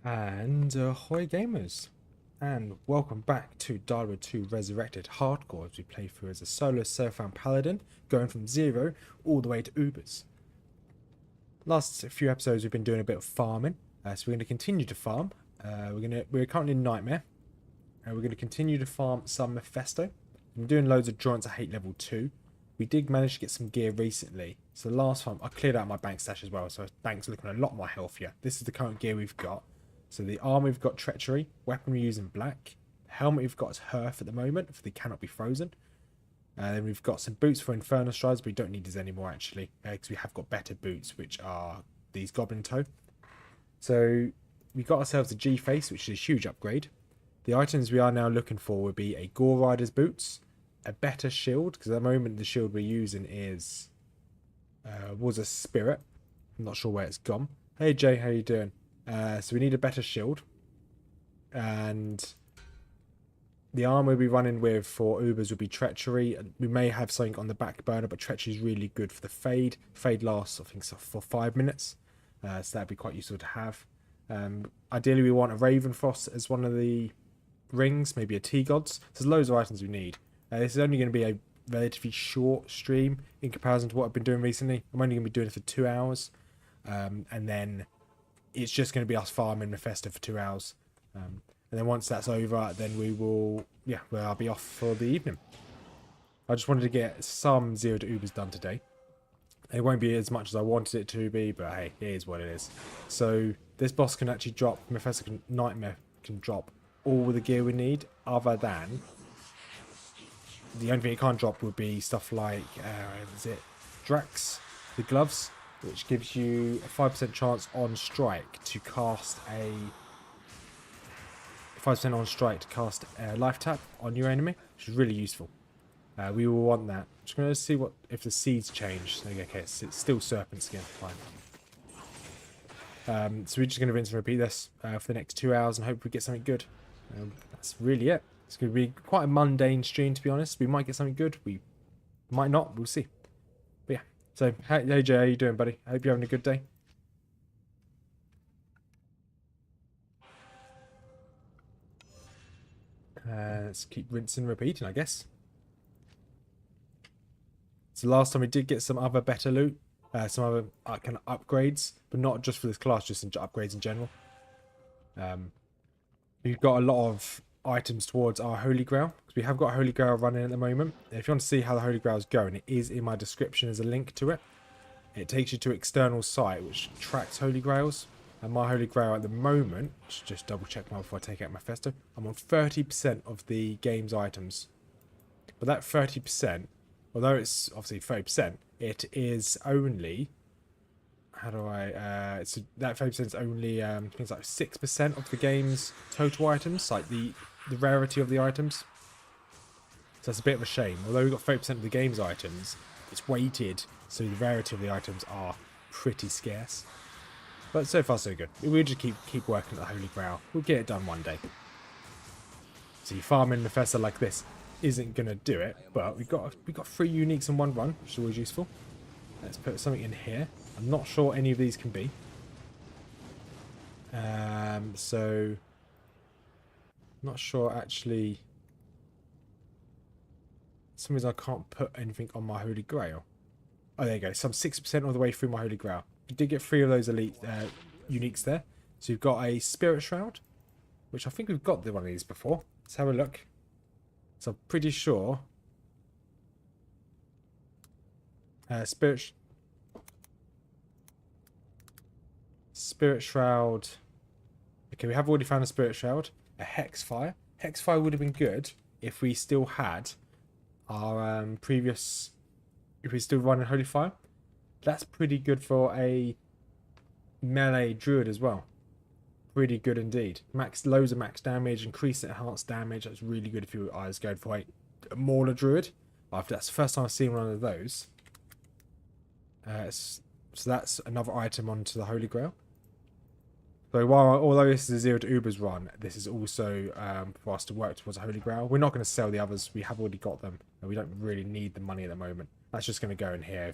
And ahoy gamers, and welcome back to Diablo 2 Resurrected Hardcore as we play through as a solo self-found Paladin, going from 0 all the way to Ubers. Last few episodes we've been doing a bit of farming, so we're going to continue to farm. We're currently in Nightmare, and we're going to continue to farm some Mephisto. I'm doing loads of joints at hate level 2. We did manage to get some gear recently, so the last farm I cleared out my bank stash as well, so bank's looking a lot more healthier. This is the current gear we've got. So the armor we've got Treachery, weapon we're using Black, the helmet we've got is Hearth at the moment, for they cannot be frozen. Then we've got some boots for Inferno Strides, but we don't need these anymore actually, because we have got better boots, which are these Goblin Toe. So we got ourselves a G-Face, which is a huge upgrade. The items we are now looking for would be a Gore Rider's boots, a better shield, because at the moment the shield we're using is was a Spirit. I'm not sure where it's gone. Hey Jay, how you doing? So we need a better shield, and the armor we'll be running with for Ubers will be Treachery. We may have something on the back burner, but Treachery is really good for the Fade. Fade lasts, I think, so for 5 minutes, so that'd be quite useful to have. Ideally, we want a Ravenfrost as one of the rings, maybe a T-Gods. So there's loads of items we need. This is only going to be a relatively short stream in comparison to what I've been doing recently. I'm only going to be doing it for 2 hours, and then it's just going to be us farming Mephisto for 2 hours. And then once that's over, then we will, I'll be off for the evening. I just wanted to get some 0 to Ubers done today. It won't be as much as I wanted it to be, but hey, it is what it is. So this boss can actually drop, Nightmare can drop all the gear we need, other than the only thing it can't drop would be stuff like, is it Drax, the gloves, which gives you a 5% chance on strike to cast a 5% on strike to cast a life tap on your enemy, which is really useful. We will want that. Just going to see what if the seeds change. Okay, it's still serpent skin. Fine. So we're just going to rinse and repeat this for the next 2 hours and hope we get something good. That's really it. It's going to be quite a mundane stream, to be honest. We might get something good. We might not. We'll see. But yeah. So, hey Jay, how you doing, buddy? I hope you're having a good day. Let's keep rinsing and repeating, I guess. So last time we did get some other better loot, some other kind of upgrades, but not just for this class, just in upgrades in general. We've got a lot of items towards our Holy Grail, because we have got a Holy Grail running at the moment. And if you want to see how the Holy Grail is going, it is in my description as a link to it. It takes you to external site which tracks Holy Grails, and my Holy Grail at the moment, just double check now before I take out my Mephisto, I'm on 30% of the game's items. But that 30%, although it's obviously 30%, it is only, how do I, that 30% is only, things like 6% of the game's total items, like the rarity of the items. So that's a bit of a shame. Although we've got 30% of the game's items, it's weighted, so the rarity of the items are pretty scarce. But so far so good. We'll just keep working at the Holy Grail. We'll get it done one day. See, farming Mephisto like this isn't gonna do it, but we got 3 uniques in one run, which is always useful. Let's put something in here. I'm not sure any of these can be. So not sure actually. For some reason I can't put anything on my Holy Grail. Oh, there you go. So I'm 6% all the way through my Holy Grail. We did get 3 of those elite uniques there. So you've got a Spirit Shroud, which I think we've got one of these before. Let's have a look. So I'm pretty sure. Spirit Shroud. Okay, we have already found a Spirit Shroud. A Hexfire. Hexfire would have been good if we still had our previous. If we still running Holy Fire. That's pretty good for a melee druid as well. Pretty good indeed. Loads of max damage, increased enhanced damage. That's really good if you were going for a Mauler druid. After that's the first time I've seen one of those. So that's another item onto the Holy Grail. So although this is a 0 to Ubers run, this is also for us to work towards a Holy Grail. We're not going to sell the others. We have already got them. And we don't really need the money at the moment. That's just going to go in here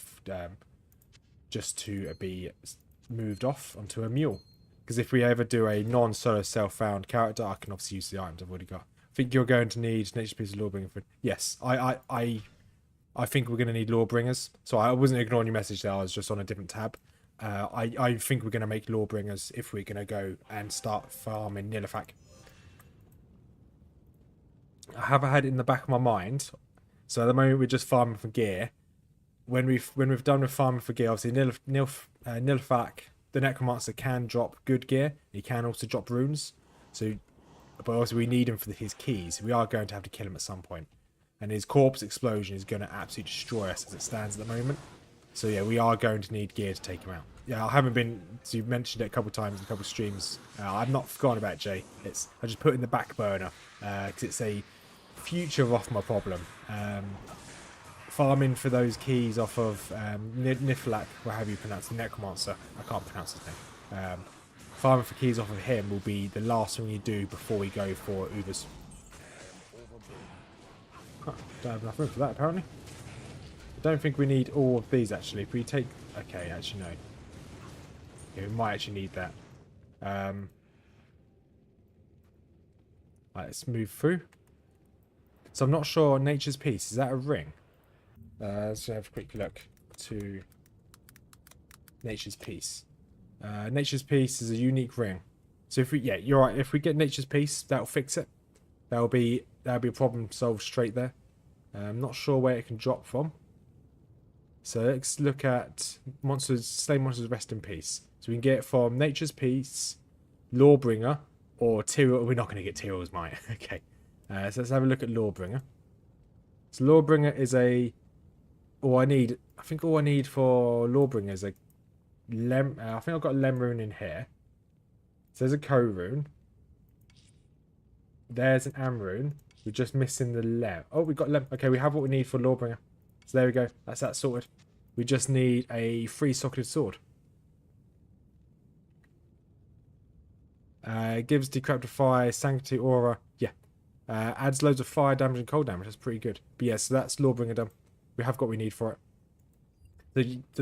just to be moved off onto a mule. Because if we ever do a non-solo self-found character, I can obviously use the items I've already got. I think you're going to need Nature's Piece of Lawbringer for... Yes, I think we're going to need Lawbringers. So I wasn't ignoring your message there. I was just on a different tab. I think we're going to make Lawbringers if we're going to go and start farming Nilafak. I have had it in the back of my mind. So at the moment we're just farming for gear. When we've done with farming for gear, obviously Nilafak, the Necromancer, can drop good gear. He can also drop runes. So, but also we need him for his keys. We are going to have to kill him at some point. And his corpse explosion is going to absolutely destroy us as it stands at the moment. So yeah, we are going to need gear to take him out. Yeah, I haven't been... So you've mentioned it a couple of times in a couple of streams. I've not forgotten about Jay. I just put it in the back burner. Because it's a future Rothmer problem. Farming for those keys off of Niflak, or however you pronounce the Necromancer. I can't pronounce his name. Farming for keys off of him will be the last thing you do before we go for Ubers. Oh, don't have enough room for that, apparently. I don't think we need all of these, actually. If we take... Okay, actually, no. Yeah, we might actually need that. Right, let's move through. So I'm not sure Nature's Peace. Is that a ring? Let's have a quick look to Nature's Peace. Nature's Peace is a unique ring. So if we... Yeah, you're right. If we get Nature's Peace, that'll fix it. That'll be a problem solved straight there. I'm not sure where it can drop from. So let's look at monsters, slay monsters, rest in peace. So we can get it from Nature's Peace, Lawbringer, or Tyrell. We're not going to get Tyrell's Might. Okay. So let's have a look at Lawbringer. So Lawbringer is a... I think all I need for Lawbringer is a Lem... I think I've got a Lem rune in here. So there's a Co rune. There's an Am rune. We're just missing the Lem. Oh, we've got Lem. Okay, we have what we need for Lawbringer. So there we go. That's that sorted. We just need a free-socketed sword. Gives Decryptify, Sanctity, Aura. Yeah. Adds loads of fire damage and cold damage. That's pretty good. But yeah, so that's Lawbringer done. We have got what we need for it.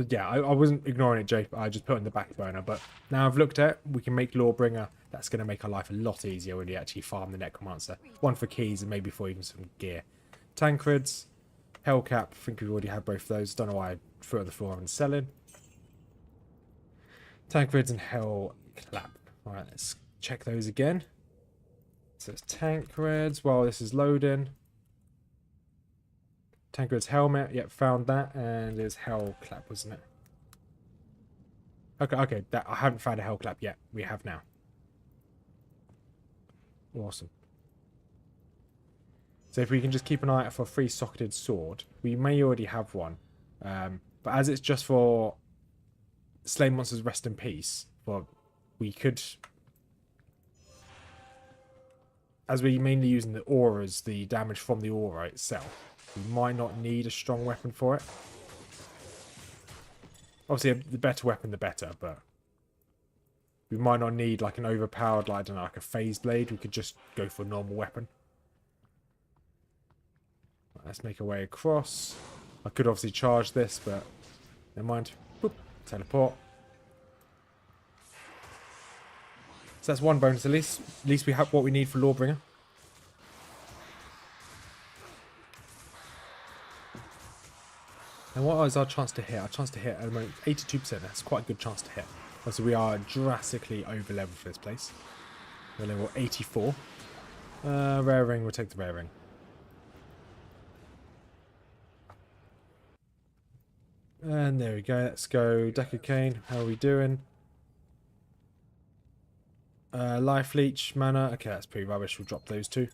Yeah, I wasn't ignoring it, Jake. I just put it in the back burner. But now I've looked at it, we can make Lawbringer. That's going to make our life a lot easier when you actually farm the Necromancer. One for keys and maybe for even some gear. Tankreds, Hellcap. I think we already have both of those. Don't know why I threw it on the floor and selling. Tankreds and Hellclap. Alright, let's check those again. So it's Tankreds while this is loading. Tankred's helmet, yep, found that, and there's Hellclap, wasn't it? Okay, that I haven't found a Hellclap yet. We have now. Awesome. So if we can just keep an eye out for a free-socketed sword, we may already have one. But as it's just for slay monsters rest in peace, well, we could... As we're mainly using the auras, the damage from the aura itself, we might not need a strong weapon for it. Obviously, the better weapon, the better, but we might not need like an overpowered, like, I don't know, like a phase blade. We could just go for a normal weapon. Right, let's make our way across. I could obviously charge this, but never mind. Boop, teleport. So that's one bonus at least. At least we have what we need for Lawbringer. And what is our chance to hit? Our chance to hit at the moment, 82%. That's quite a good chance to hit. So we are drastically over level for this place. We're level 84. Rare ring, we'll take the rare ring. And there we go. Let's go. Decocane, how are we doing? Life leech, mana. Okay, that's pretty rubbish. We'll drop those two.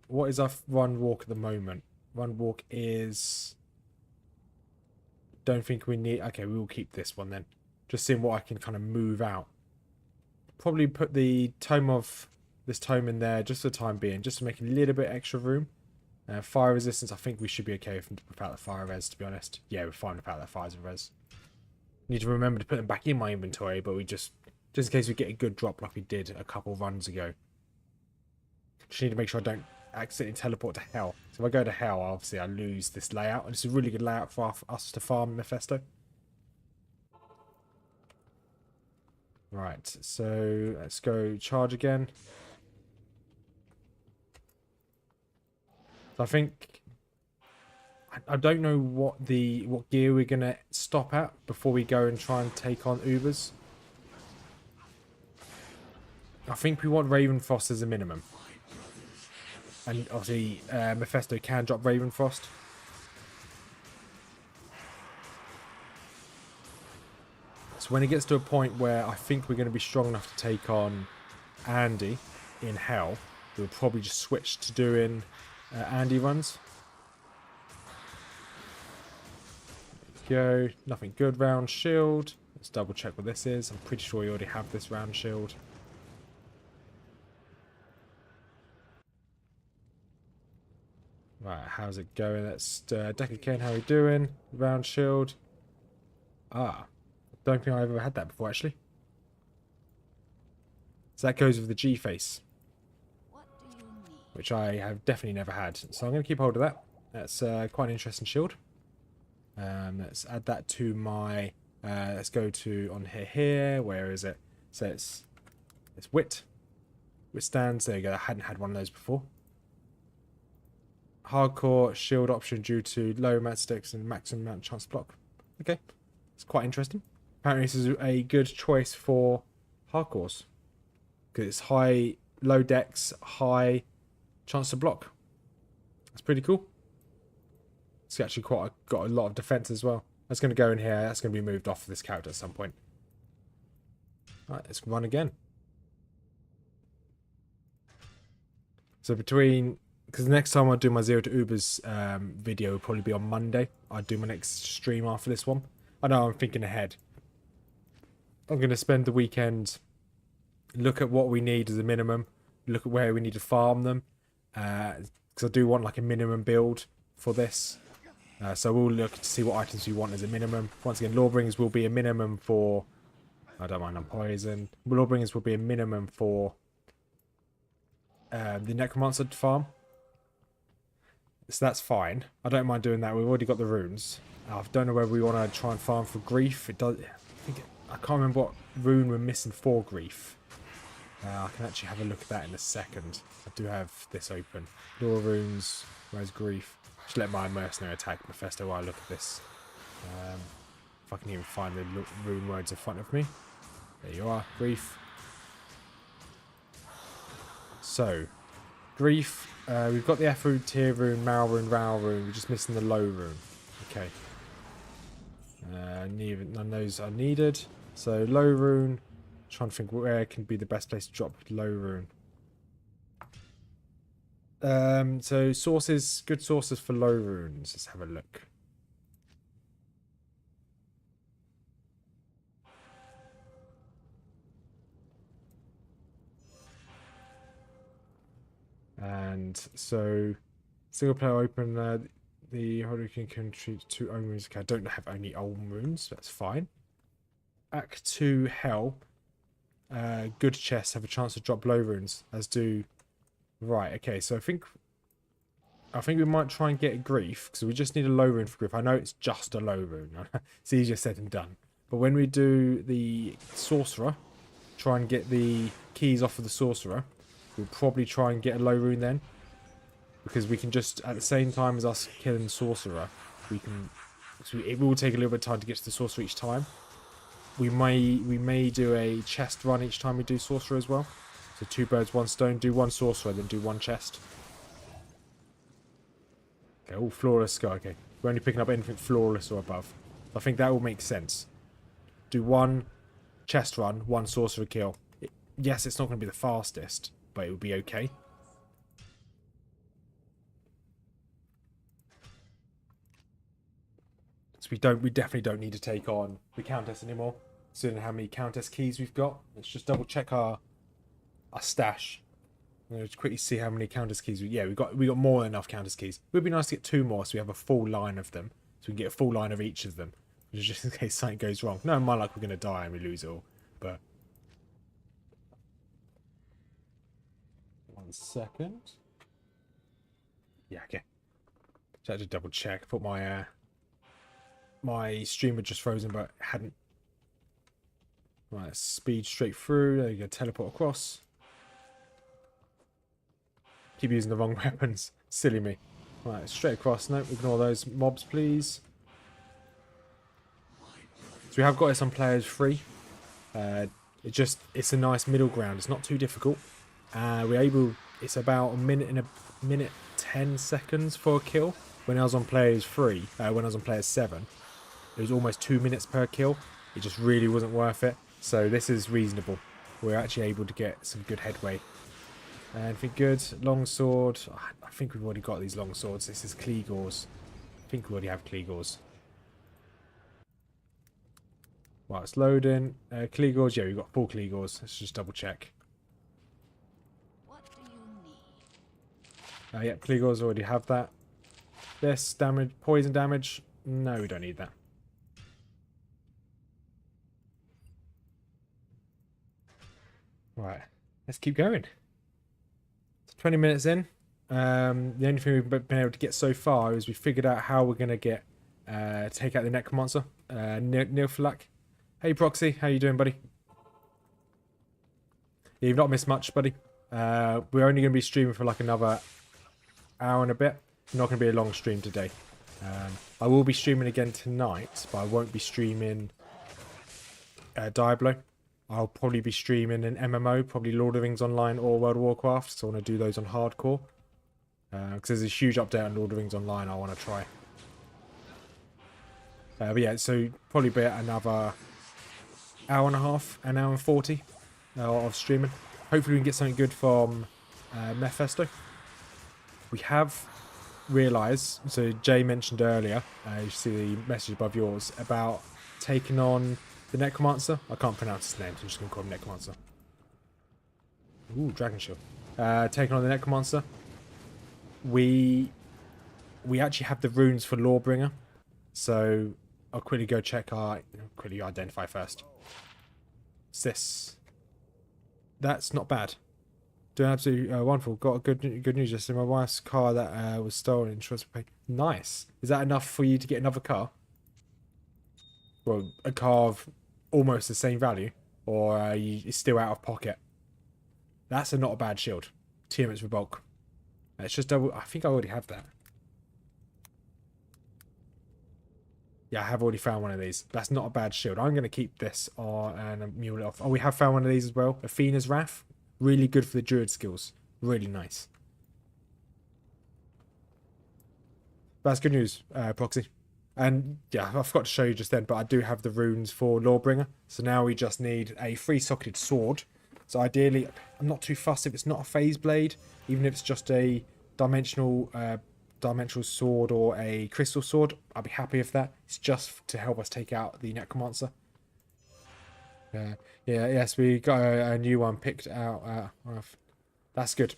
What is our run walk at the moment? Run walk is... Don't think we need... Okay, we will keep this one then. Just seeing what I can kind of move out. Probably put the tome of... This tome in there just for the time being. Just to make a little bit extra room. Fire resistance, I think we should be okay without the fire res, to be honest. Yeah, we're fine without that fire res. Need to remember to put them back in my inventory, but we just in case we get a good drop like we did a couple runs ago. Just need to make sure I don't accidentally teleport to hell. So if I go to hell, obviously I lose this layout. And it's a really good layout for us to farm Mephisto. Right, so let's go charge again. So I think I don't know what gear we're gonna stop at before we go and try and take on Ubers. I think we want Ravenfrost as a minimum, and obviously Mephisto can drop Ravenfrost. So when it gets to a point where I think we're going to be strong enough to take on Andy in Hell, we'll probably just switch to doing Andy runs. There we go. Nothing good. Round shield. Let's double check what this is. I'm pretty sure we already have this round shield. Right, how's it going? Let's Decker Ken, how are we doing? Round shield. Ah, don't think I've ever had that before, actually. So that goes with the G face, which I have definitely never had. So I'm going to keep hold of that. That's quite an interesting shield. Let's add that to my... let's go to on here. Where is it? So it's wit. Withstands. There you go. I hadn't had one of those before. Hardcore shield option due to low amount of sticks and maximum amount of chance to block. Okay. It's quite interesting. Apparently this is a good choice for hardcores. Because it's high, low dex, high chance to block. That's pretty cool. It's actually got a lot of defense as well. That's going to go in here. That's going to be moved off of this character at some point. Alright, let's run again. So between... Because the next time I do my Zero to Ubers video will probably be on Monday. I'll do my next stream after this one. I know I'm thinking ahead. I'm going to spend the weekend, look at what we need as a minimum, look at where we need to farm them. Because I do want like a minimum build for this. So we'll look to see what items we want as a minimum. Once again, Lawbringers will be a minimum for... I don't mind, I'm poisoned. Lawbringers will be a minimum for the Necromancer farm. So that's fine. I don't mind doing that. We've already got the runes. I don't know whether we want to try and farm for grief. It does. I can't remember what rune we're missing for grief. I can actually have a look at that in a second. I do have this open. Law runes. Where's grief? Just let my mercenary attack Mephisto while I look at this. If I can even find the rune words in front of me. There you are. Grief. So, grief. We've got the F rune, Tier rune, Mal rune, Ral rune. We're just missing the low rune. Okay. None of those are needed. So low rune. Trying to think where can be the best place to drop low rune. So sources, good sources for low runes. Let's have a look. And so, single player open, the Holy can contribute to own runes. Okay, I don't have only old runes, that's fine. Act 2 Hell. Good chests have a chance to drop low runes, as do... Right, okay, so I think we might try and get a grief, because we just need a low rune for grief. I know it's just a low rune. It's easier said than done. But when we do the sorcerer, try and get the keys off of the sorcerer, we'll probably try and get a low rune then. Because we can just, at the same time as us killing the sorcerer, we can... So it will take a little bit of time to get to the sorcerer each time. We may do a chest run each time we do sorcerer as well. So 2 birds, 1 stone. Do 1 sorcerer, then do 1 chest. Okay, all flawless sky. Okay, we're only picking up anything flawless or above. I think that will make sense. Do 1 chest run, 1 sorcerer kill. Yes, it's not going to be the fastest, but it will be okay. So we definitely don't need to take on the Countess anymore. Considering how many Countess keys we've got. Let's just double check our stash. I'm going to quickly see how many Countess keys we got more than enough Countess keys. It would be nice to get 2 more so we have a full line of them. So we can get a full line of each of them. Just in case something goes wrong. No, in my luck we're going to die and we lose it all. But 1 second. Yeah, okay. So I had to double check. I thought my stream had just frozen but hadn't. Right, speed straight through. There you go, teleport across. Keep using the wrong weapons. Silly me. Right, straight across. No, ignore those mobs, please. So we have got this on players free. It's a nice middle ground. It's not too difficult. It's about a minute 10 seconds for a kill. When I was on players 3, when I was on players 7, it was almost 2 minutes per kill. It just really wasn't worth it. So this is reasonable. We're actually able to get some good headway. Anything good? Longsword. I think we've already got these long swords. This is Kleegor's. I think we already have Kleegor's. While it's loading. Kleegor's. Yeah, we've got 4 Kleegor's. Let's just double check. What do you need? Yeah, Kleegor's already have that. This damage, poison damage. No, we don't need that. Right, let's keep going. 20 minutes in. The only thing we've been able to get so far is we figured out how we're going to take out the necromancer. Nilfalak. Hey Proxy, how you doing, buddy? Yeah, you've not missed much, buddy. We're only going to be streaming for like another hour and a bit. Not going to be a long stream today. I will be streaming again tonight, but I won't be streaming Diablo. I'll probably be streaming an MMO, probably Lord of the Rings Online or World of Warcraft. So I want to do those on hardcore. Because there's a huge update on Lord of the Rings Online I want to try. But yeah, so probably be another hour and a half, an hour and 40 of streaming. Hopefully we can get something good from Mephisto. We have realised, so Jay mentioned earlier, you see the message above yours, about taking on the Necromancer. I can't pronounce his name, so I'm just going to call him Necromancer. Ooh, Dragon Shield. Taking on the Necromancer. We actually have the runes for Lawbringer. So I'll quickly go check quickly identify first. What's this? That's not bad. Doing absolutely wonderful. Got a good news yesterday. My wife's car that was stolen. Insurance paid. Nice. Is that enough for you to get another car? Well, a car of almost the same value, or you're still out of pocket. That's not a bad shield. TMX for bulk. Let's just double. I think I already have that. Yeah, I have already found one of these. That's not a bad shield. I'm going to keep this on and mule it off. Oh, we have found one of these as well. Athena's Wrath. Really good for the druid skills. Really nice. That's good news, Proxy. And yeah, I forgot to show you just then, but I do have the runes for Lawbringer. So now we just need a 3-socketed sword. So ideally, I'm not too fussed if it's not a phase blade, even if it's just a dimensional sword or a crystal sword. I'll be happy with that. It's just to help us take out the necromancer. Yes, we got a new one picked out. That's good.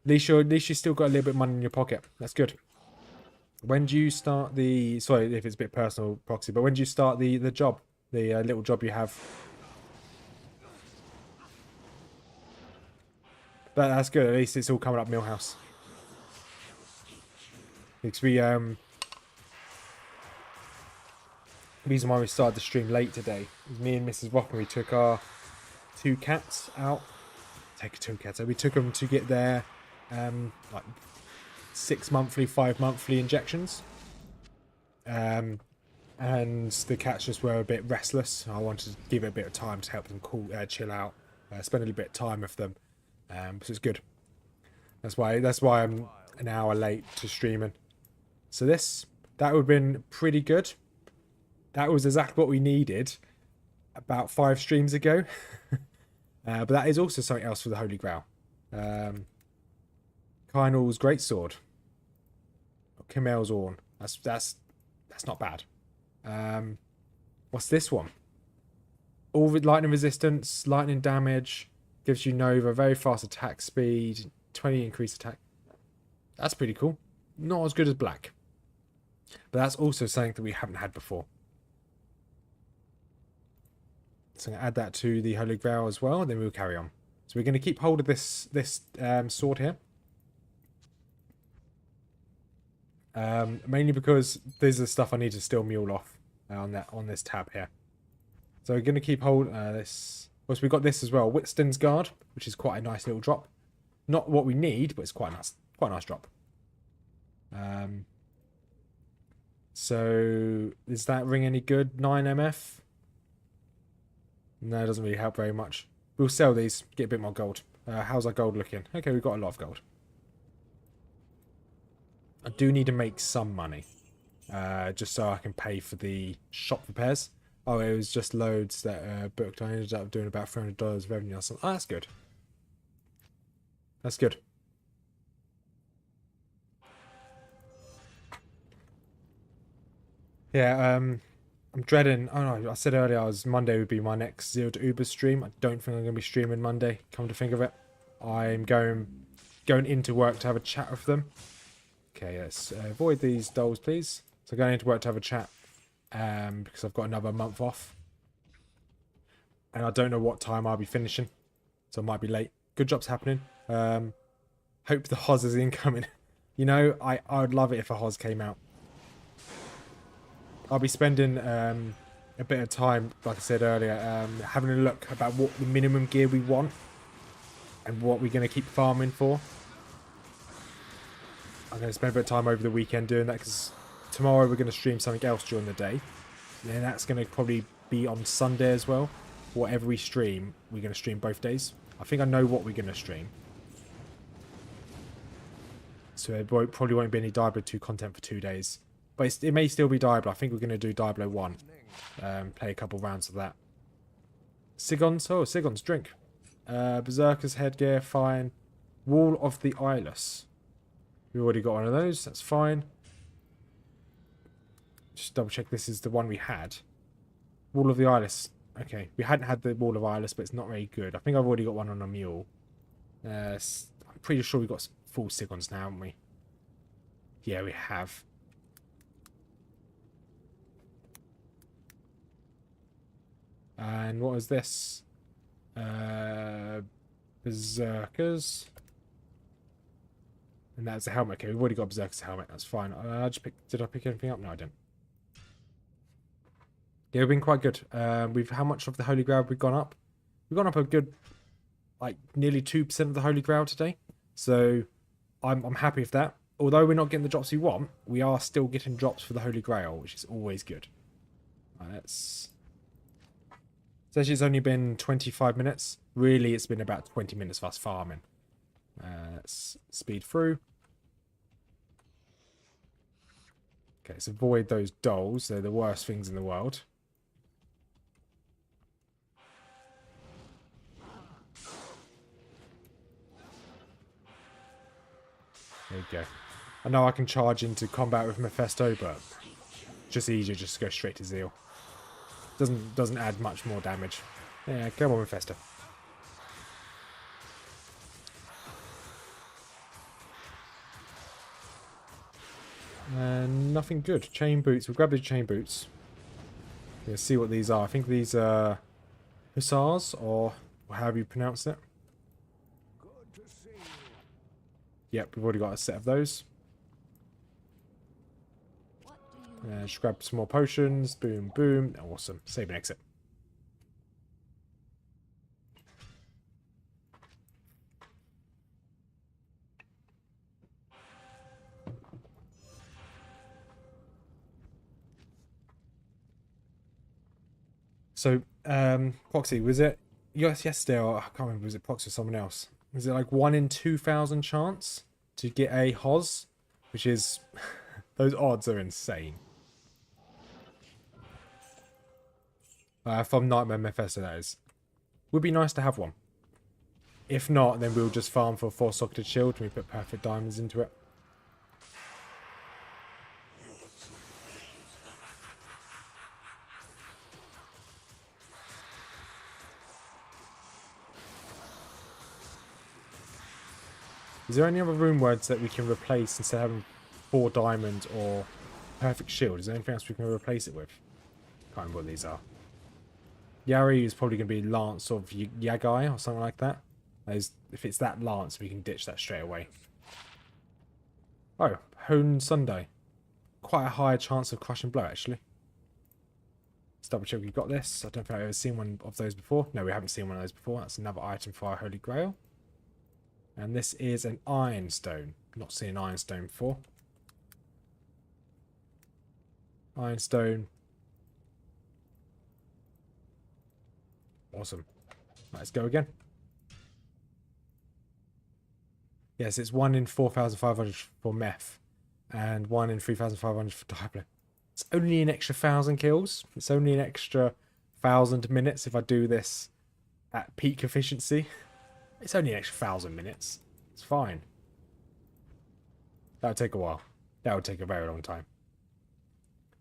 At least you still got a little bit of money in your pocket. That's good. When do you start the... Sorry if it's a bit personal, Proxy, but when do you start the job? The little job you have? But that's good. At least it's all coming up Millhouse. Because reason why we started the stream late today is me and Mrs Rothmers, we took our 2 cats out. We took them to get their like 6 monthly, 5 monthly injections. And the cats just were a bit restless. I wanted to give it a bit of time to help them chill out, spend a little bit of time with them. So it's good. That's why I'm an hour late to streaming. So that would have been pretty good. That was exactly what we needed about 5 streams ago. But that is also something else for the Holy Grail. Kynal's Greatsword. Kimel's Orn. That's not bad. What's this one? All with lightning resistance, lightning damage, gives you Nova, very fast attack speed, 20 increased attack. That's pretty cool. Not as good as black. But that's also something that we haven't had before. So I'm going to add that to the Holy Grail as well, and then we'll carry on. So we're going to keep hold of this sword here. Mainly because there's the stuff I need to still mule off on this tab here. So we're going to keep hold this. Also, we've got this as well. Whitston's Guard, which is quite a nice little drop. Not what we need, but it's quite a nice drop. So, does that ring any good? 9 MF? No, it doesn't really help very much. We'll sell these, get a bit more gold. How's our gold looking? Okay, we've got a lot of gold. I do need to make some money. Just so I can pay for the shop repairs. Oh, it was just loads that booked. I ended up doing about $300 revenue or something. Oh, that's good. That's good. Yeah, I'm dreading. Oh no, I said earlier Monday would be my next Zero to Uber stream. I don't think I'm going to be streaming Monday. Come to think of it, I'm going into work to have a chat with them. Okay, let's avoid these dolls, please. So going into work to have a chat, because I've got another month off, and I don't know what time I'll be finishing, so I might be late. Good job's happening. Hope the Hoz is incoming. You know, I would love it if a Hoz came out. I'll be spending a bit of time, like I said earlier, having a look about what the minimum gear we want and what we're going to keep farming for. I'm going to spend a bit of time over the weekend doing that because tomorrow we're going to stream something else during the day. And then that's going to probably be on Sunday as well. Whatever we stream, we're going to stream both days. I think I know what we're going to stream. So it probably won't be any Diablo 2 content for 2 days. But it may still be Diablo. I think we're going to do Diablo 1. Play a couple rounds of that. Sigons. Oh, Sigons. Drink. Berserker's headgear. Fine. Wall of the Eyeless. We've already got one of those. That's fine. Just double check this is the one we had. Wall of the Eyeless. Okay. We hadn't had the Wall of Eyeless, but it's not very good. I think I've already got one on a mule. I'm pretty sure we've got full Sigons now, haven't we? Yeah, we have. And what is this? Berserkers. And that's a helmet. Okay, we've already got Berserker's helmet. That's fine. Did I pick anything up? No, I didn't. Yeah, we've been quite good. How much of the Holy Grail have we gone up? We've gone up a good, like, nearly 2% of the Holy Grail today. So, I'm happy with that. Although we're not getting the drops we want, we are still getting drops for the Holy Grail, which is always good. Right, let's... Says it's only been 25 minutes. Really, it's been about 20 minutes of us farming. Let's speed through. Okay, let's avoid those dolls. They're the worst things in the world. There you go. I know I can charge into combat with Mephisto, but just easier just to go straight to Zeal. Doesn't add much more damage. Yeah, come on, Mephisto. Nothing good. Chain boots. We'll grab the chain boots. Let's see what these are. I think these are hussars, or however you pronounce it. Yep, we've already got a set of those. Just grab some more potions. Boom, boom. Awesome. Save and exit. So, Proxy, was it yesterday, or I can't remember, was it Proxy or someone else? Was it like 1 in 2,000 chance to get a Hoz? Which is, those odds are insane. From Nightmare Mephisto, that is. Would be nice to have one. If not, then we'll just farm for a 4-socketed shield and we put perfect diamonds into it. Is there any other rune words that we can replace instead of having 4 diamonds or perfect shield? Is there anything else we can replace it with? Can't remember what these are. Yari is probably going to be Lance of Yagai or something like that. If it's that Lance, we can ditch that straight away. Oh, Hone Sunday. Quite a high chance of crushing blow, actually. Let's double check we've got this. I don't think I've ever seen one of those before. No, we haven't seen one of those before. That's another item for our Holy Grail. And this is an Ironstone. Not seen an Ironstone before. Ironstone. Awesome. Let's go again. Yes, it's 1 in 4,500 for meth. And 1 in 3,500 for Diablo. It's only an extra 1,000 kills. It's only an extra 1,000 minutes if I do this at peak efficiency. It's only an extra 1,000 minutes. It's fine. That would take a while. That would take a very long time.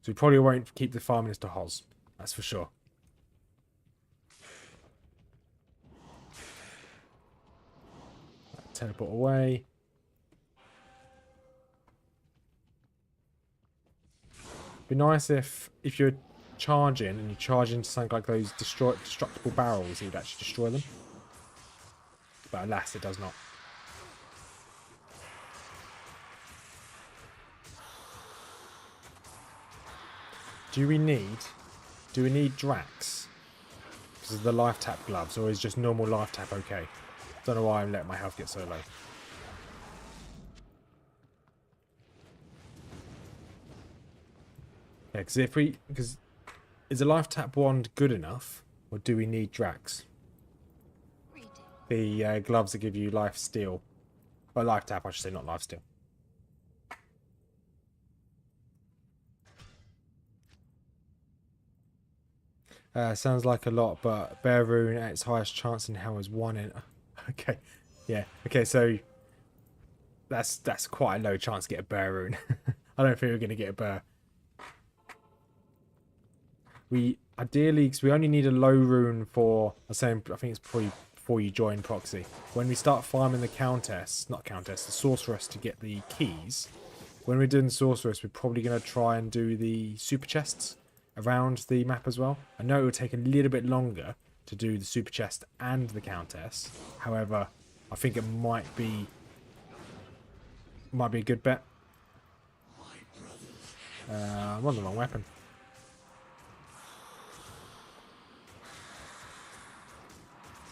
So we probably won't keep the farming to Hoz. That's for sure. Teleport away. Be nice if you're charging and you charge into something like those destructible barrels, you'd actually destroy them. But alas, it does not. Do we need Drax? Because of the life tap gloves, or is just normal life tap okay? Don't know why I'm letting my health get so low. Yeah, because is a life tap wand good enough, or do we need Drax? The gloves that give you life steal. Well, life tap, I should say, not life steal. Sounds like a lot, but Bear Rune at its highest chance in hell is 1 in... Okay, yeah. Okay, so that's quite a low chance to get a Bear Rune. I don't think we're going to get a Bear. We ideally, because we only need a low rune for... I think it's probably before you join Proxy. When we start farming the Countess, not Countess, the Sorceress to get the keys. When we're doing the Sorceress, we're probably going to try and do the super chests around the map as well. I know it would take a little bit longer to do the super chest and the Countess. However, I think it might be a good bet. I'm on the wrong weapon.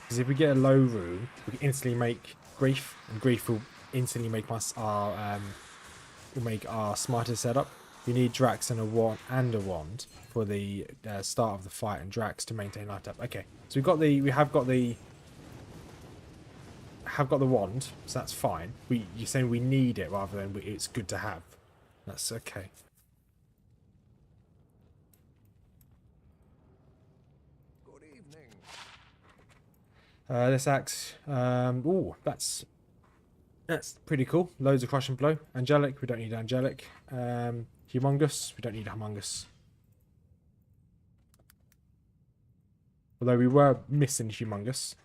Because if we get a low rune, we can instantly make Grief, and Grief will instantly make our Smiter setup. We need Drax and a wand for the start of the fight, and Drax to maintain light up. Okay, so we have got the wand, so that's fine. You're saying we need it rather than it's good to have. That's okay. Good evening. This axe. Oh, that's pretty cool. Loads of crush and blow. Angelic. We don't need angelic. Humongous. We don't need a humongous. Although we were missing humongous.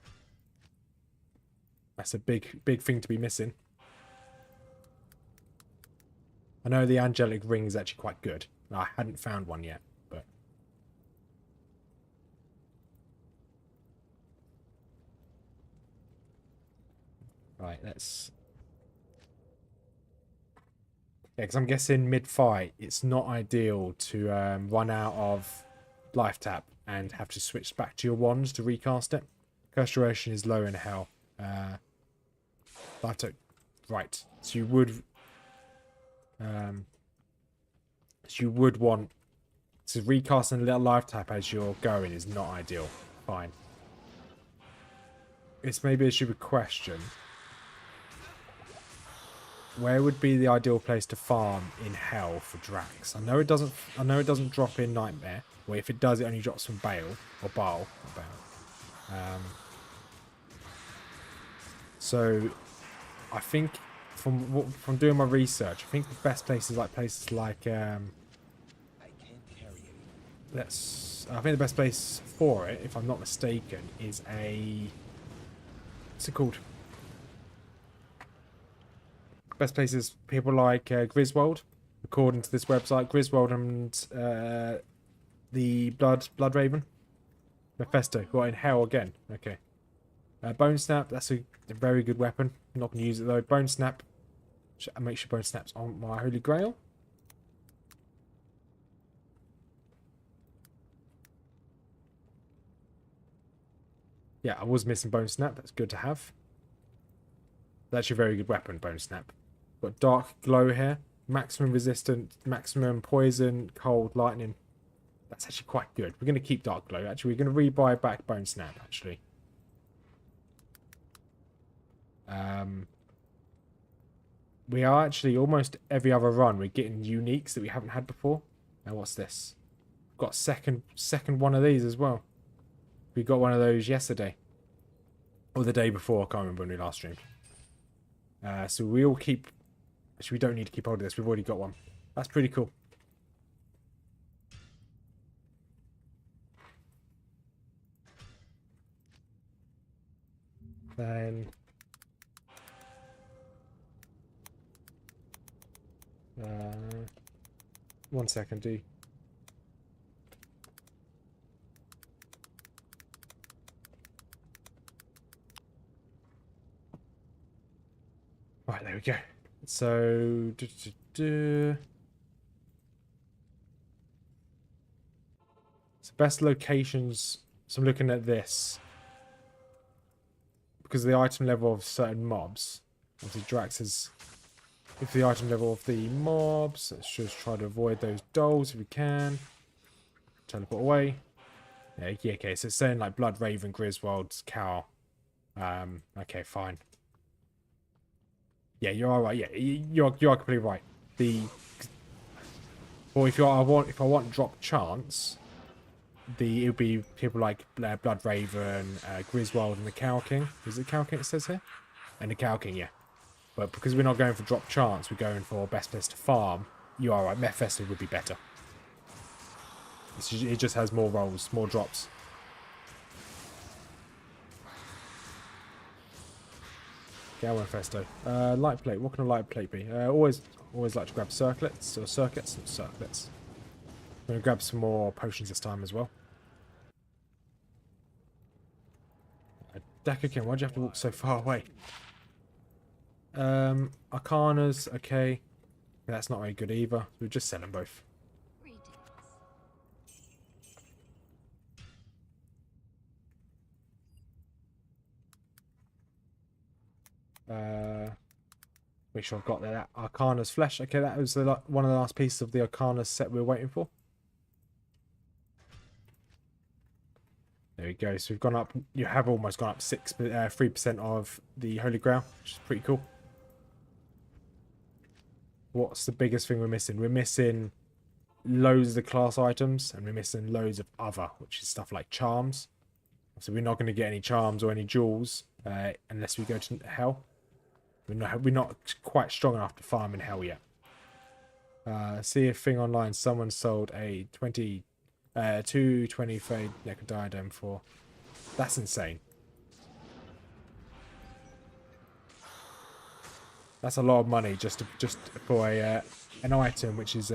That's a big thing to be missing. I know the angelic ring is actually quite good. I hadn't found one yet, but right, let's... Yeah, because I'm guessing mid-fight, it's not ideal to run out of life tap and have to switch back to your wands to recast it. Curse duration is low in hell. Life tap, right? So you would want to recast and let life tap as you're going is not ideal. Fine. It's maybe a stupid question. Where would be the ideal place to farm in hell for Drax? I know it doesn't drop in Nightmare. Or if it does, it only drops from Bale or Baal. So I think from doing my research, I think the best places like I think the best place for it, if I'm not mistaken, is what's it called? Best places, people like Griswold, according to this website. Griswold and the Blood Raven. Mephisto, who are in hell again. Okay. Bone Snap, that's a very good weapon. I'm not going to use it though. Bone Snap. Make sure Bone Snap's on my Holy Grail. Yeah, I was missing Bone Snap. That's good to have. That's actually a very good weapon, Bone Snap. Got Dark Glow here. Maximum resistant, maximum poison, cold, lightning. That's actually quite good. We're going to keep Dark Glow. Actually, we're going to rebuy back Bone Snap, actually. We are actually almost every other run. We're getting uniques that we haven't had before. Now, what's this? Got second one of these as well. We got one of those yesterday. Or the day before. I can't remember when we last streamed. So we all keep... Actually, we don't need to keep hold of this. We've already got one. That's pretty cool. Then... 1 second, D. Right, there we go. So, so best locations. So I'm looking at this because of the item level of certain mobs. Obviously, Drax is. If the item level of the mobs, let's just try to avoid those dolls if we can. Teleport away. Yeah, okay, so it's saying like Blood Raven, Griswold's, Cow. Okay, fine. Yeah, you're all right. Yeah, you're completely right. Or if I want drop chance, it would be people like Blood Raven, Griswold, and the Cow King. Is it Cow King? It says here, and the Cow King, yeah. But because we're not going for drop chance, we're going for best place to farm. You are right. Mephisto would be better. It just has more rolls, more drops. Gal Mephisto. Light plate. What can a light plate be? Always like to grab circlets or circuits. I'm going to grab some more potions this time as well. Decker King, why'd you have to walk so far away? Arcanas, okay. That's not very good either. We'll just sell them both. Make sure I've got that Arcana's flesh. Okay, that was one of the last pieces of the Arcana set we were waiting for. There we go. So we've gone up. You have almost gone up 3% of the Holy Grail, which is pretty cool. What's the biggest thing we're missing? We're missing loads of the class items, and we're missing loads of other, which is stuff like charms. So we're not going to get any charms or any jewels unless we go to Hell. We're not quite strong enough to farm in Hell yet. See a thing online. Someone sold a 220 fade Necro Diadem for. That's insane. That's a lot of money just for an item which is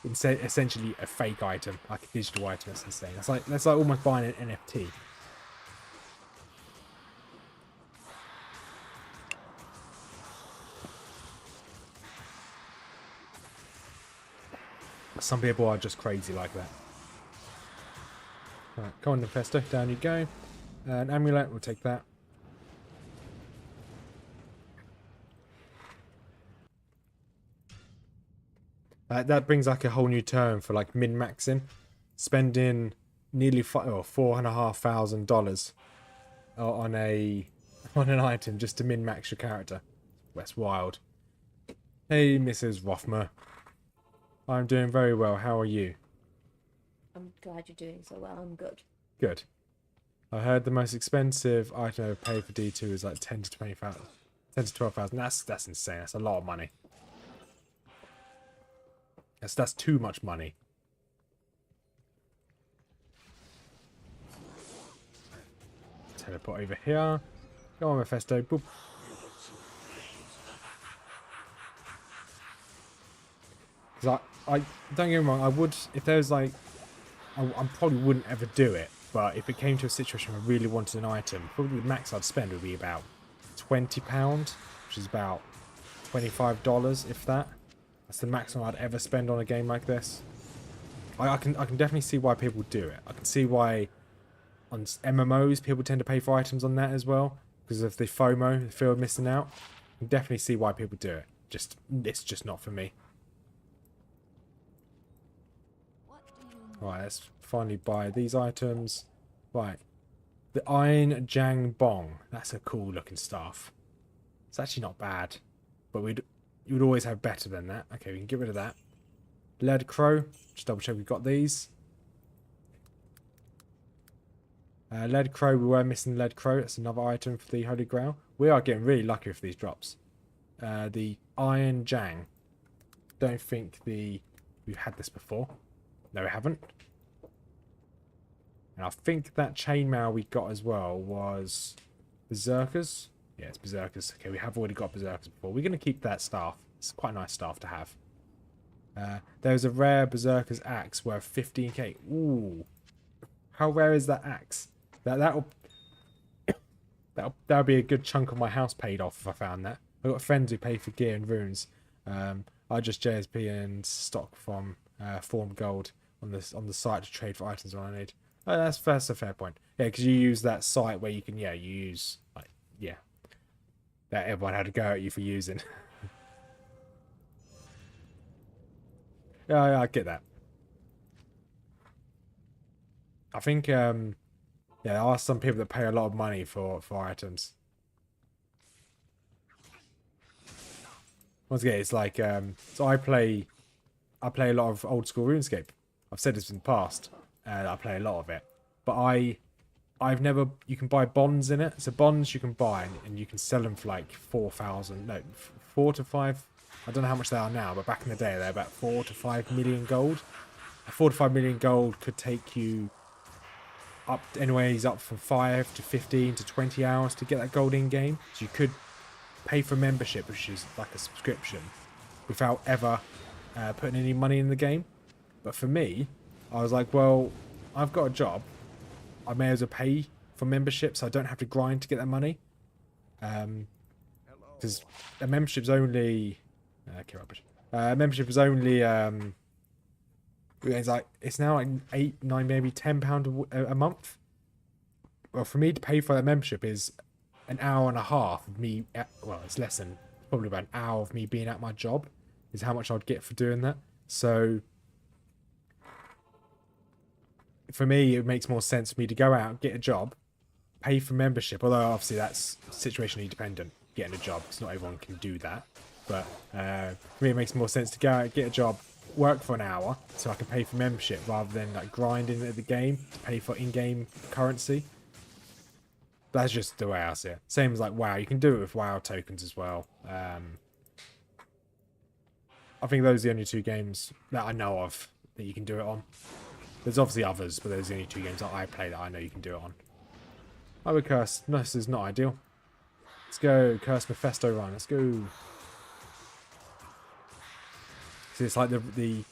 essentially a fake item, like a digital item. That's insane. That's like almost buying an NFT. Some people are just crazy like that. Right, come on, Mephisto, down you go. An amulet, we'll take that. That brings like a whole new term for like min-maxing. Spending nearly $4,500 on an item just to min-max your character. That's wild. Hey, Mrs Rothmer. I'm doing very well. How are you? I'm glad you're doing so well. I'm good. Good. I heard the most expensive item I ever paid for D2 is like 10 to 20,000. 10 to 12,000. That's insane. That's a lot of money. That's too much money. Teleport over here. Go on, Mephisto. Boop. Because I don't get me wrong, I would, if there was like, I probably wouldn't ever do it, but if it came to a situation where I really wanted an item, probably the max I'd spend would be about £20, which is about $25, if that. That's the maximum I'd ever spend on a game like this. I can definitely see why people do it. I can see why on MMOs, people tend to pay for items on that as well because of the FOMO, the fear of missing out. I can definitely see why people do it. It's just not for me. What do you need? Right, let's finally buy these items. Right, the Iron Jang Bong. That's a cool looking staff. It's actually not bad, but you would always have better than that. Okay, we can get rid of that. Lead Crow. Just double check we've got these. Lead Crow, we were missing Lead Crow. That's another item for the Holy Grail. We are getting really lucky with these drops. The Iron Jang. Don't think we've had this before. No, we haven't. And I think that chainmail we got as well was Berserkers. Yeah, it's Berserkers. Okay, we have already got Berserkers before. We're going to keep that staff. It's quite a nice staff to have. There's a rare Berserker's axe worth 15k. Ooh. How rare is that axe? That'll be a good chunk of my house paid off if I found that. I've got friends who pay for gear and runes. I just JSP and stock from Form Gold on the site to trade for items when I need. That's a fair point. Yeah, because you use that site where you can you use that everyone had to go at you for using. Yeah, I get that. I think there are some people that pay a lot of money for items. Once again, it's like so I play a lot of old school RuneScape. I've said this in the past. I play a lot of it, but I've never. You can buy bonds in it. So bonds you can buy and you can sell them for like 4,000. No, 4 to 5. I don't know how much they are now, but back in the day they're about 4 to 5 million gold. 4 to 5 million gold could take you up anyways up from 5 to 15 to 20 hours to get that gold in game. So you could pay for membership, which is like a subscription, without ever putting any money in the game. But for me, I was like, well, I've got a job. I may as well pay for membership so I don't have to grind to get that money. Because a membership's only... okay, rubbish. Membership is only... it's now like 8, 9, maybe £10 a month. Well, for me to pay for that membership is an hour and a half of me... well, it's less than... probably about an hour of me being at my job is how much I'd get for doing that. So... for me, it makes more sense for me to go out, get a job, pay for membership. Although, obviously, that's situationally dependent, getting a job. Because not everyone can do that. But for me, it makes more sense to go out, get a job, work for an hour, so I can pay for membership rather than like grinding at the game to pay for in-game currency. That's just the way I see it. Same as like WoW. You can do it with WoW tokens as well. I think those are the only 2 games that I know of that you can do it on. There's obviously others, but those are the only 2 games that I play that I know you can do it on. I would curse. No, this is not ideal. Let's go. Curse Mephisto run. Let's go. So it's like the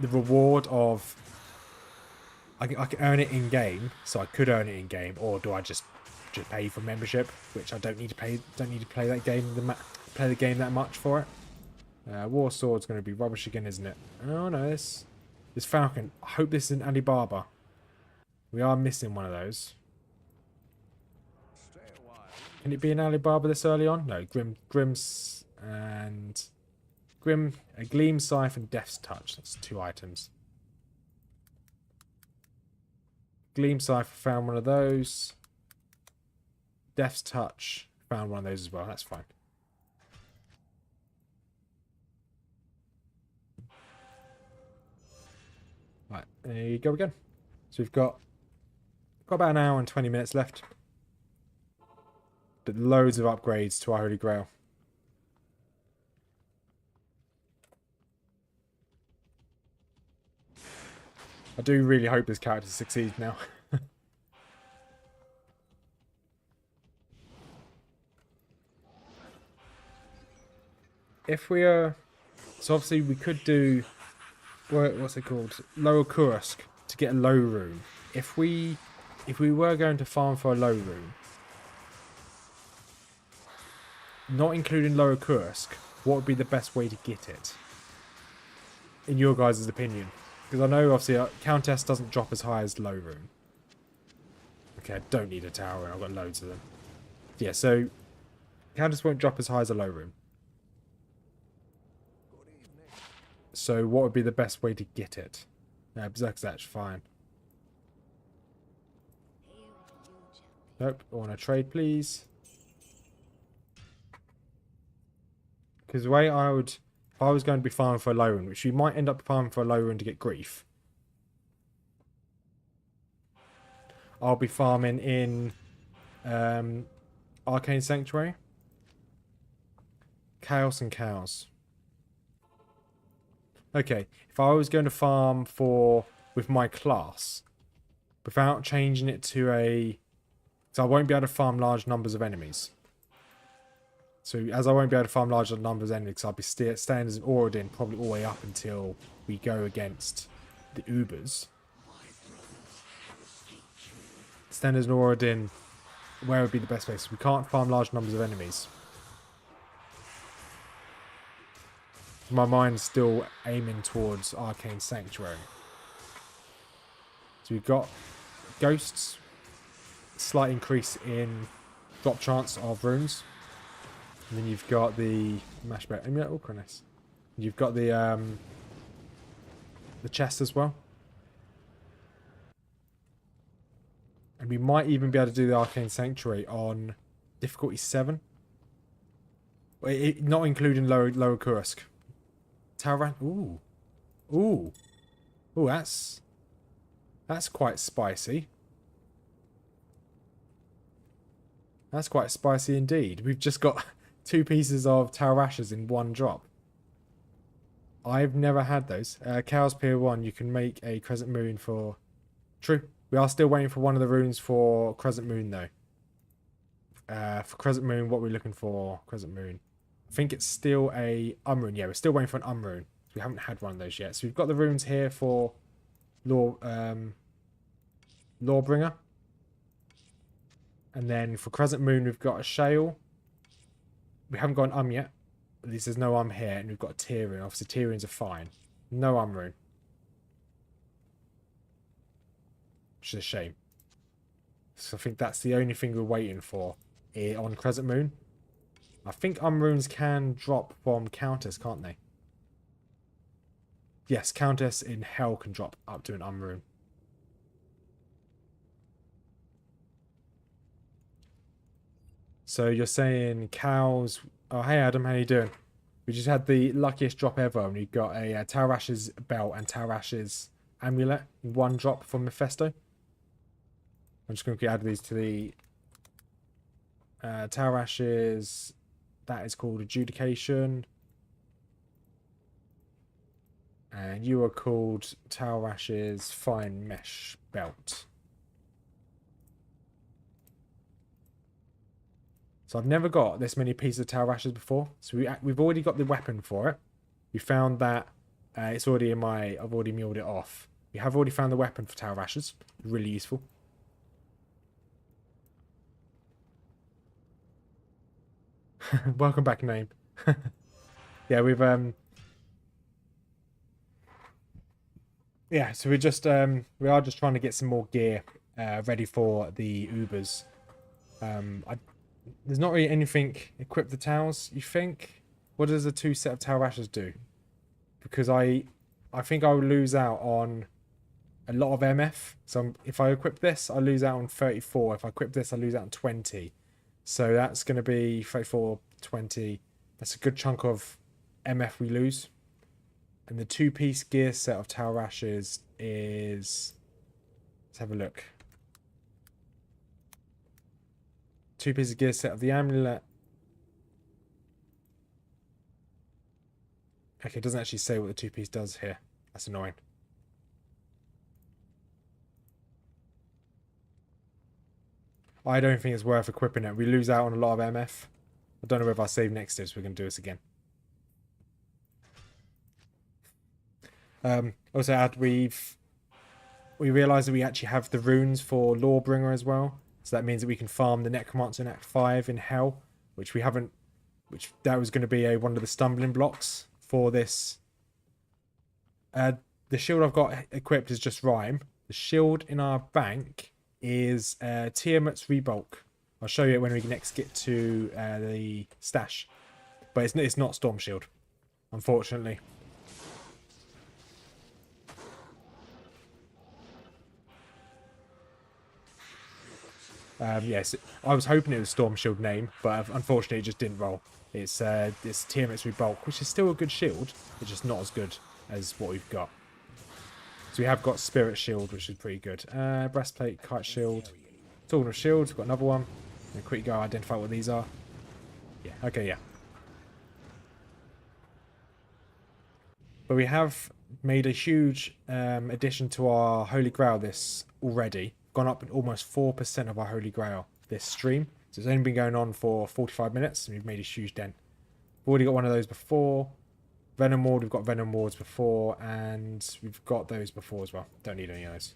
reward of... I can earn it in game, so I could earn it in game, or do I just pay for membership, which I don't need to pay. Don't need to play that game. Play the game that much for it. War Sword's going to be rubbish again, isn't it? Oh no, this Falcon. I hope this isn't Alibaba. We are missing one of those. Can it be an Alibaba this early on? No, Grim's and Grim, a Gleam Scythe and Death's Touch. That's 2 items. Gleam Scythe, found one of those. Death's Touch, found one of those as well. That's fine. Right, there you go again. So we've got about an hour and 20 minutes left. But loads of upgrades to our Holy Grail. I do really hope this character succeeds now. If we are... so obviously we could do... what's it called? Lower Kursk to get a low rune. If we were going to farm for a low rune, not including Lower Kursk, what would be the best way to get it? In your guys' opinion. Because I know, obviously, Countess doesn't drop as high as low rune. Okay, I don't need a tower and I've got loads of them. Yeah, so counters won't drop as high as a low room. So what would be the best way to get it? Berserker's actually fine. Nope, I want to trade, please. Because the way I would... If I was going to be farming for a low rune, which we might end up farming for a low rune to get grief. I'll be farming in Arcane Sanctuary. Chaos and Cows. Okay, if I was going to farm with my class, without changing it to a... So I won't be able to farm large numbers of enemies. So as I won't be able to farm large numbers of enemies, I'll be staying as an Auradin probably all the way up until we go against the Ubers. Stand as an Auradin, where would be the best place? We can't farm large numbers of enemies. My mind's still aiming towards Arcane Sanctuary. So we've got Ghosts, slight increase in drop chance of runes. And then you've got the Mashback Amulet. Oh, nice. You've got the chest as well. And we might even be able to do the Arcane Sanctuary on difficulty 7. Not including lower Kursk. Tauran. Ooh. Ooh. Ooh, that's quite spicy. That's quite spicy indeed. We've just got 2 pieces of Taurashas in 1 drop. I've never had those. Chaos Pier 1, you can make a Crescent Moon for... True. We are still waiting for one of the runes for Crescent Moon, though. For Crescent Moon, what are we looking for? Crescent Moon. I think it's still a Rune. Yeah, we're still waiting for an Rune. We haven't had one of those yet. So we've got the runes here for Lawbringer. And then for Crescent Moon, we've got a Shale. We haven't got an yet. At least there's no here. And we've got a Tyrion. Obviously, Tyrions are fine. No Rune. Which is a shame. So I think that's the only thing we're waiting for here on Crescent Moon. I think runes can drop from Countess, can't they? Yes, Countess in Hell can drop up to an rune. So you're saying cows... Oh, hey Adam, how you doing? We just had the luckiest drop ever, and we got a Taurash's belt and Taurash's amulet in 1 drop from Mephisto. I'm just going to add these to the Taurash's... That is called Adjudication. And you are called Taurash's Fine Mesh Belt. So I've never got this many pieces of Taurash's before. So we've already got the weapon for it. We found that it's already in my... I've already milled it off. We have already found the weapon for Taurash's. Really useful. Welcome back, name. Yeah, we've yeah, so we are just trying to get some more gear ready for the Ubers. There's not really anything equip the towers, you think? What does the 2 set of Taurashas do? Because I think I will lose out on a lot of MF. So if I equip this, I lose out on 34. If I equip this, I lose out on 20. So that's going to be 34, 20. That's a good chunk of MF we lose. And the 2-piece gear set of Taurash's is... Let's have a look. 2-piece gear set of the amulet. Okay, it doesn't actually say what the 2-piece does here. That's annoying. I don't think it's worth equipping it. We lose out on a lot of MF. I don't know if our save next is. We're going to do this again. Also, we realised that we actually have the runes for Lawbringer as well. So that means that we can farm the Necromancer in Act 5 in Hell, which we haven't... Which that was going to be one of the stumbling blocks for this. The shield I've got equipped is just Rhyme. The shield in our bank is Tiamat's Rebulk. I'll show you it when we next get to the stash. But it's not Storm Shield, unfortunately. Yes, I was hoping it was Storm Shield name, but unfortunately it just didn't roll. It's Tiamat's Rebulk, which is still a good shield, it's just not as good as what we've got. So we have got Spirit Shield, which is pretty good. Breastplate, Kite Shield. Talking of shields, we've got another one. And quickly go identify what these are. Yeah, okay, yeah. But we have made a huge addition to our Holy Grail this already. Gone up almost 4% of our Holy Grail this stream. So it's only been going on for 45 minutes and we've made a huge dent. We've already got one of those before. Venom Ward, we've got Venom Wards before, and we've got those before as well. Don't need any of those.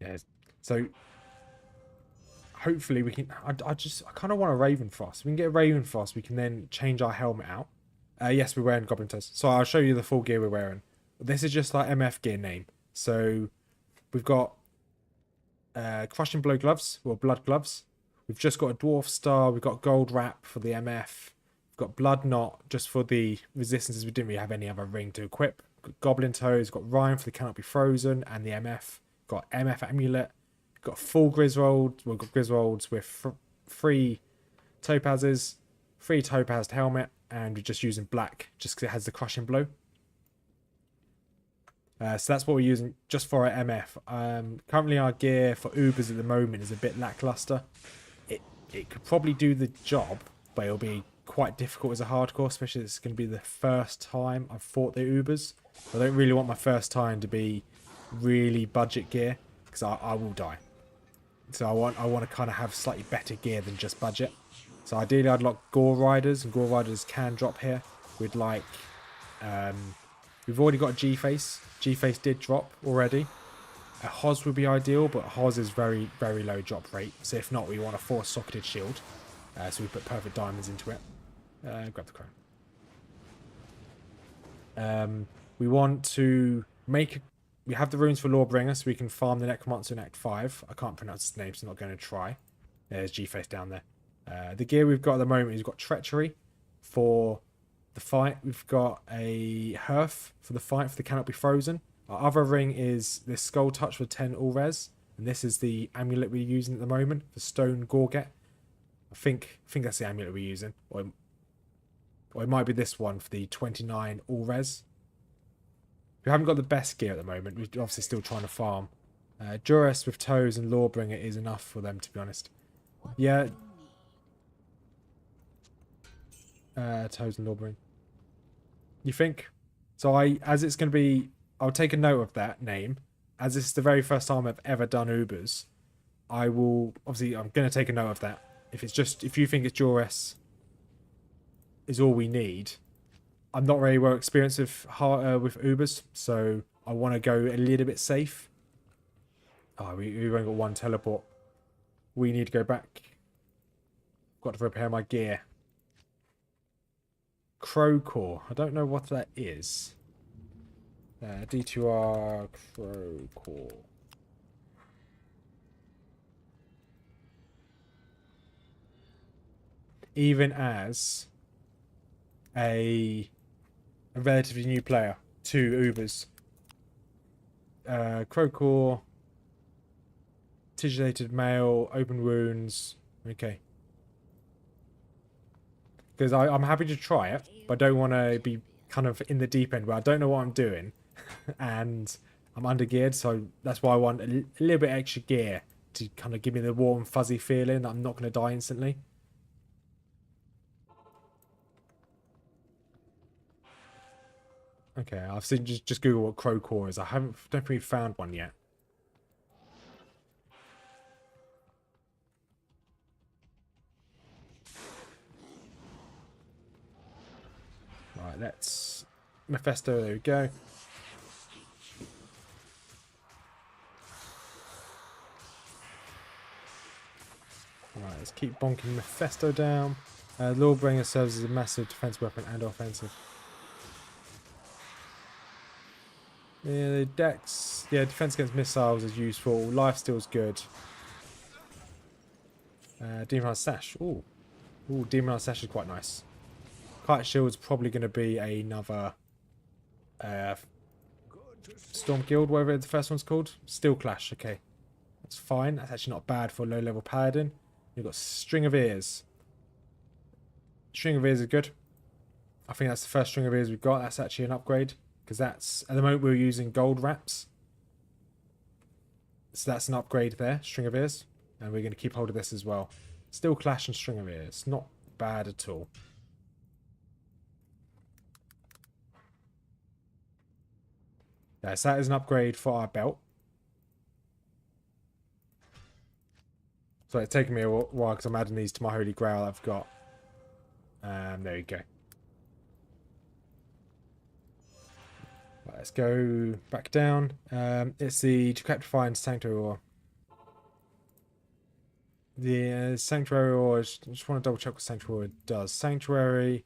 Yeah, so hopefully we can. I kind of want a Raven Frost. If we can get a Raven Frost, we can then change our helmet out. Yes, we're wearing Goblin Toes. So I'll show you the full gear we're wearing. This is just like MF gear name. So we've got Crushing Blow gloves, or blood gloves. We've just got a Dwarf Star. We've got Gold Wrap for the MF. We've got Blood Knot just for the resistances. We didn't really have any other ring to equip. Got Goblin Toes. Got Ryan for the Cannot Be Frozen and the MF. Got MF Amulet. Got full Griswold. We've got Griswolds with 3 Topazes, 3 Topazed helmet, and we're just using black just because it has the Crushing Blow. So that's what we're using just for our MF. Currently our gear for Ubers at the moment is a bit lackluster. It could probably do the job, but it'll be quite difficult as a hardcore, especially it's going to be the first time I've fought the Ubers. I don't really want my first time to be really budget gear, because I will die. So I want to kind of have slightly better gear than just budget. So ideally I'd like Gore Riders, and Gore Riders can drop here. We'd like... we've already got a G-Face. G-Face did drop already. A Hoz would be ideal, but Hoz is very, very low drop rate. So if not, we want a 4-socketed shield. So we put Perfect Diamonds into it. Grab the crown. We want to make... We have the runes for Lawbringer, so we can farm the Necromancer in Act 5. I can't pronounce his name, so I'm not going to try. There's G-Face down there. The gear we've got at the moment is we've got Treachery for the fight. We've got a Hearth for the fight for the Cannot Be Frozen. Our other ring is this Skull Touch for 10 all res, and this is the amulet we're using at the moment for Stone Gorget. I think that's the amulet we're using, or it might be this one for the 29 all res. We haven't got the best gear at the moment. We're obviously still trying to farm. Duress with Toes and Lawbringer is enough for them, to be honest. Yeah. Toes and Lawbringer. You think? So as it's going to be... I'll take a note of that name. As this is the very first time I've ever done Ubers, I will... Obviously, I'm going to take a note of that. If you think it's Duress is all we need... I'm not very well experienced with Ubers, so I want to go a little bit safe. Oh, we've only got 1 teleport. We need to go back. Got to repair my gear. Crow Core. I don't know what that is. D2R Crow Core. Even as a relatively new player to Ubers. Crow Core, Tigilated Mail, Open Wounds. Okay. Because I'm happy to try it, but I don't want to be kind of in the deep end where I don't know what I'm doing and I'm under geared, so that's why I want a little bit extra gear to kind of give me the warm fuzzy feeling that I'm not going to die instantly. Okay, I've seen just Google what Crow Core is. I haven't definitely found one yet. Right, let's Mephisto. There we go. Right, let's keep bonking Mephisto down. Lawbringer serves as a massive defense weapon and offensive. Yeah, the dex, yeah, defense against missiles is useful. Lifesteal's good. Demonized Sash. Ooh, Demonized Sash is quite nice. Kite Shield's probably going to be another Storm Guild, whatever the first one's called. Steel Clash, okay. That's fine. That's actually not bad for a low-level Paladin. You've got String of Ears. String of Ears is good. I think that's the first String of Ears we've got. That's actually an upgrade. Because that's, at the moment we're using gold wraps. So that's an upgrade there, String of Ears. And we're going to keep hold of this as well. Steel Clash and String of Ears. Not bad at all. Yes, that is an upgrade for our belt. So it's taken me a while because I'm adding these to my Holy Grail I've got. There you go. Right, let's go back down. It's the Decaptifying Sanctuary Ore. The Sanctuary Ore, I just want to double check what Sanctuary Ore does. Sanctuary...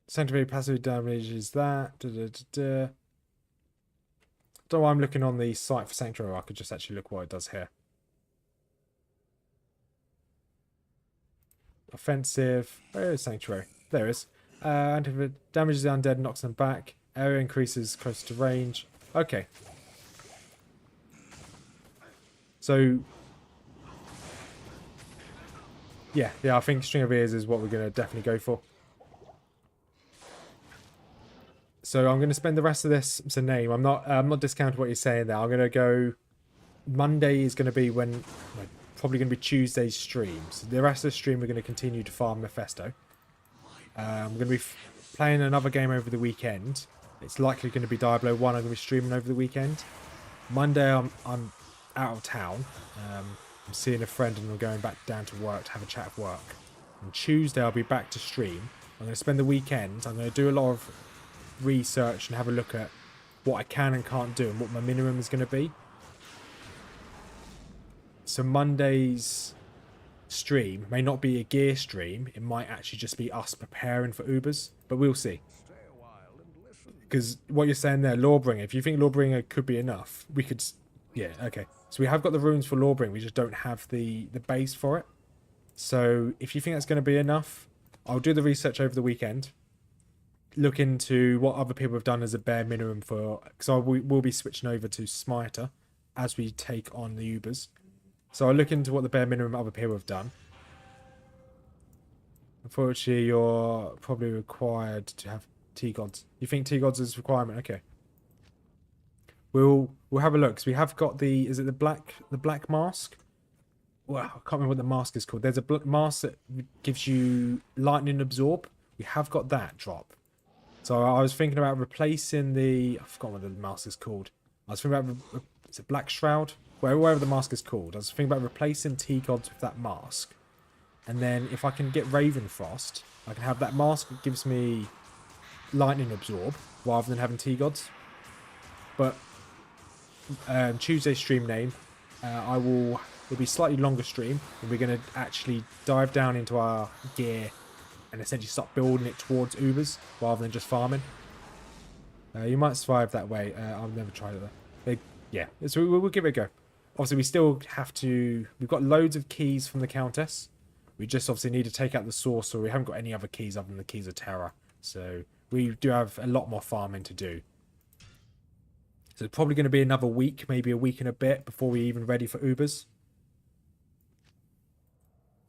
Sanctuary passive damage is that. Don't know why I'm looking on the site for Sanctuary. I could just actually look what it does here. Offensive. Where is Sanctuary? There it is. And if it damages the undead, knocks them back. Area increases closer to range. Okay. So... Yeah, I think String of Ears is what we're going to definitely go for. So I'm going to spend the rest of this. It's a name. I'm not discounting what you're saying there. I'm going to go. Monday is going to be when, probably going to be Tuesday's stream. So the rest of the stream we're going to continue to farm Mephisto. I'm going to be playing another game over the weekend. It's likely going to be Diablo 1. I'm going to be streaming over the weekend. Monday I'm out of town. I'm seeing a friend and I'm going back down to work to have a chat at work. On Tuesday I'll be back to stream. I'm going to spend the weekend. I'm going to do a lot of research and have a look at what I can and can't do and what my minimum is going to be. So Monday's stream may not be a gear stream. It might actually just be us preparing for Ubers, but we'll see. Because what you're saying there, Lawbringer, if you think Lawbringer could be enough, we could... Yeah, okay. So we have got the runes for Lawbringer, we just don't have the base for it. So if you think that's going to be enough, I'll do the research over the weekend. Look into what other people have done as a bare minimum for... Because we'll be switching over to Smiter as we take on the Ubers. So I'll look into what the bare minimum other people have done. Unfortunately, you're probably required to have T-Gods. You think T-Gods is a requirement? Okay. We'll have a look. Because we have got the... Is it the black mask? Well, I can't remember what the mask is called. There's a mask that gives you lightning absorb. We have got that drop. So I was thinking about replacing the... I forgot what the mask is called. I was thinking about... Is it Black Shroud? Wherever the mask is called. I was thinking about replacing T-Gods with that mask. And then if I can get Ravenfrost, I can have that mask that gives me lightning absorb rather than having T-Gods. But Tuesday's stream name, it'll be slightly longer stream. And we're going to actually dive down into our gear and essentially start building it towards Ubers rather than just farming. You might survive that way. I've never tried it though. Yeah, so we'll give it a go. Obviously, we still have to... We've got loads of keys from the Countess. We just obviously need to take out the Sorcerer. We haven't got any other keys other than the Keys of Terror. So we do have a lot more farming to do. So it's probably going to be another week, maybe a week and a bit, before we're even ready for Ubers.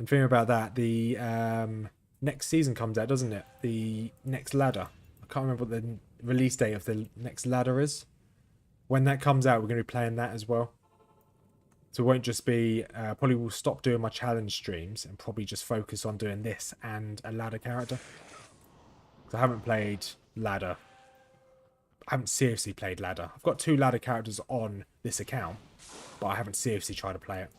And thinking about that, the next season comes out, doesn't it? The next ladder. I can't remember what the release date of the next ladder is. When that comes out, we're going to be playing that as well. So it won't just be... probably will stop doing my challenge streams and probably just focus on doing this and a ladder character. So I haven't played ladder. I haven't seriously played ladder. I've got 2 ladder characters on this account, but I haven't seriously tried to play it.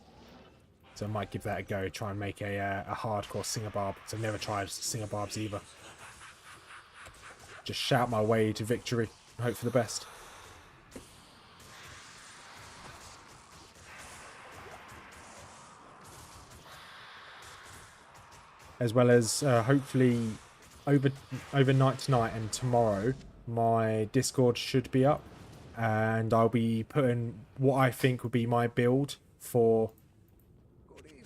So I might give that a go, try and make a hardcore Singer Barb. So I've never tried Singer Barbs either. Just shout my way to victory and hope for the best. As well as hopefully overnight tonight and tomorrow, my Discord should be up, and I'll be putting what I think would be my build for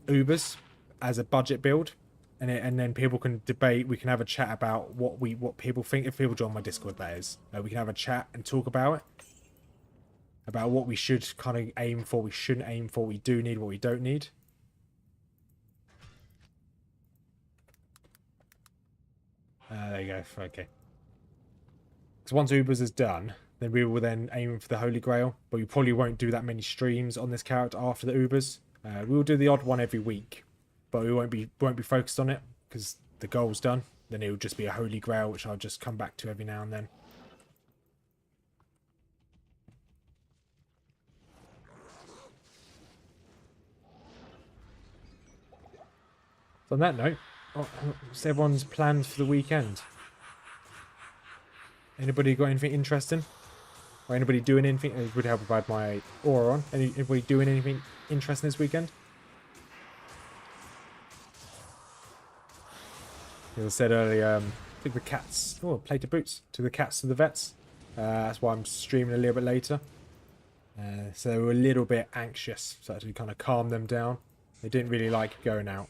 Ubers as a budget build, and then people can debate. We can have a chat about what people think. If people join my Discord, that is, we can have a chat and talk about it, about what we should kind of aim for, we shouldn't aim for, what we do need, what we don't need. There you go. Okay. So once Ubers is done, then we will then aim for the Holy Grail. But we probably won't do that many streams on this character after the Ubers. We will do the odd one every week, but we won't be focused on it because the goal's done. Then it will just be a Holy Grail, which I'll just come back to every now and then. So on that note, what's everyone's plans for the weekend? Anybody got anything interesting? Or anybody doing anything? It would help if I had my aura on. Anybody doing anything interesting this weekend? As I said earlier, took the cats. Oh, plate of boots. Took the cats to the vets. That's why I'm streaming a little bit later. So they were a little bit anxious. So I had to kind of calm them down. They didn't really like going out.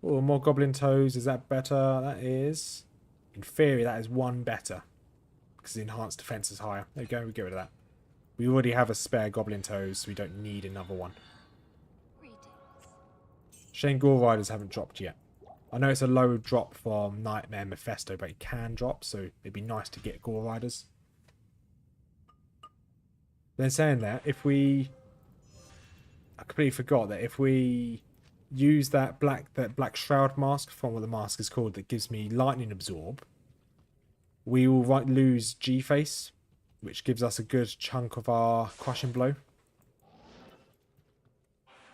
Oh, more goblin toes. Is that better? That is. In theory, that is one better. Because the enhanced defense is higher. There we go. We get rid of that. We already have a spare goblin toes, so we don't need another one. Shane Gore Riders haven't dropped yet. I know it's a low drop from Nightmare Mephisto, but it can drop, so it'd be nice to get Gore Riders. Then saying that, if we... I completely forgot that if we use that black shroud mask from what the mask is called that gives me lightning absorb, we will lose G-Face, which gives us a good chunk of our crushing blow.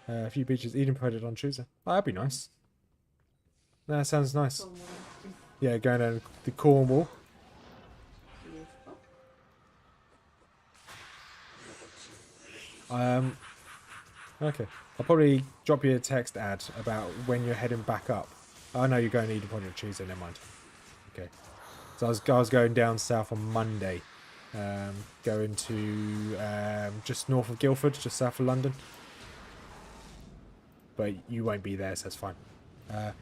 A few beaches, Eden Project on Tuesday. Oh, that'd be nice. That sounds nice. Yeah, going down the Cornwall. Okay. I'll probably drop you a text ad about when you're heading back up. I know you're going to Eden Project Tuesday, never mind. Okay. So I was going down south on Monday. Going to just north of Guildford, just south of London. But you won't be there, so that's fine.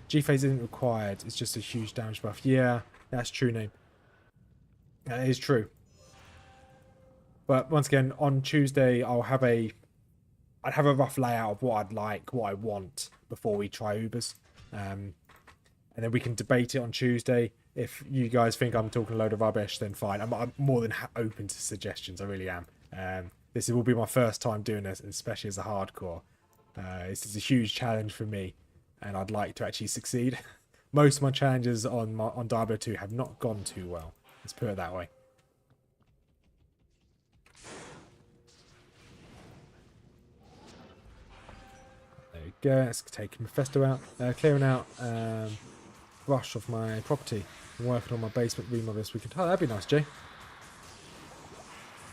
G-Phase isn't required. It's just a huge damage buff. Yeah, that's true name. That is true. But once again, on Tuesday, I'd have a rough layout of what I'd like, what I want before we try Ubers. And then we can debate it on Tuesday. If you guys think I'm talking a load of rubbish, then fine. I'm more than open to suggestions. I really am. This will be my first time doing this, especially as a hardcore. This is a huge challenge for me, and I'd like to actually succeed. Most of my challenges on Diablo 2 have not gone too well. Let's put it that way. There we go. Let's take Mephisto out. Clearing out brush off my property. I'm working on my basement remodel this weekend. Oh, that'd be nice, Jay.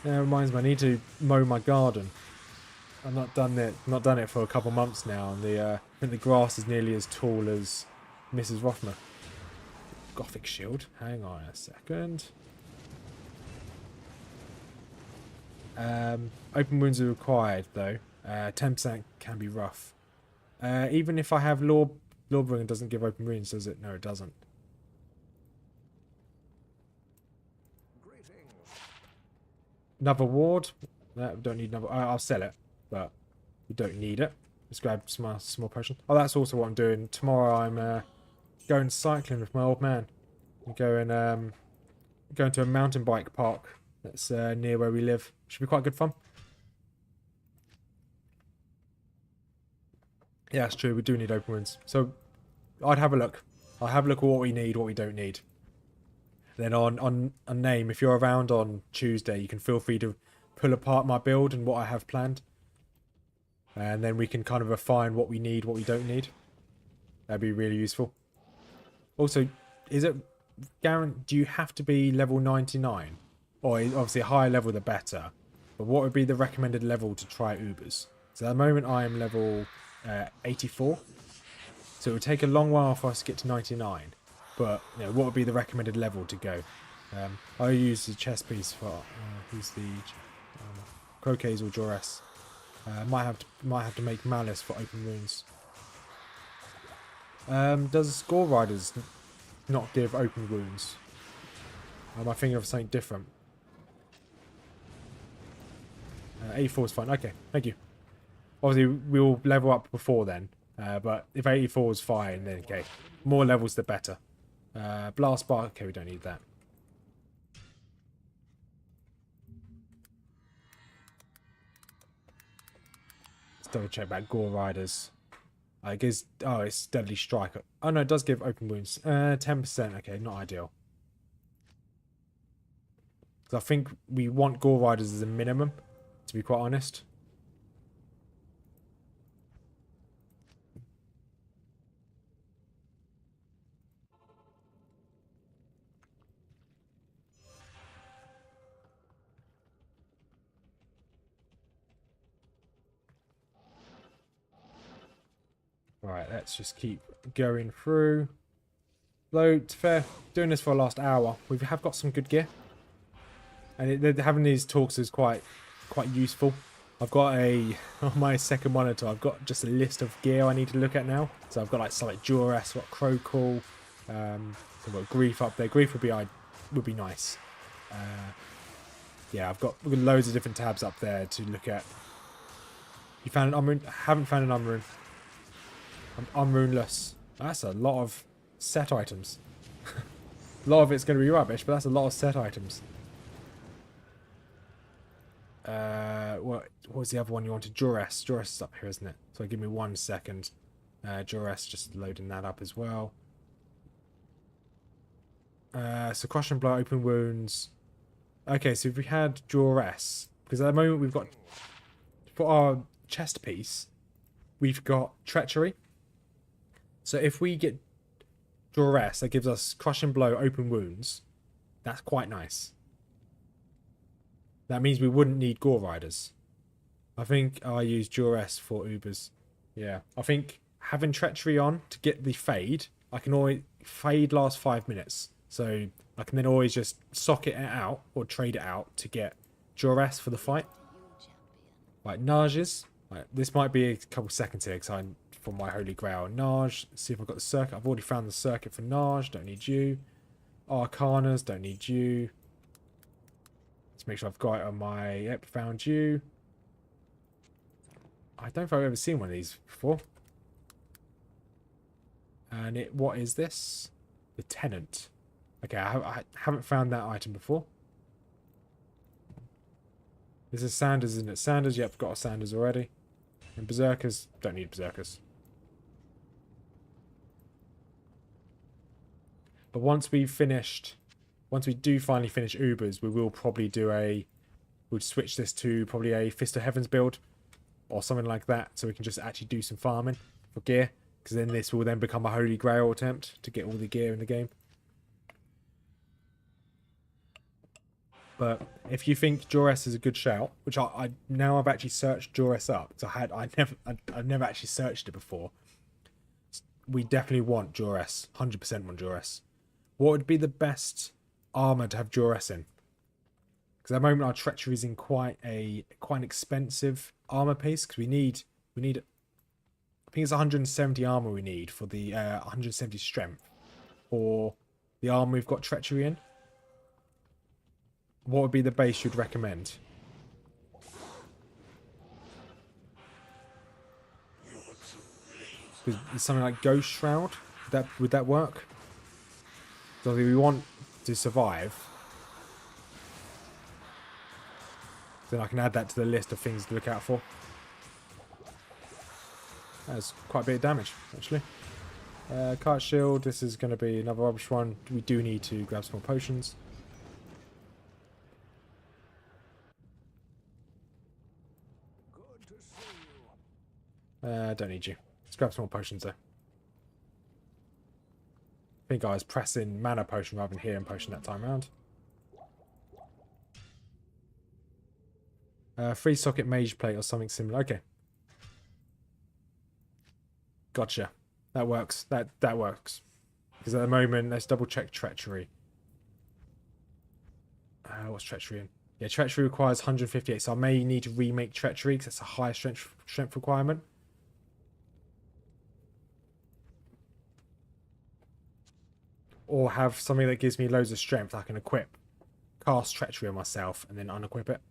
That reminds me, I need to mow my garden. I've not done it for a couple months now, and I think the grass is nearly as tall as Mrs Rothmers. Gothic shield. Hang on a second. Open wounds are required though. 10% can be rough. Even if I have Lawbringer, doesn't give open wounds, does it? No, it doesn't. Another ward. No, we don't need another. I'll sell it, but we don't need it. Let's grab some small potion. Oh, that's also what I'm doing tomorrow. I'm going cycling with my old man. I'm going to a mountain bike park that's near where we live. Should be quite good fun. Yeah, that's true. We do need open wounds. So I'd have a look. I'll have a look at what we need, what we don't need. Then on name, if you're around on Tuesday, you can feel free to pull apart my build and what I have planned. And then we can kind of refine what we need, what we don't need. That'd be really useful. Also, is it guaranteed? Do you have to be level 99? Or obviously a higher level the better. But what would be the recommended level to try Ubers? So at the moment I am level 84. So it would take a long while for us to get to 99. but you know, what would be the recommended level to go? I use the chest piece for who's the croquets or Jores. Might have to make malice for open wounds. Does Score Riders not give open wounds? Am I thinking of something different? 84 is fine. Okay, thank you. Obviously, we'll level up before then. But if 84 is fine, then okay. More levels, the better. Blast Spark. Okay, we don't need that. Let's double check back. Gore Riders. I guess. Oh, it's Deadly Strike. Oh no, it does give open wounds. 10%. Okay, not ideal. Because I think we want Gore Riders as a minimum, to be quite honest. Right, let's just keep going through. Though, to fair, doing this for the last hour, we have got some good gear. And having these talks is quite useful. I've got on my second monitor, I've got just a list of gear I need to look at now. So I've got like something like Jores, got Crow Call, I've got Grief up there. Grief would be nice. Yeah, I've got loads of different tabs up there to look at. You found an Unrune? I haven't found an Unrune. I'm Unruneless. That's a lot of set items. A lot of it's going to be rubbish, but that's a lot of set items. What was the other one you wanted? Jores. Jores is up here, isn't it? So give me 1 second. Jores, just loading that up as well. So Crush and Blow, open wounds. Okay, so if we had Jores, because at the moment we've got, for our chest piece, we've got Treachery. So if we get Jores, that gives us Crush and Blow, open wounds. That's quite nice. That means we wouldn't need Gore Riders. I think I use Jores for Ubers. Yeah, I think having Treachery on to get the Fade, I can always... Fade lasts 5 minutes. So I can then always just socket it out or trade it out to get Jores for the fight. Right, Nages. Right, this might be a couple seconds here because I'm for my Holy Grail. Nage, see if I've got the circuit. I've already found the circuit for Nage, don't need you. Arcanas, don't need you. Let's make sure I've got it on my... Yep, found you. I don't know if I've ever seen one of these before. And what is this? The Tenant. Okay, I haven't found that item before. This is Sanders, isn't it? Sanders, yep, got a Sanders already. And Berserkers, don't need Berserkers. But once we do finally finish Ubers, we will probably we'll switch this to probably a Fist of Heavens build. Or something like that, so we can just actually do some farming for gear. Because then this will then become a Holy Grail attempt to get all the gear in the game. But if you think Jores is a good shout, which now I've actually searched Jores up, so I've never actually searched it before. We definitely want Jores, 100% want Jores. What would be the best armor to have Jores in? Because at the moment our Treachery is in quite an expensive armor piece. Because we need, I think it's 170 armor we need for the 170 strength, or the armor we've got Treachery in. What would be the base you'd recommend? Something like Ghost Shroud, would that work? So we want to survive. Then I can add that to the list of things to look out for. That's quite a bit of damage, actually. Kite Shield, this is going to be another rubbish one. We do need to grab some more potions. Good to see you. Don't need you. Let's grab some more potions, though. I think I was pressing Mana Potion rather than Healing Potion that time around. Free socket Mage Plate or something similar. Okay. Gotcha. That works. That works. Because at the moment, let's double check treachery. What's treachery in? Yeah, treachery requires 158, so I may need to remake treachery because it's a higher strength requirement. Or have something that gives me loads of strength I can equip. Cast treachery on myself and then unequip it.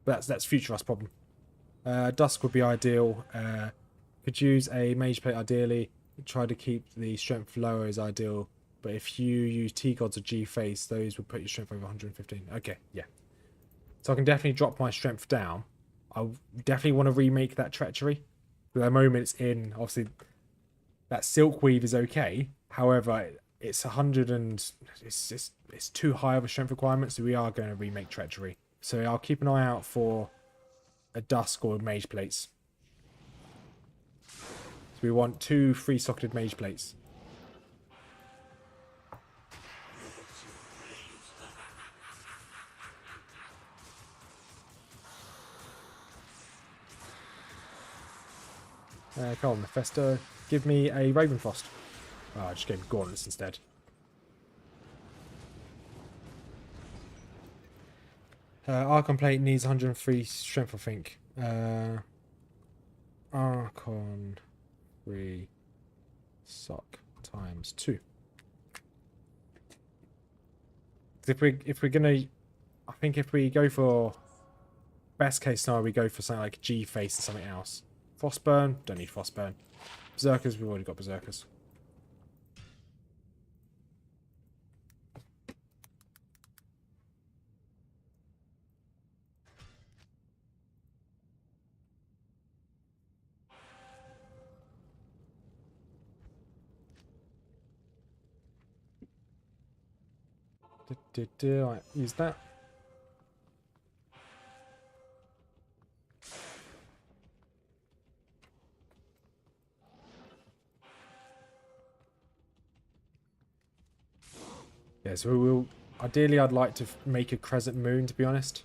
But that's future us problem. Dusk would be ideal. Could use a mage plate ideally. Try to keep the strength lower is ideal. But if you use T-Gods or G-Face, those would put your strength over 115. Okay, yeah. So I can definitely drop my strength down. I definitely want to remake that treachery. But at the moment it's in, obviously, that Silkweave is okay. However, it's 100 and it's too high of a strength requirement, so we are going to remake treachery. So I'll keep an eye out for a Dusk or mage plates. So we want 2 free-socketed mage plates. Come on, Mephisto. Give me a Ravenfrost. Oh, I just gave him Gauntlets instead. Archon plate needs 103 strength, I think. Archon 3 sock times 2. If we're gonna, I think if we go for best case scenario, we go for something like G-Face or something else. Frostburn, don't need Frostburn. Berserkers, we've already got Berserkers. Right, use that. Yeah, so we'll ideally I'd like to make a crescent moon, to be honest.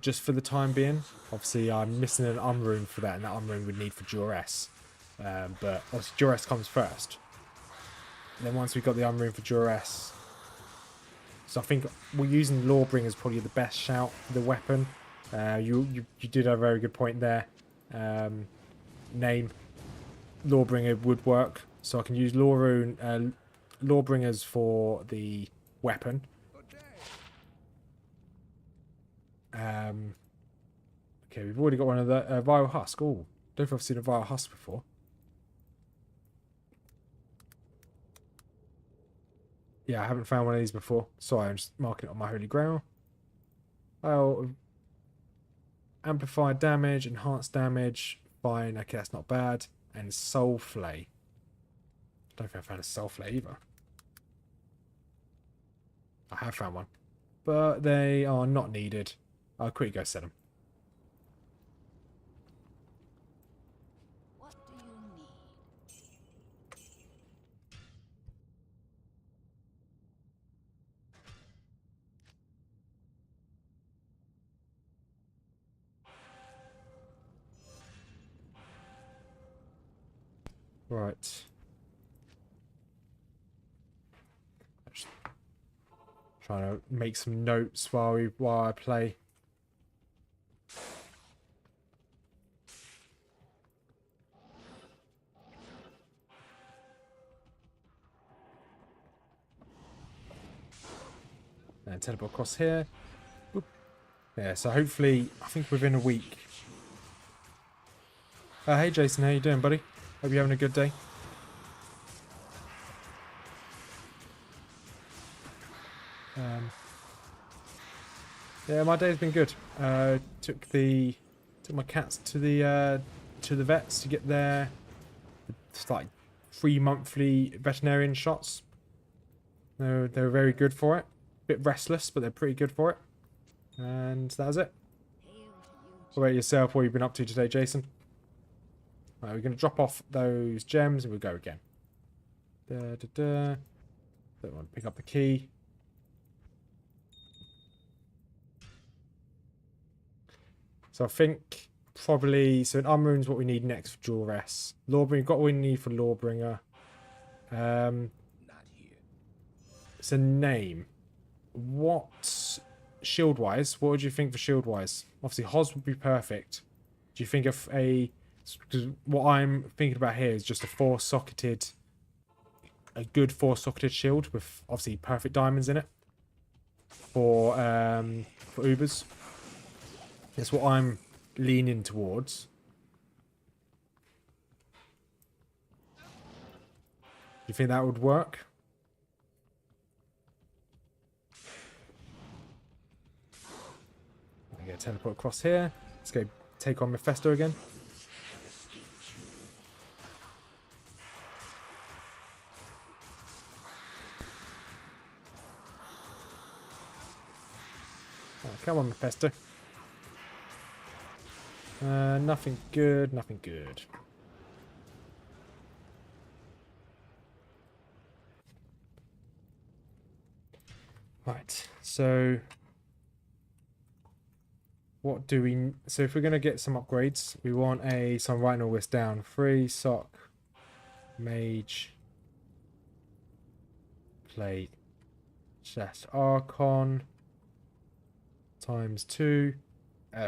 Just for the time being. Obviously I'm missing an unrune for that, and that unrune would need for Duress. But obviously Duress comes first. And then once we've got the unrune for Duress. So I think we're using Lawbringer is probably the best shout for the weapon. You did have a very good point there. Name Lawbringer would work. So I can use Lawbringers for the weapon. Okay, we've already got one of the Vile Husk. Oh, don't know if I've seen a Vile Husk before. Yeah, I haven't found one of these before. Sorry, I'm just marking it on my Holy Grail. Oh, amplified damage, enhanced damage. Fine, okay, that's not bad. And Soul Flay. Don't think I found a Soul Flay either. I have found one. But they are not needed. I'll quickly go set them. What do you need? Right. Just trying to make some notes while I play. And teleport across here. Boop. Yeah, so hopefully, I think within a week. Hey Jason, how you doing, buddy? Hope you're having a good day. Yeah, my day's been good. Took my cats to the vets to get their like 3 monthly veterinarian shots. They were very good for it. Bit restless, but they're pretty good for it. And that was it. What about yourself? What have you been up to today, Jason? Right, we're going to drop off those gems and we'll go again. Don't want to pick up the key. So I think probably... So an Unrune's what we need next for Duress. Lawbringer, got what we need for Lawbringer. Not here. It's a name. What... Shield-wise, what would you think for shield-wise? Obviously, Hoz would be perfect. Do you think of a... Because what I'm thinking about here is just a four-socketed... A good four-socketed shield with, obviously, perfect diamonds in it. For Ubers. That's what I'm leaning towards. Do you think that would work? I'm going to teleport across here. Let's go take on Mephisto again. Oh, come on, Mephisto. Nothing good, nothing good. Right, so... What do we... So if we're going to get some upgrades, we want a... So I'm writing all this down. Free, sock, mage, plate, chest, archon, times 2.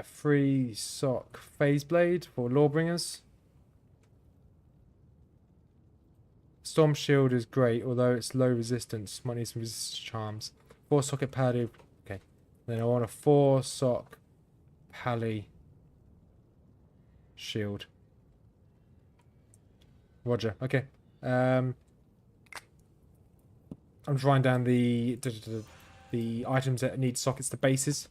Free sock phase blade for Lawbringers. Storm shield is great, although it's low resistance. Might need some resistance charms. 4 socket Paladin. Okay. Then I want a 4 sock Pally shield. Roger. Okay. I'm trying down the items that need sockets to bases.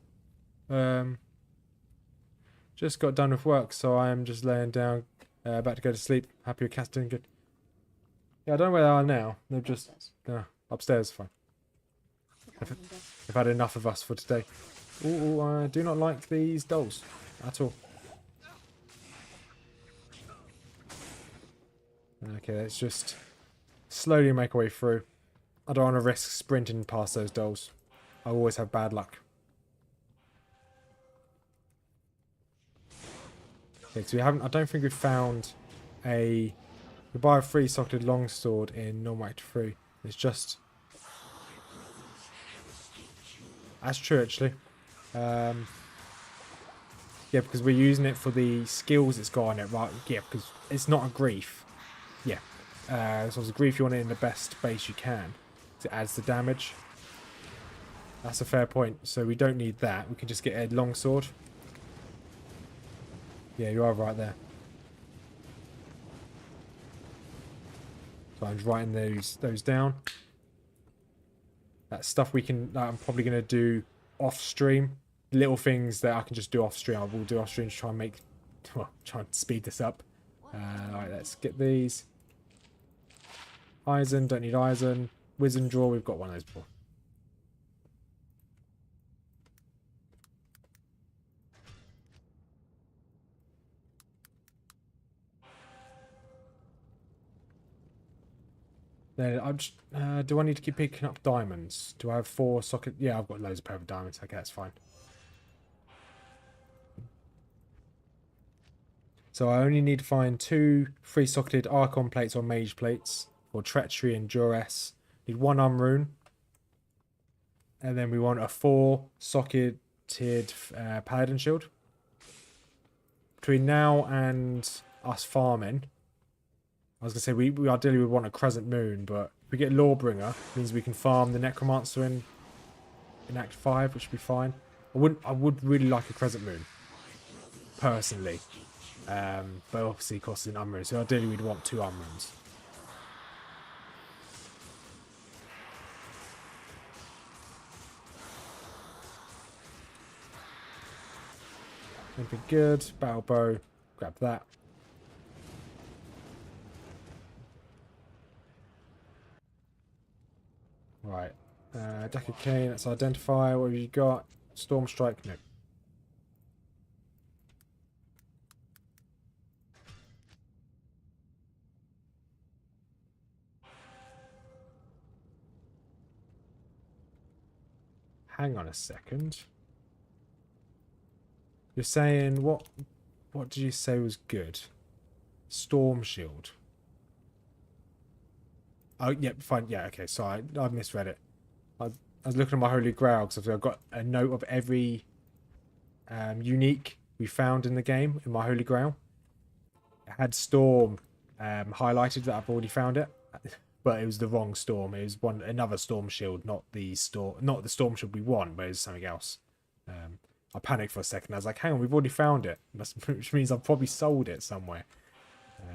Just got done with work, so I am just laying down, about to go to sleep. Happy with cats doing good. Yeah, I don't know where they are now. They're just upstairs. Fine. I've had enough of us for today. Ooh, I do not like these dolls at all. Okay, let's just slowly make our way through. I don't want to risk sprinting past those dolls. I always have bad luck. Okay, so we haven't. I don't think we've found a. We buy a 3-socketed longsword in normal Act 3. It's just. That's true, actually. Yeah, because we're using it for the skills it's got on it, right? Yeah, because it's not a grief. Yeah. So as a grief, you want it in the best base you can. It adds the damage. That's a fair point. So we don't need that. We can just get a longsword. Yeah, you are right there. So I'm just writing those down. That's stuff we can. That I'm probably going to do off stream. Little things that I can just do off stream. I will do off stream to try and make. Well, try and speed this up. Alright, let's get these. Eisen, don't need Eisen. Wisdom draw, we've got one of those before. Then I'm just, do I need to keep picking up diamonds? Do I have 4 socket? Yeah, I've got loads of perfect diamonds. Okay, that's fine. So I only need to find 2 3-socketed Archon plates or Mage plates for Treachery and Duress. Need 1 Unrune. And then we want a 4-socketed Paladin shield. Between now and us farming, I was going to say, we ideally would want a Crescent Moon, but if we get Lawbringer, it means we can farm the Necromancer in Act 5, which would be fine. I would really like a Crescent Moon, personally. But obviously it costs an Unrune, so ideally we'd want 2 Unrunes. Anything good? Battle bow. Grab that. Right. Deck of Cane, let's identify. What have you got? Storm Strike? No. Hang on a second. You're saying what? What did you say was good? Storm Shield. Oh, yep, fine. Yeah, okay. Sorry, I misread it. I was looking at my Holy Grail because I've got a note of every unique we found in the game in my Holy Grail. It had Storm highlighted that I've already found it, but it was the wrong Storm. It was another Storm Shield, not the Storm Shield we want, but it was something else. I panicked for a second. I was like, hang on, we've already found it. Which means I've probably sold it somewhere.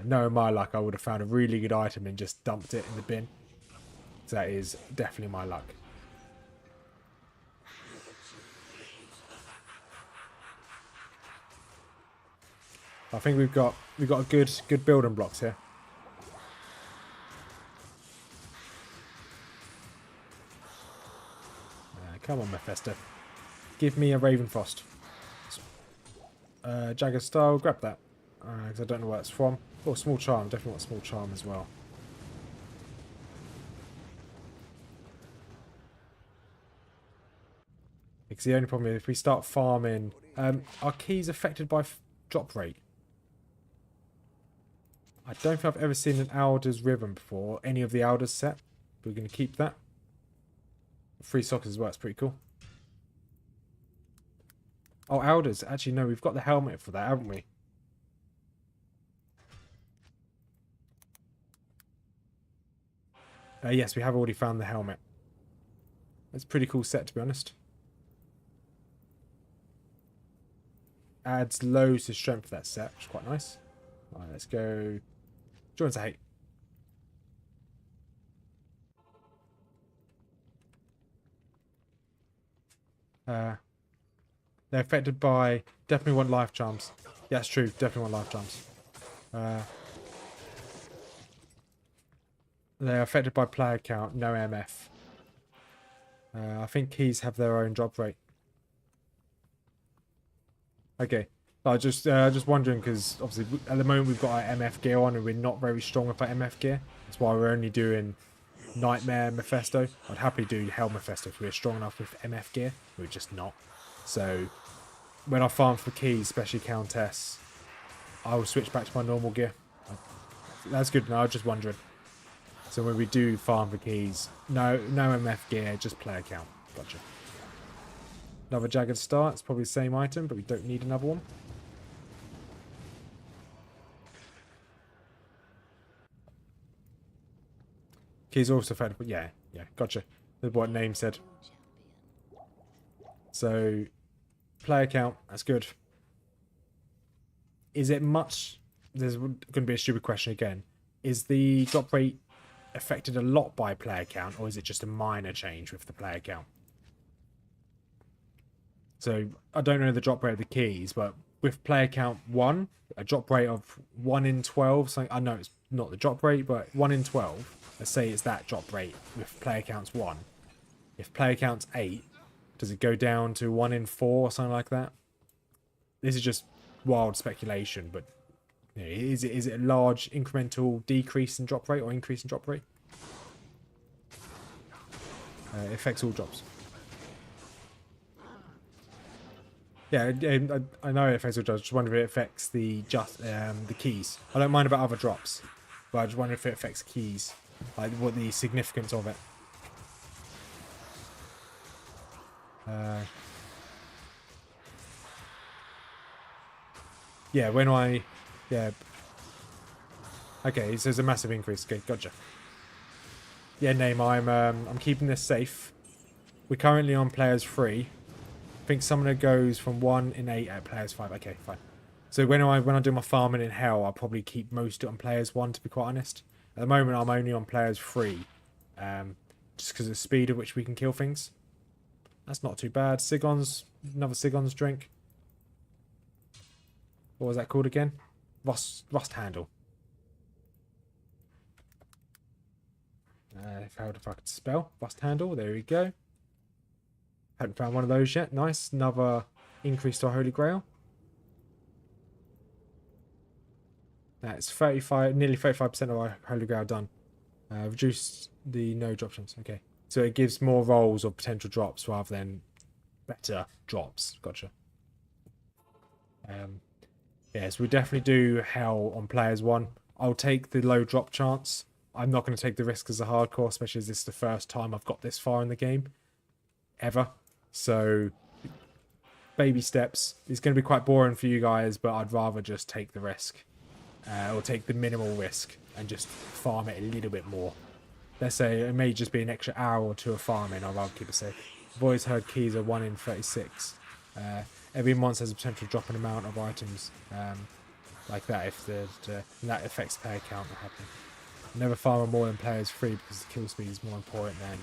Knowing my luck, I would have found a really good item and just dumped it in the bin. So that is definitely my luck. I think we've got a good building blocks here. Come on, Mephisto. Give me a Ravenfrost. Jagged Style, grab that. Because I don't know where it's from. Oh, Small Charm. Definitely want Small Charm as well. Because the only problem is if we start farming... are keys affected by drop rate? I don't think I've ever seen an Alder's Rhythm before. Any of the Alders set. But we're going to keep that. 3 sockets as well. It's pretty cool. Oh, Alders. Actually, no. We've got the helmet for that, haven't we? Yes, we have already found the helmet. It's a pretty cool set, to be honest. Adds loads to strength for that set, which is quite nice. Alright, let's go. Joins a hate. They're affected by... Definitely want life charms. Yeah, that's true. Definitely want life charms. They're affected by player count. No MF. I think keys have their own drop rate. Okay. I was just wondering because obviously at the moment we've got our MF gear on and we're not very strong with our MF gear. That's why we're only doing Nightmare Mephisto. I'd happily do Hell Mephisto if we were strong enough with MF gear. We're just not. So when I farm for keys, especially Countess, I will switch back to my normal gear. That's good. No, I was just wondering. So when we do farm for keys, no MF gear, just player count. Gotcha. Another Jagged Star. It's probably the same item, but we don't need another one. Keys also affected. Yeah, gotcha. That's what name said. So, player count. That's good. Is it much? There's going to be a stupid question again. Is the drop rate affected a lot by player count, or is it just a minor change with the player count? So I don't know the drop rate of the keys, but with player count 1, a drop rate of 1 in 12. So I know it's not the drop rate, but 1 in 12. Let's say it's that drop rate with player counts 1. If player counts 8, does it go down to 1 in 4 or something like that? This is just wild speculation, but you know, is it a large incremental decrease in drop rate or increase in drop rate? It affects all drops. Yeah, I know it affects all drops. Just wonder if it affects the keys. I don't mind about other drops, but I just wonder if it affects keys, like what the significance of it. Yeah, okay, so there's a massive increase. Okay, gotcha. Yeah, name. I'm keeping this safe. We're currently on players 3. I think Summoner goes from 1 in 8 at players 5. Okay, fine. So when I do my farming in Hell, I'll probably keep most of it on players 1, to be quite honest. At the moment, I'm only on players 3. Just because of the speed at which we can kill things. That's not too bad. Another Sigon's drink. What was that called again? Rust Handle. If I could spell. Rust Handle. There we go. Hadn't found one of those yet. Nice. Another increase to our Holy Grail. That's 35, nearly 35% of our Holy Grail done. Reduced the no drop chance. Okay. So it gives more rolls of potential drops rather than better drops. Gotcha. Yes, we definitely do hell on players 1. I'll take the low drop chance. I'm not going to take the risk as a hardcore, especially as this is the first time I've got this far in the game. Ever. So, baby steps. It's going to be quite boring for you guys, but I'd rather just take the risk. Or take the minimal risk and just farm it a little bit more. Let's say it may just be an extra hour or 2 of farming. I'd rather keep it safe. I've always heard keys are 1 in 36. Every monster has a potential drop in amount of items like that if and that affects player count. Never farm more than players free because the kill speed is more important than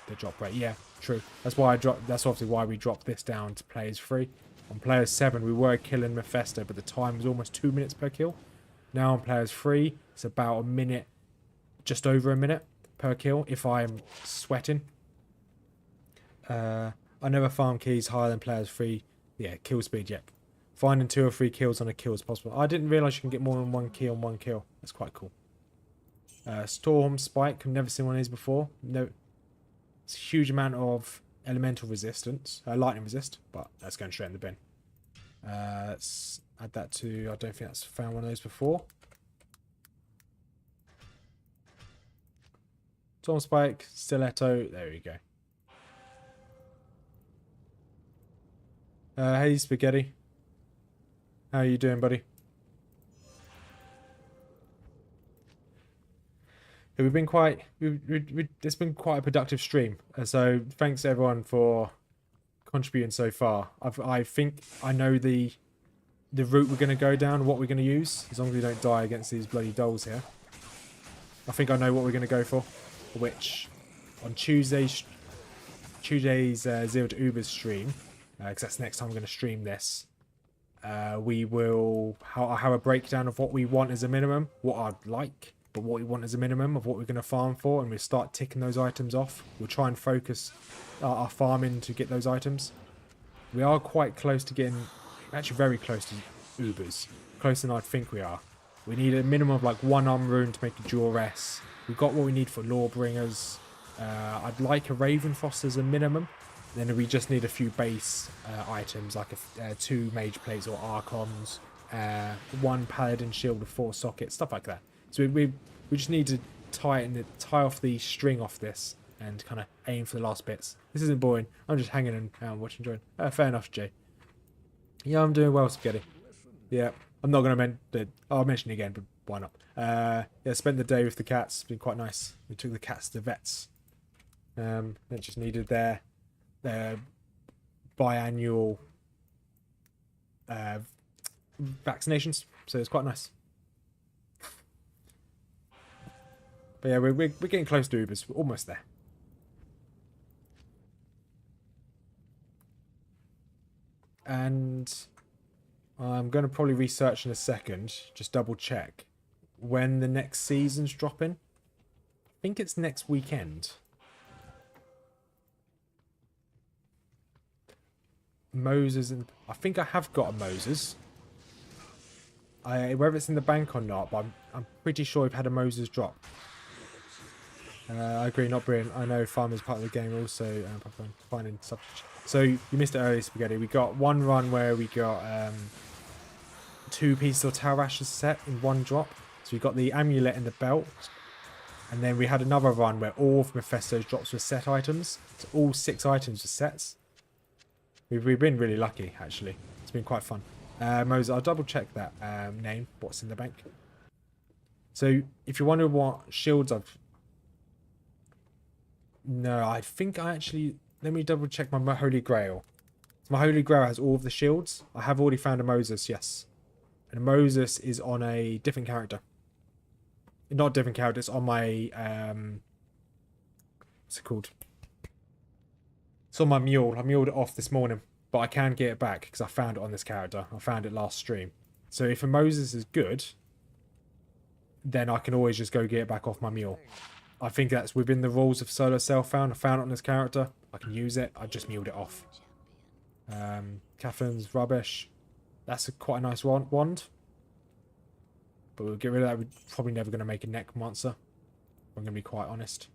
the drop rate. Yeah, true. That's why that's obviously why we dropped this down to players free. On players 7 we were killing Mephisto, but the time was almost 2 minutes per kill. Now on players 3 it's about a minute, just over a minute per kill if I'm sweating. I never farm keys higher than players 3. Yeah, kill speed, yep. Finding 2 or 3 kills on a kill is possible. I didn't realise you can get more than 1 key on 1 kill. That's quite cool. Storm Spike, I've never seen one of these before. No, it's a huge amount of elemental resistance, lightning resist, but that's going straight in the bin. Let's add that to, I don't think that's found one of those before. Storm Spike, Stiletto, there we go. Hey Spaghetti, how are you doing, buddy? Yeah, we've been quite, it's been quite a productive stream. So thanks everyone for contributing so far. I think I know the route we're going to go down, what we're going to use, as long as we don't die against these bloody dolls here. I think I know what we're going to go for, which on Tuesday's 0 to Uber's stream, because that's the next time I'm going to stream this, we will have a breakdown of what we want as a minimum, what I'd like, but what we want as a minimum of what we're going to farm for, and we'll start ticking those items off. We'll try and focus our farming to get those items. We are quite close to getting, actually very close to Ubers, closer than I'd think we are. We need a minimum of like 1 rune to make a Duress. We've got what we need for Lawbringers. I'd like a Ravenfrost as a minimum. Then we just need a few base items like 2 mage plates or archons, 1 paladin shield with 4 sockets, stuff like that. So we just need to tie off the string off this and kind of aim for the last bits. This isn't boring. I'm just hanging and watching, enjoying. Fair enough, Jay. Yeah, I'm doing well, Spaghetti. Yeah, I'm not going to I'll mention it again, but why not? Yeah, spent the day with the cats. It's been quite nice. We took the cats to vets. They just needed their biannual vaccinations, so it's quite nice. But yeah, we're getting close to Ubers. We're almost there. And I'm going to probably research in a second, just double check when the next season's dropping. I think it's next weekend. Moses, and I think I have got a Moses. Whether it's in the bank or not, but I'm pretty sure we've had a Moses drop. I agree, not brilliant. I know farmers part of the game also finding stuff. So you missed it earlier, Spaghetti. We got 1 run where we got 2 pieces of Tower Ashes set in 1 drop. So we got the amulet and the belt. And then we had another run where all of Mephisto's drops were set items. So all 6 items were sets. We've been really lucky, actually. It's been quite fun. Moses, I'll double check that name, what's in the bank. So if you wonder what shields I've... No, I think I actually... Let me double check my Holy Grail. So my Holy Grail has all of the shields. I have already found a Moses, yes. And Moses is on a different character. Not different character, it's on my... what's it called? It's on my mule. I muled it off this morning. But I can get it back because I found it on this character. I found it last stream. So if a Moses is good, then I can always just go get it back off my mule. I think that's within the rules of solo self-found. I found it on this character. I can use it. I just muled it off. Catherine's rubbish. That's quite a nice wand. But we'll get rid of that. We're probably never going to make a neck monster. I'm going to be quite honest.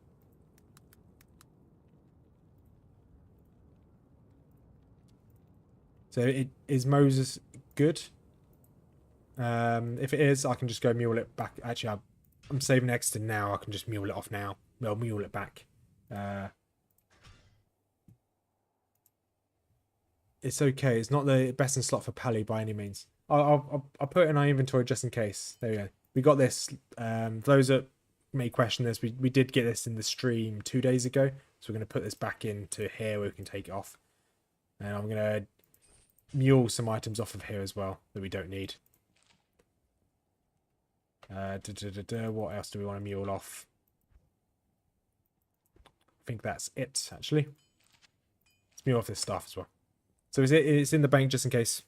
So is Moses good? If it is, I can just go mule it back. Actually, I'm saving Exeter now. I can just mule it off now. Well, mule it back. It's okay. It's not the best in slot for Pally by any means. I'll put it in our inventory just in case. There we go. We got this. Those that may question this, we did get this in the stream 2 days ago. So we're going to put this back into here where we can take it off. And I'm going to mule some items off of here as well that we don't need. What else do we want to mule off? I think that's it, actually. Let's mule off this stuff as well. So it's in the bank just in case.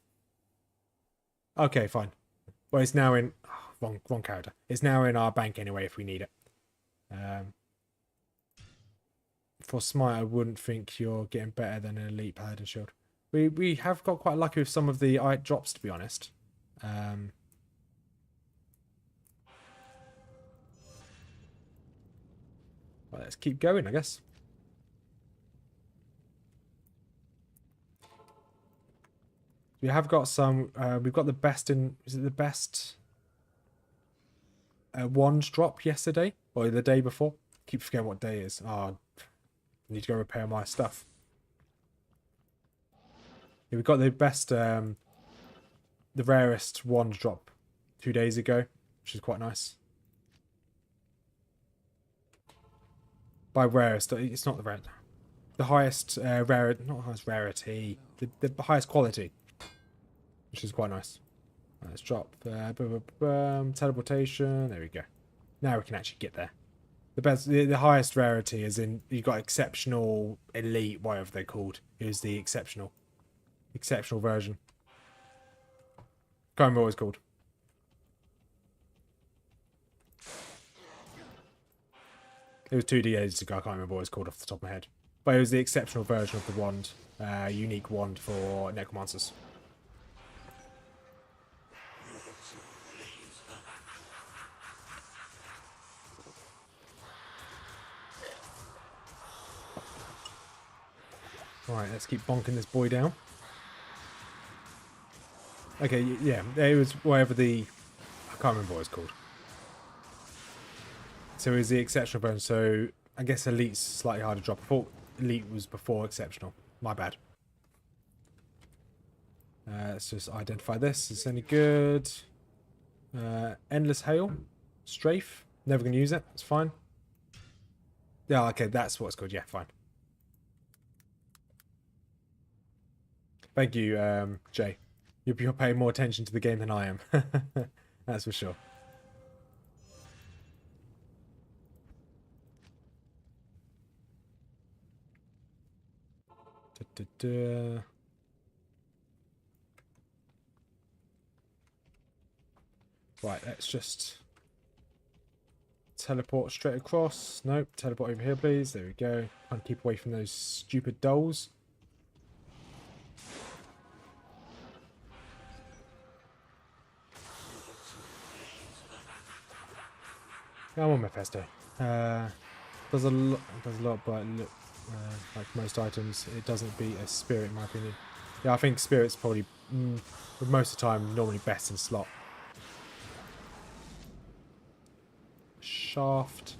Okay, fine. Well, it's now in... Oh, wrong character. It's now in our bank anyway if we need it. For Smite, I wouldn't think you're getting better than an Elite Paladin Shield. We have got quite lucky with some of the drops, to be honest. Well, let's keep going, I guess. We have got some... we've got the best in... Is it the best... wand drop yesterday? Or the day before? Keep forgetting what day it is. Oh, I need to go repair my stuff. Yeah, we got the best... the rarest wand drop 2 days ago. Which is quite nice. By rarest, it's not the rare. The highest rarity... Not highest rarity. The highest quality. Which is quite nice. Let's drop teleportation. There we go. Now we can actually get there. The best, the highest rarity is in you got exceptional, elite, whatever they're called. Is the exceptional version. Can't remember what it's called. It was 2 days ago. I can't remember what it's called off the top of my head. But it was the exceptional version of the wand, unique wand for necromancers. Right, let's keep bonking this boy down. Okay, yeah, it was whatever the... I can't remember what it's called. So it was the exceptional version, so I guess Elite's slightly harder to drop. I thought Elite was before exceptional. My bad. Let's just identify this. Is this any good? Endless Hail. Strafe. Never going to use it. It's fine. Yeah, okay, that's what it's called. Yeah, fine. Thank you, Jay. You're paying more attention to the game than I am. That's for sure. Right, let's just teleport straight across. Nope, teleport over here, please. There we go. Trying to keep away from those stupid dolls. Come on, Mephisto. Does a lot, but look, like most items, it doesn't beat a spirit, in my opinion. Yeah, I think spirit's probably, most of the time, normally best in slot. Shaft.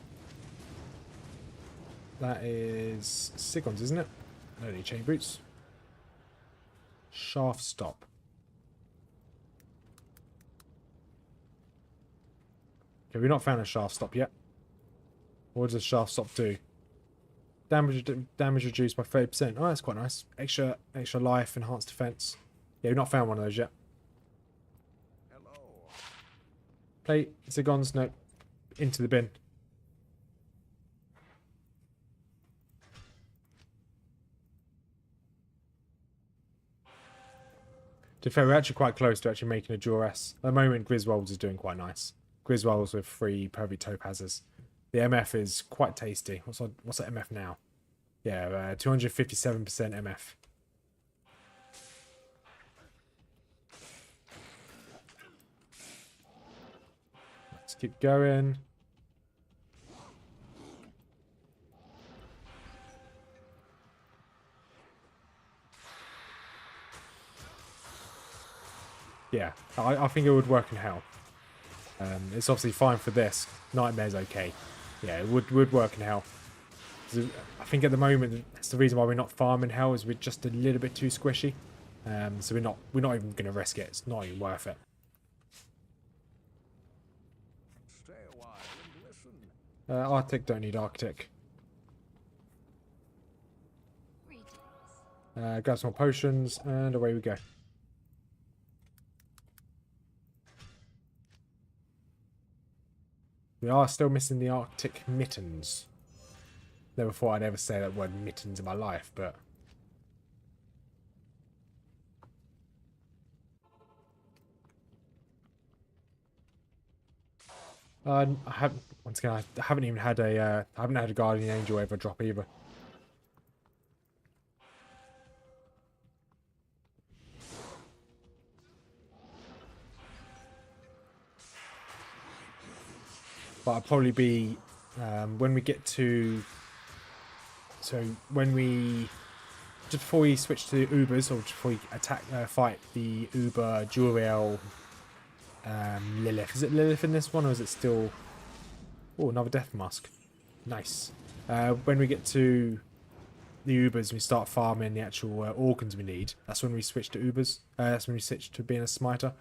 That is Sigons, isn't it? I don't need chain boots. Shaft stop. Okay, we've not found a shaft stop yet. What does a shaft stop do? Damage reduced by 30%. Oh, that's quite nice. Extra life, enhanced defense. Yeah, we've not found one of those yet. Hello. Plate, Zigons, no. Into the bin. To be fair, we're actually quite close to actually making a Duras. At the moment, Griswolds is doing quite nice. Griswolds with 3 perfect topazes. The MF is quite tasty. What's the MF now? Yeah, 257% MF. Let's keep going. Yeah, I think it would work in hell. It's obviously fine for this. Nightmare's okay. Yeah, it would work in hell. So I think at the moment that's the reason why we're not farming hell, is we're just a little bit too squishy. So we're not even going to risk it. It's not even worth it. Stay a while and listen. Arctic don't need Arctic. Greetings. Grab some more potions and away we go. We are still missing the Arctic mittens. Never thought I'd ever say that word mittens in my life, but... I haven't. Once again, I haven't even had a. I haven't had a guardian angel ever drop either. But I'll probably be when we get to. So when we just before we switch to Ubers, or just before we fight the Uber Juriel Lilith. Is it Lilith in this one, or is it still... Oh, another death mask. Nice. When we get to the Ubers, we start farming the actual organs we need. That's when we switch to Ubers. That's when we switch to being a smiter.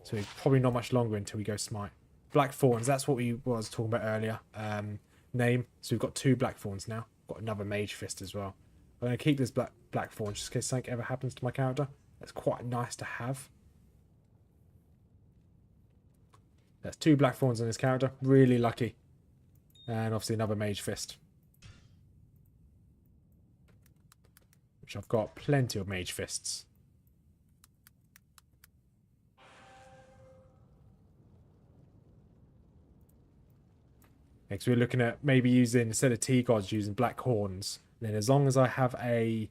So probably not much longer until we go smite. Black Thorns, that's what I was talking about earlier. Name. So we've got 2 Black Thorns now. Got another Mage Fist as well. I'm going to keep this Black Thorn just in case something ever happens to my character. That's quite nice to have. That's 2 Black Thorns on this character. Really lucky. And obviously another Mage Fist. Which I've got plenty of Mage Fists. Next we're looking at maybe using, instead of T-Gods, using Black Horns. And then as long as I have a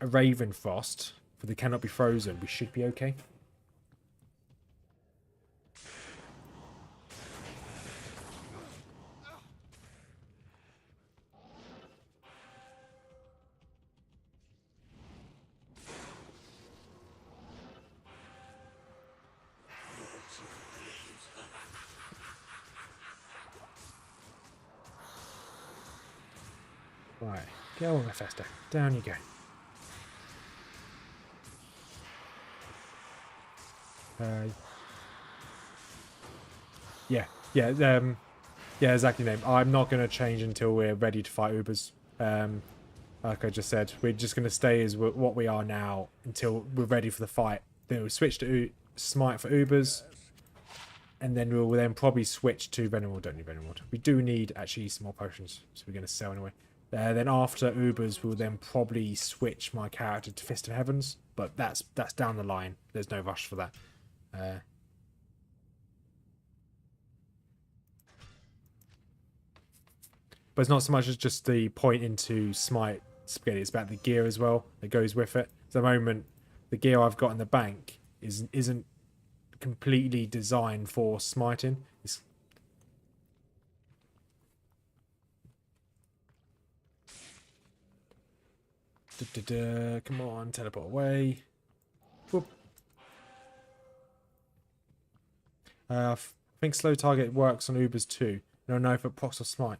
Raven Frost for the Cannot Be Frozen, we should be okay. Right, go on, Mephisto. Down you go. Yeah, exactly, name. I'm not going to change until we're ready to fight Ubers. Like I just said, we're just going to stay as what we are now until we're ready for the fight. Then we'll switch to Smite for Ubers. And then we'll then probably switch to Venomwood. Don't need Venomwood. We do need actually some more potions, so we're going to sell anyway. Then after Ubers, we'll then probably switch my character to Fist of Heavens. But that's down the line. There's no rush for that. But it's not so much as just the point into Smite Spaghetti. It's about the gear as well that goes with it. At the moment, the gear I've got in the bank isn't completely designed for smiting. It's... Come on, teleport away. Whoop. I think slow target works on Ubers too. I don't know if it procs or smite.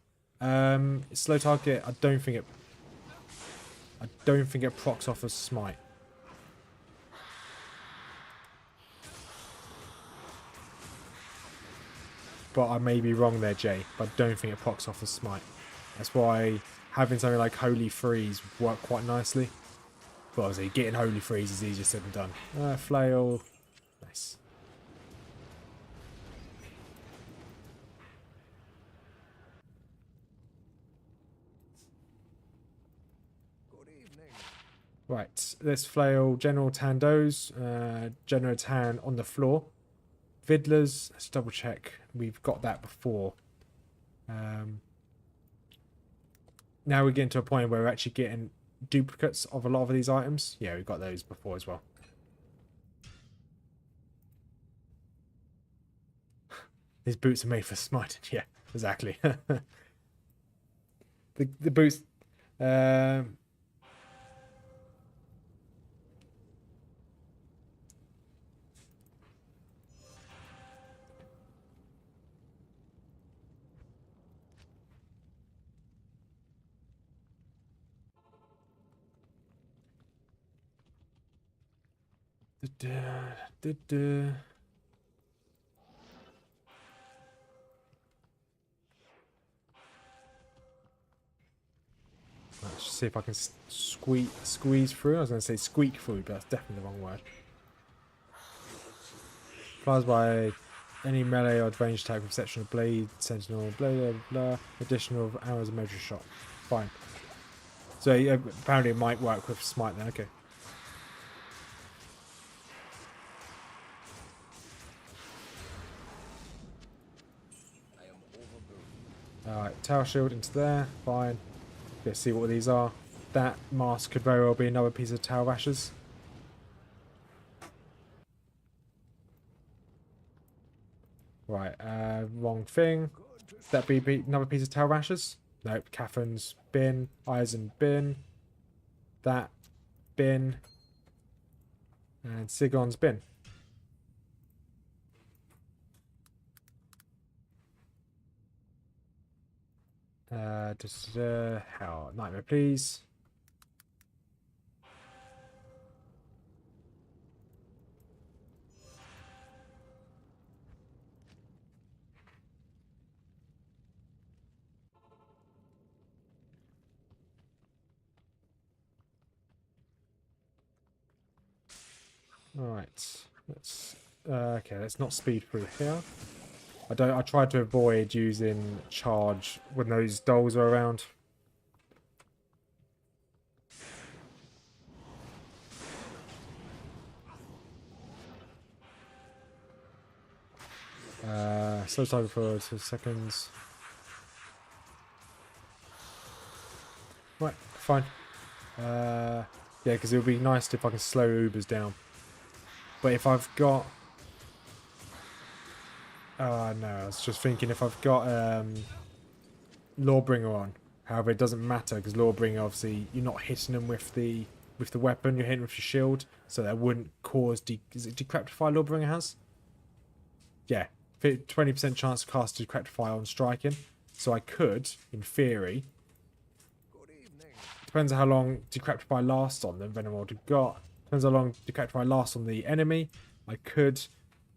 Slow target. I don't think it procs off of smite. But I may be wrong there, Jay. But I don't think it procs off of smite. That's why having something like Holy Freeze work quite nicely. But obviously, getting Holy Freeze is easier said than done. Flail. Nice. Good evening. Right, let's flail General Tando's. General Tan on the floor. Vidler's, let's double check. We've got that before. Now we're getting to a point where we're actually getting duplicates of a lot of these items. Yeah, we've got those before as well. These boots are made for smiting. Yeah, exactly. the boots... Let's see if I can squeeze through. I was going to say squeak through, but that's definitely the wrong word. Applies by any melee or range attack with exception of blade, sentinel, blah blah blah. Additional arrows and measure shot. Fine. So apparently it might work with smite then. Okay. Alright, tower shield into there. Fine. Let's see what these are. That mask could very well be another piece of tower ashes. Right, wrong thing. That be another piece of tower ashes? Nope. Catherine's bin. Eisen bin. That bin. And Sigon's bin. Hell, nightmare, please. All right, let's. Okay, let's not speed through here. I tried to avoid using charge when those dolls are around. Slow time for 2 seconds. Right, fine. Yeah, because it would be nice if I can slow Ubers down. But if I've got... no, I was just thinking if I've got Lawbringer on. However, it doesn't matter because Lawbringer, obviously, you're not hitting them with the weapon. You're hitting with your shield, so that wouldn't cause... Is it Decrepify Lawbringer has? Yeah, 20% chance to cast Decrepify on striking. So I could, in theory... Depends on how long Decrepify lasts on them, depending on what we've got. Depends how long Decrepify lasts on the enemy. I could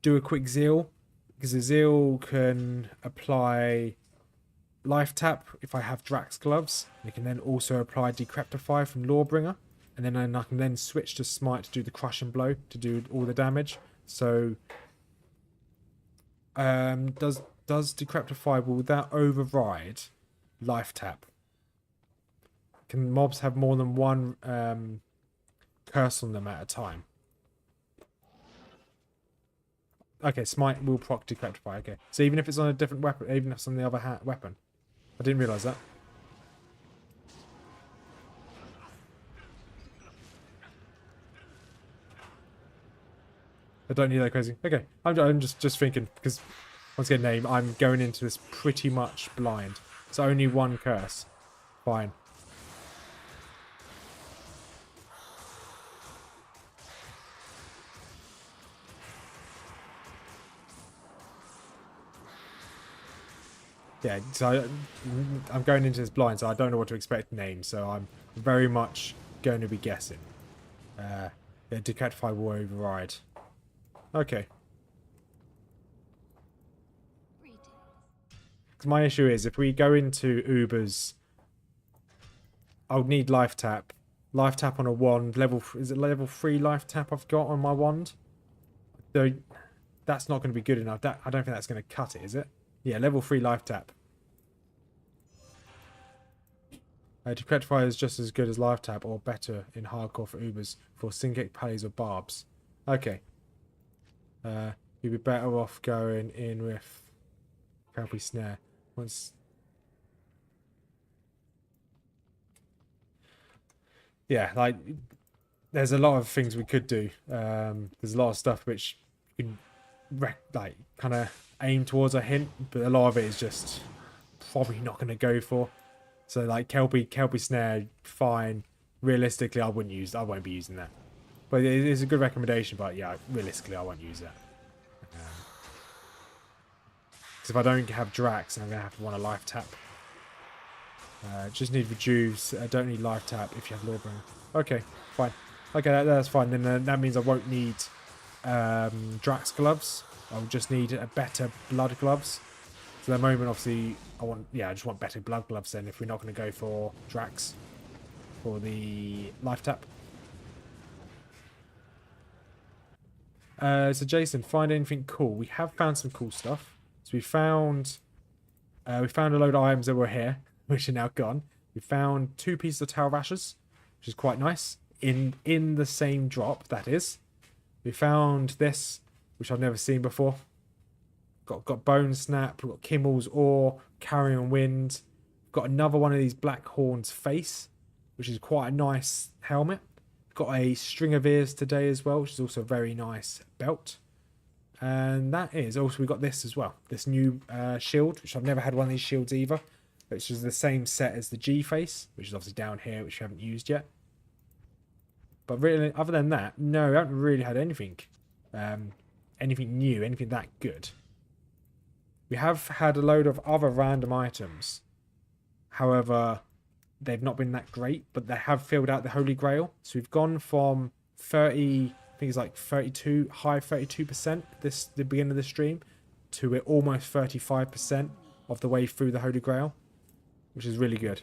do a quick Zeal. Because the Zeal can apply Life Tap if I have Drax Gloves. And it can then also apply Decrepify from Lawbringer. And then I can then switch to Smite to do the Crushing Blow to do all the damage. So, does Decrepify, will that override Life Tap? Can mobs have more than one curse on them at a time? Okay, Smite will proc Decrepify. Okay, so even if it's on a different weapon, even if it's on the other weapon. I didn't realise that. I don't need that crazy. Okay, I'm just thinking, because once again, I'm going into this pretty much blind. So only one curse. Fine. Yeah, so I'm going into this blind, so I don't know what to expect names, so I'm very much going to be guessing. Yeah, Decrepify will override. Okay. Because my issue is, if we go into Ubers, I'll need Life Tap. Life Tap on a wand. Is it level 3 Life Tap I've got on my wand? So that's not going to be good enough. I don't think that's going to cut it, is it? Yeah, level 3 Life Tap. Decrepify is just as good as Life Tap or better in hardcore for Ubers for Syncate, Pallies or Barbs. Okay. You'd be better off going in with Cowboy Snare. Yeah, like, there's a lot of things we could do. There's a lot of stuff which you can, like, kind of aim towards a hint, but a lot of it is just probably not going to go for. So, like, Kelpie Snare, fine. Realistically, I won't be using that. But it is a good recommendation, but yeah, realistically, I won't use that. Because if I don't have Drax, I'm going to have to want a Life Tap. Just need Reduce. I don't need Life Tap if you have Lawbringer. Okay, fine. Okay, that's fine. Then that means I won't need Drax gloves. I'll just need a better blood gloves. So at the moment, obviously, I just want better blood gloves then if we're not going to go for Drax for the life tap. So Jason, find anything cool? We have found some cool stuff. So we found a load of items that were here, which are now gone. We found 2 pieces of Tower of Ashes, which is quite nice. In the same drop, that is. We found this, which I've never seen before. Got Bone Snap, we've got Kimmel's Ore, Carrion Wind. We've got another one of these Black Horn's face, which is quite a nice helmet. Got a String of Ears today as well, which is also a very nice belt. And that is also, we got this as well. This new shield, which I've never had one of these shields either. Which is the same set as the G face, which is obviously down here, which we haven't used yet. But really, other than that, no, we haven't really had anything. Anything new, anything that good. We have had a load of other random items. However, they've not been that great, but they have filled out the Holy Grail. So we've gone from 30, I think it's like 32, high 32% the beginning of the stream, to we're almost 35% of the way through the Holy Grail, which is really good.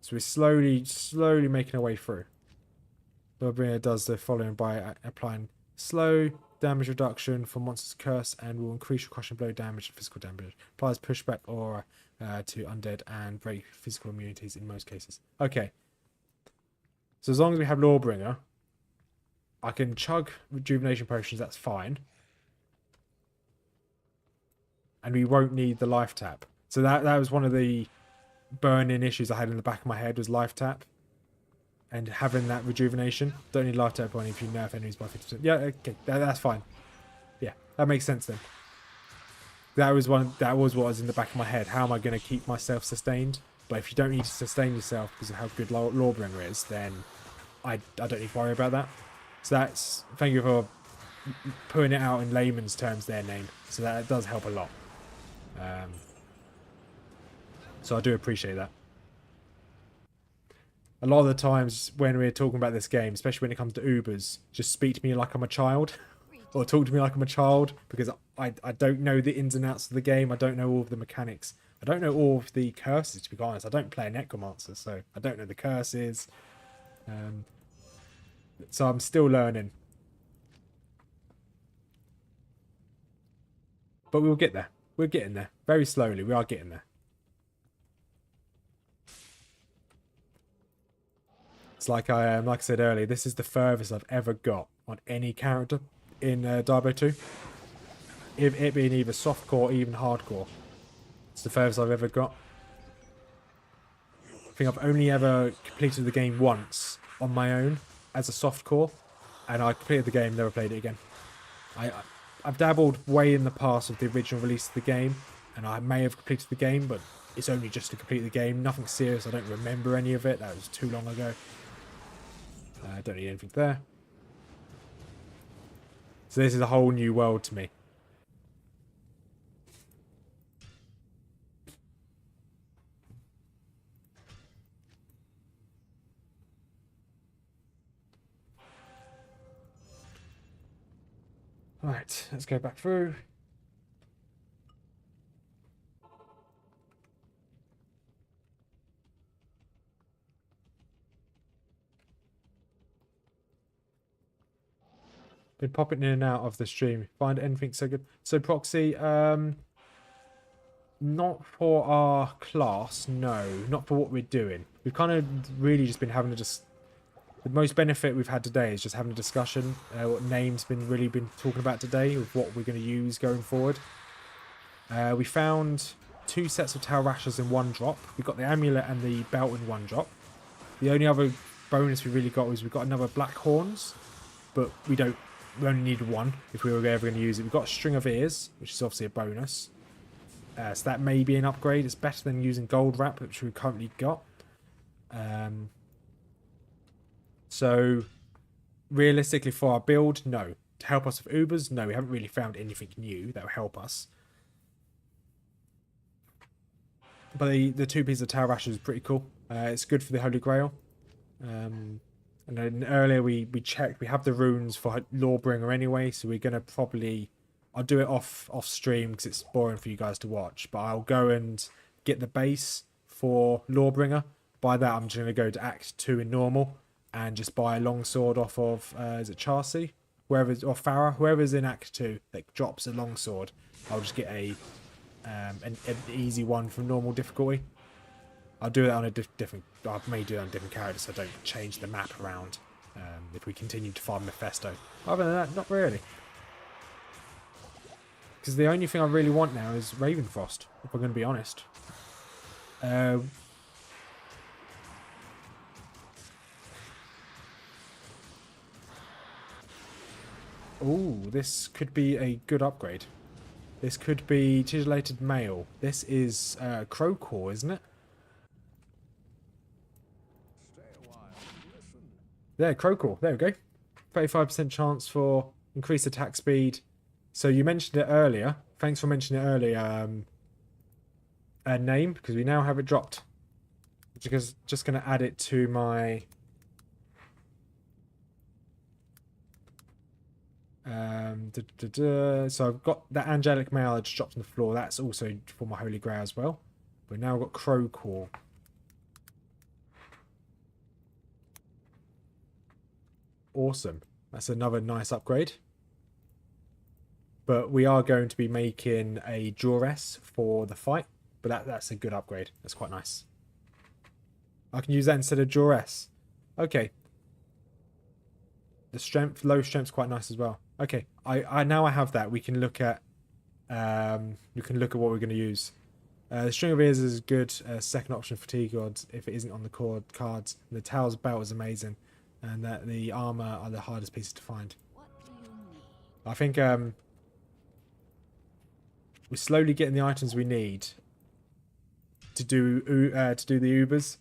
So we're slowly making our way through. Lordbringer does the following by applying slow damage reduction for monster's curse and will increase your crushing blow damage and physical damage. Applies pushback aura to undead and break physical immunities in most cases. Okay. So as long as we have Lawbringer, I can chug rejuvenation potions, that's fine. And we won't need the life tap. So that was one of the burning issues I had in the back of my head, was life tap. And having that rejuvenation. Don't need life tap on if you nerf enemies by 50%. Yeah, okay, that's fine. Yeah, that makes sense then. That was what was in the back of my head. How am I going to keep myself sustained? But if you don't need to sustain yourself because of how good Lawbringer is, then I don't need to worry about that. So that's, thank you for putting it out in layman's terms there, Name. So that does help a lot. So I do appreciate that. A lot of the times when we're talking about this game, especially when it comes to Ubers, just speak to me like I'm a child. Or talk to me like I'm a child, because I don't know the ins and outs of the game. I don't know all of the mechanics. I don't know all of the curses, to be honest. I don't play a Necromancer, so I don't know the curses. So I'm still learning. But we'll get there. We're getting there. Very slowly, we are getting there. It's like I said earlier, this is the furthest I've ever got on any character in Diablo 2. It being either softcore or even hardcore. It's the furthest I've ever got. I think I've only ever completed the game once on my own as a softcore, and I completed the game, never played it again. I've dabbled way in the past of the original release of the game, and I may have completed the game, but it's only just to complete the game. Nothing serious. I don't remember any of it. That was too long ago. I don't need anything there. So this is a whole new world to me. Right, let's go back through. Been popping in and out of the stream. Find anything so good. So Proxy, not for our class, no. Not for what we're doing. We've kind of really just been having to just... The most benefit we've had today is just having a discussion. What Name's really been talking about today, with what we're going to use going forward. We found 2 sets of Tower Ashes in 1 drop. We got the amulet and the belt in 1 drop. The only other bonus we really got was we got another Black Horns, but we only need 1 if we were ever going to use it. We've got a String of Ears, which is obviously a bonus. So that may be an upgrade. It's better than using Gold Wrap, which we've currently got. So, realistically for our build, no. To help us with Ubers, no. We haven't really found anything new that will help us. But the 2 pieces of Tower Ashes is pretty cool. It's good for the Holy Grail. And then earlier we checked, we have the runes for Lawbringer anyway, so we're going to probably... I'll do it off stream because it's boring for you guys to watch. But I'll go and get the base for Lawbringer. By that, I'm just going to go to Act 2 in normal and just buy a longsword off of, is it Charcy? Or Farah, whoever's in Act 2 that drops a longsword. I'll just get an easy one from normal difficulty. I'll do it on a different... I may do it on a different character so I don't change the map around if we continue to farm Mephisto. Other than that, not really. Because the only thing I really want now is Ravenfrost, if we're going to be honest. Ooh, this could be a good upgrade. This could be Titillated Mail. This is Crowcore, isn't it? Stay a while and listen. There, Crowcore. There we go. 35% chance for increased attack speed. So you mentioned it earlier. Thanks for mentioning it earlier. Name, because we now have it dropped. Just going to add it to my... So I've got that Angelic Mail I just dropped on the floor. That's also for my Holy Grail as well. We've now got Crowcore. Awesome. That's another nice upgrade. But we are going to be making a Duress for the fight. But that's a good upgrade. That's quite nice. I can use that instead of Duress. Okay. The strength, low strength's quite nice as well. Okay, I now I have that. We can look at what we're going to use. The String of Ears is good. Second option, fatigue odds if it isn't on the cards. The Tail's belt is amazing, and that the armor are the hardest pieces to find. What do you need? I think we're slowly getting the items we need to do the Ubers,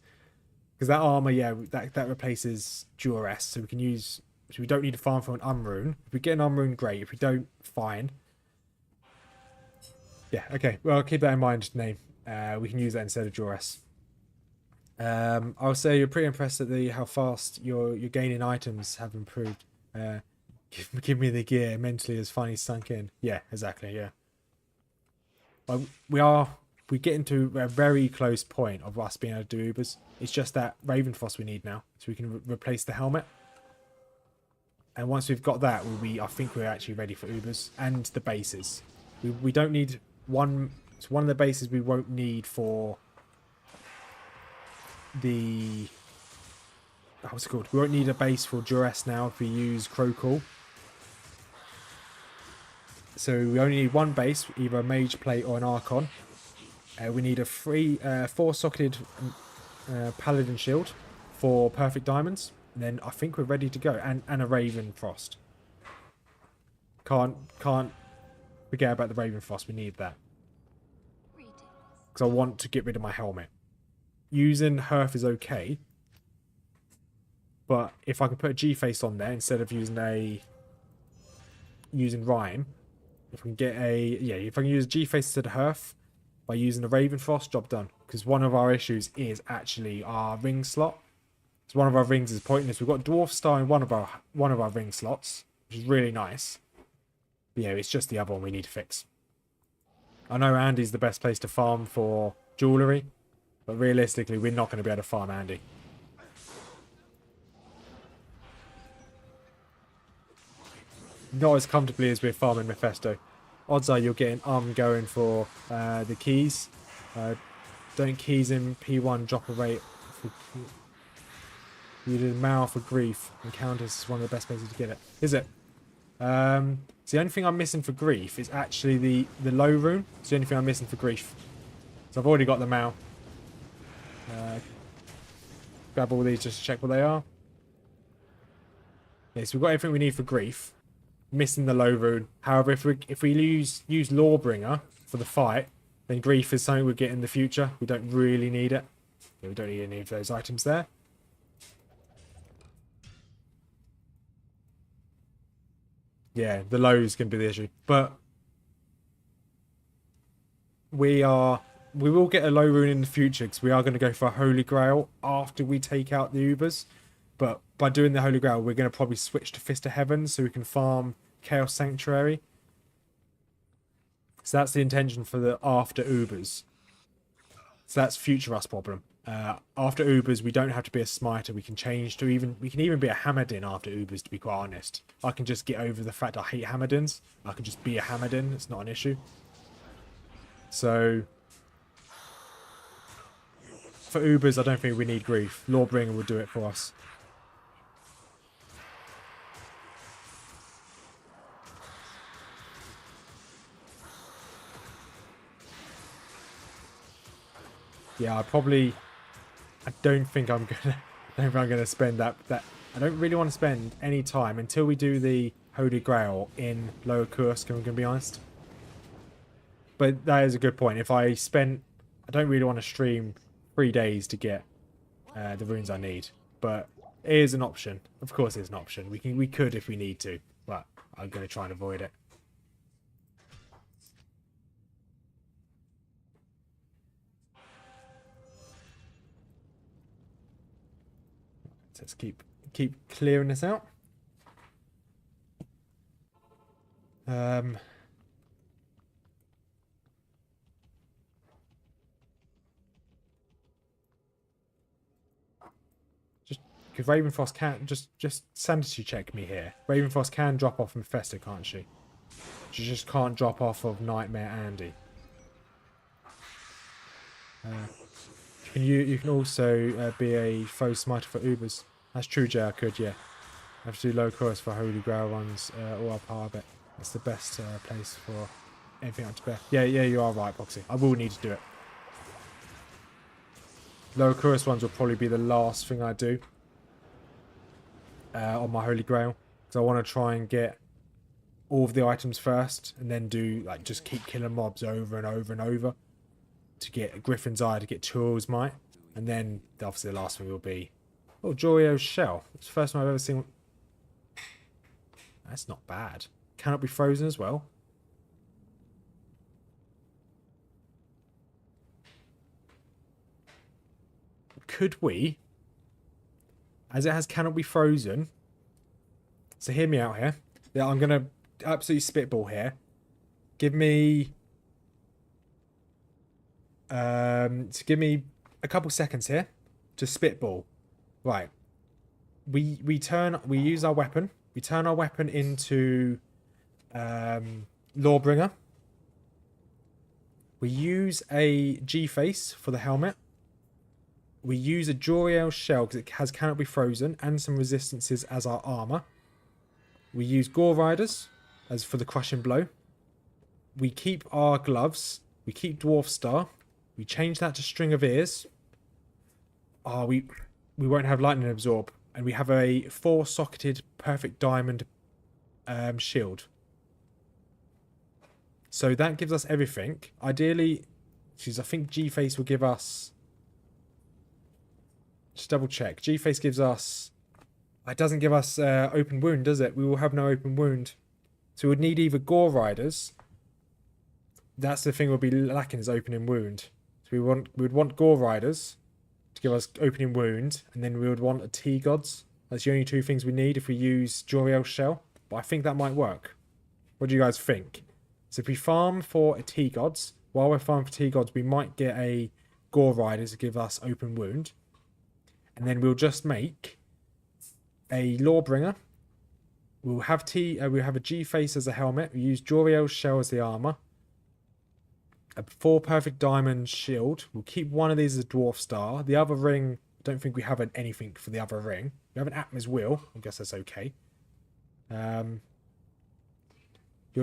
because that armor, yeah, that replaces Duress, so we can use. So we don't need to farm for an Unrune. If we get an Unrune, great. If we don't, fine. Yeah, okay. Well, keep that in mind, name. We can use that instead of Duress. I'll say you're pretty impressed at how fast your gaining items have improved. Give me the gear. Mentally has finally sunk in. Yeah, exactly, yeah. Well, we get into a very close point of us being able to do Ubers. It's just that Ravenfrost we need now. So we can replace the helmet. And once we've got that, I think we're actually ready for Ubers and the bases. We don't need one. It's one of the bases we won't need for the. What's it called? We won't need a base for Duress now if we use Crowcore. So we only need one base, either a Mage Plate or an Archon. We need a 4-socketed Paladin shield for perfect diamonds. And then I think we're ready to go. And a Ravenfrost. Can't forget about the Ravenfrost. We need that. Because I want to get rid of my helmet. Using Hearth is okay. But if I can put a G-Face on there instead of using Rhyme. If I can get if I can use G-Face instead of Hearth by using the Ravenfrost, job done. Because one of our issues is actually our ring slot. So one of our rings is pointless. We've got Dwarf Star in one of our ring slots, which is really nice. But yeah, it's just the other one we need to fix. I know Andy's the best place to farm for jewellery, but realistically, we're not going to be able to farm Andy. Not as comfortably as we're farming Mephisto. Odds are you're getting going for the keys. Don't keys in P1, drop a rate. You did Mouth for Grief. Encounters is one of the best places to get it. Is it? So the only thing I'm missing for Grief is actually the low rune. It's the only thing I'm missing for Grief. So I've already got the Mouth. Grab all these just to check what they are. Yeah, so we've got everything we need for Grief. Missing the low rune. However, if we use Lawbringer for the fight, then Grief is something we'll get in the future. We don't really need it. Yeah, we don't need any of those items there. Yeah, the low is going to be the issue. But we will get a low rune in the future because we are going to go for a Holy Grail after we take out the Ubers. But by doing the Holy Grail, we're going to probably switch to Fist of Heaven so we can farm Chaos Sanctuary. So that's the intention for the after Ubers. So that's future us problem. After Ubers, we don't have to be a smiter. We can change to we can even be a Hammerdin after Ubers, to be quite honest. I can just get over the fact I hate Hammerdins. I can just be a Hammerdin. It's not an issue. So for Ubers, I don't think we need grief. Lawbringer will do it for us. Yeah, I don't think I'm gonna spend that. I don't really want to spend any time until we do the Holy Grail in Lower Kursk, I'm gonna be honest. But that is a good point. I don't really want to stream 3 days to get the runes I need. But it is an option. Of course it's an option. We could if we need to, but I'm gonna try and avoid it. So let's keep clearing this out. Just because Ravenfrost can just sanity check me here. Ravenfrost can drop off Mephisto, can't she? She just can't drop off of Nightmare Andy. You can also be a foe smiter for Ubers. That's true, Jay. I could, yeah. I have to do low chorus for Holy Grail runs or up high, but that's the best place for anything up to bear. Yeah, you are right, Boxy. I will need to do it. Low chorus ones will probably be the last thing I do on my Holy Grail, because I want to try and get all of the items first, and then do like just keep killing mobs over and over and over to get Griffin's Eye, to get Tools Might, and then obviously the last thing will be Jorio's Shell. It's the first time I've ever seen. That's not bad. Cannot be frozen as well. Could we, as it has cannot be frozen, so hear me out here. Yeah, I'm gonna absolutely spitball here. Give me give me a couple seconds here to spitball. Right. We use our weapon. We turn our weapon into Lawbringer. We use a G-Face for the helmet. We use a Joriel Shell because it has cannot be frozen and some resistances as our armor. We use Gore Riders as for the crushing blow. We keep our gloves. We keep Dwarf Star. We change that to String of Ears. We won't have Lightning Absorb. And we have a 4-socketed Perfect Diamond shield. So that gives us everything. Ideally, I think G-Face will give us... Just double check. G-Face gives us... It doesn't give us open wound, does it? We will have no open wound. So we would need either Gore Riders. That's the thing we'll be lacking, is opening wound. So we would want Gore Riders to give us opening wound, and then we would want a T-Gods. That's the only two things we need if we use Joriel's Shell. But I think that might work. What do you guys think? So if we farm for a T-Gods, while we're farming for T-Gods, we might get a Gore Rider to give us open wound. And then we'll just make a Lawbringer. We'll have a G-Face as a helmet. We use Joriel's Shell as the armor. A 4 Perfect Diamond shield. We'll keep one of these as a Dwarf Star. The other ring, I don't think we have anything for the other ring. We have an Atma's Will. I guess that's okay. You'll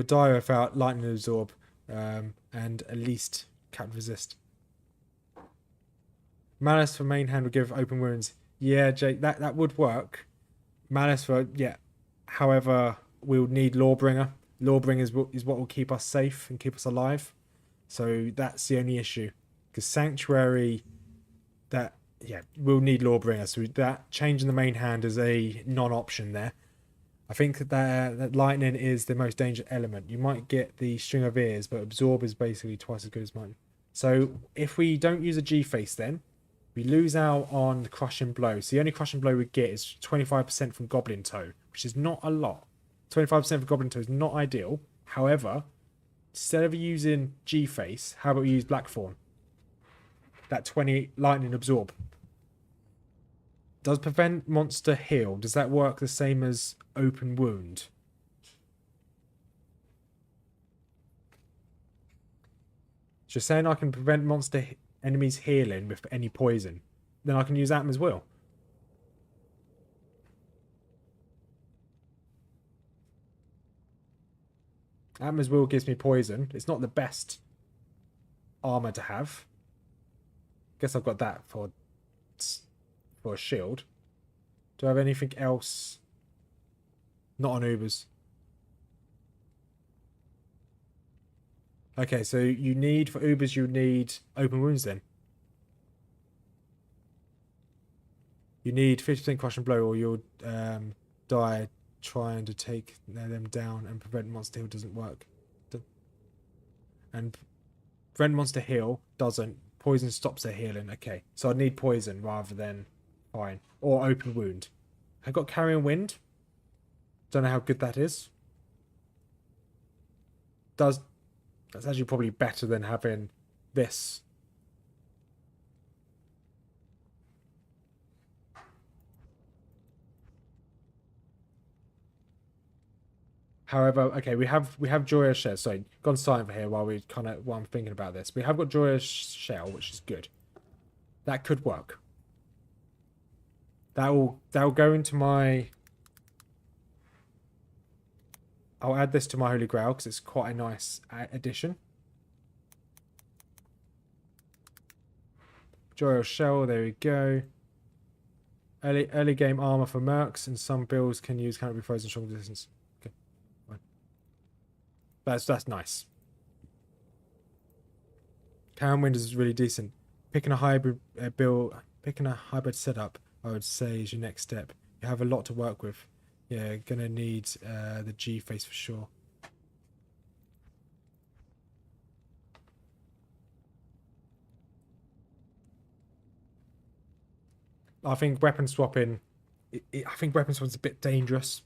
die without Lightning Absorb and at least Cap Resist. Malice for main hand will give open wounds. Yeah, Jake, that would work. Malice for, yeah. However, we'll need Lawbringer. Lawbringer is what will keep us safe and keep us alive. So that's the only issue. Because Sanctuary, we'll need Lawbringer. So that changing the main hand is a non-option there. I think that Lightning is the most dangerous element. You might get the String of Ears, but Absorb is basically twice as good as mine. So if we don't use a G-Face then, We lose out on the crushing blow. So the only crushing blow we get is 25% from Goblin Toe, which is not a lot. 25% for Goblin Toe is not ideal. However, instead of using G-Face, how about we use Blackthorn? That 20 lightning absorb. Does prevent monster heal? Does that work the same as open wound? So you're saying I can prevent monster enemies healing with any poison. Then I can use Atma's Will. Atma's Will gives me poison. It's not the best armor to have. Guess I've got that for a shield. Do I have anything else? Not on Ubers. Okay, so you need, for Ubers, you need open wounds then. You need 50% crush and blow, or you'll die trying to take them down, and prevent monster heal doesn't work. And prevent monster heal doesn't. Poison stops their healing. Okay, so I need poison rather than fine. Or open wound. I got carrying wind. Don't know how good that is. That's actually probably better than having this. However, okay, we have Joyous Shell. Sorry, gone silent for here while I'm thinking about this. We have got Joyous Shell, which is good. That could work. That'll go into my. I'll add this to my Holy Grail because it's quite a nice addition. Joyous Shell, there we go. Early game armor for mercs, and some builds can use cannot be frozen strong resistance. Okay, fine. That's nice. Carrying wind is really decent. Picking a hybrid picking a hybrid setup, I would say, is your next step. You have a lot to work with. Yeah, gonna need the G-Face for sure. I think weapon swapping. I think weapon swapping's a bit dangerous,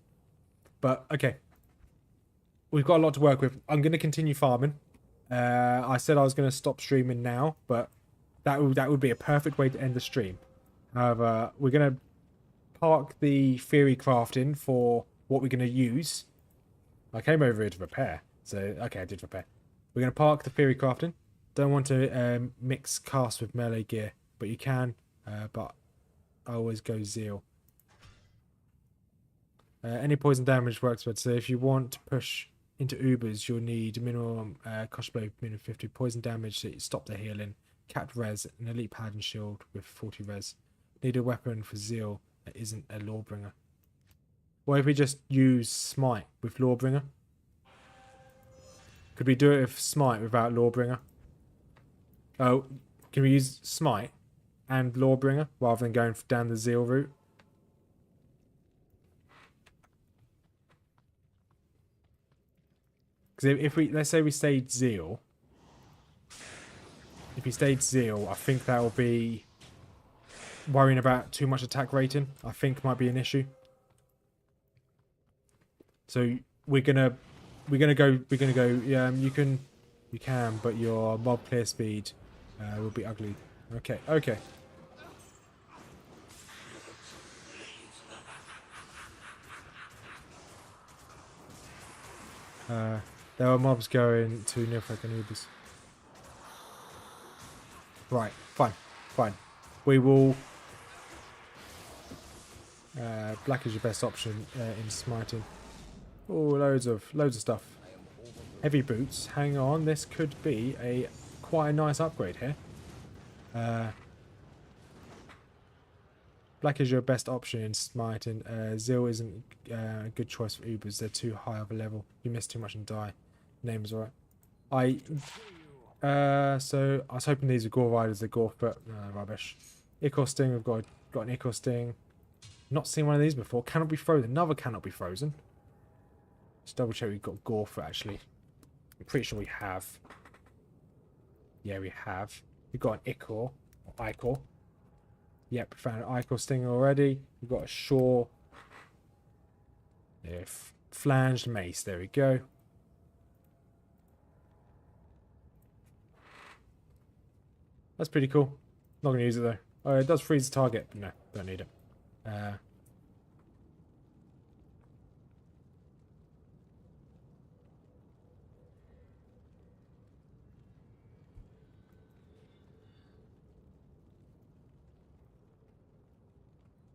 but okay. We've got a lot to work with. I'm gonna continue farming. I said I was gonna stop streaming now, but that would be a perfect way to end the stream. However, we're gonna park the theory crafting for what we're going to use. I came over here to repair. So, okay, I did repair. We're going to park the theory crafting. Don't want to mix cast with melee gear, but you can. But I always go Zeal. Any poison damage works better. So if you want to push into Ubers, you'll need minimum cost blow, minimum 50 poison damage to stop the healing. Capped res, an elite Paladin shield with 40 res. Need a weapon for Zeal that isn't a Lawbringer. What if we just use Smite with Lawbringer? Could we do it with Smite without Lawbringer? Oh, can we use Smite and Lawbringer rather than going down the Zeal route? Because if we, let's say we stayed Zeal. If we stayed Zeal, I think that will be worrying about too much attack rating. I think might be an issue. So we're gonna go. Yeah, you can, but your mob clear speed will be ugly. Okay, okay. There are mobs going to Nilfgaard and Ubers. Right, fine. We will. Black is your best option in smiting. Oh, loads of stuff. Heavy boots. Hang on, this could be quite a nice upgrade here. Black is your best option in smiting. Zeal isn't a good choice for Ubers. They're too high of a level. You miss too much and die. Name's alright. So I was hoping these were Gore Riders. They're Gore, but rubbish. Ichor Sting. We've got an Ichor Sting. Not seen one of these before. Cannot be frozen. Another cannot be frozen. Let's double check we've got Gorf actually. I'm pretty sure we have. Yeah, we have. We've got an Ichor. Or Ichor. Yep, found an Ichor Stinger already. We've got a Shore. Yeah, flanged mace. There we go. That's pretty cool. Not going to use it though. Oh, it does freeze the target, but no, don't need it.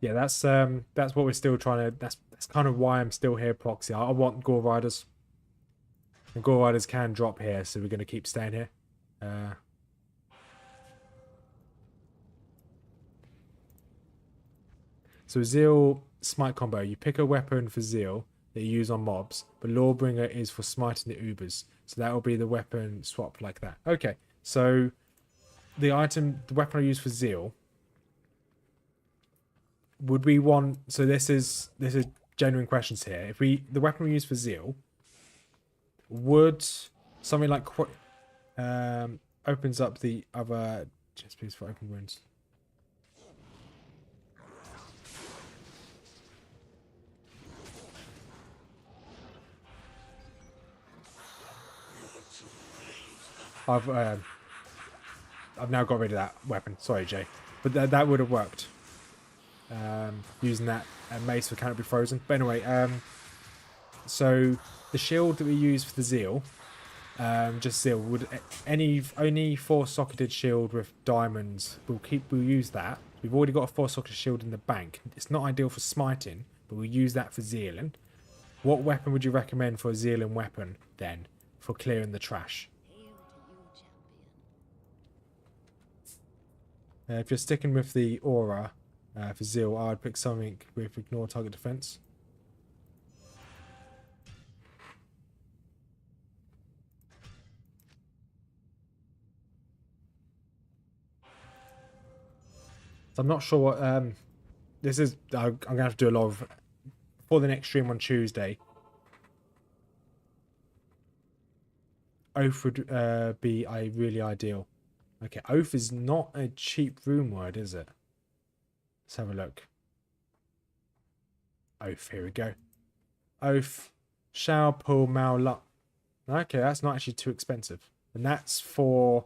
Yeah, that's what we're still trying to. That's kind of why I'm still here, Proxy. I want Gore Riders. And Gore Riders can drop here, so we're going to keep staying here. So Zeal Smite combo. You pick a weapon for Zeal that you use on mobs, but Lawbringer is for smiting the Ubers. So that will be the weapon swap like that. Okay, so the weapon I use for Zeal. Would we want? So this is genuine questions here. If the weapon we use for Zeal, would something like opens up the other chest piece for open wounds? I've now got rid of that weapon. Sorry, Jay, but that would have worked. Using that mace for cannot be frozen. But anyway, so the shield that we use for the Zeal, just Zeal, would only 4-socketed shield with diamonds. We'll use that. We've already got a 4-socketed shield in the bank. It's not ideal for smiting, but we'll use that for Zealing. What weapon would you recommend for a Zealing weapon then for clearing the trash? If you're sticking with the aura. For Zeal, I'd pick something with ignore target defense. So I'm not sure what this is. I'm gonna have to do a lot of for the next stream on Tuesday. Oath would be really ideal. Okay, Oath is not a cheap rune word, is it? Let's have a look. Oath, here we go. Oath, Shao, Pull, Mao, Luck. Okay, that's not actually too expensive. And that's for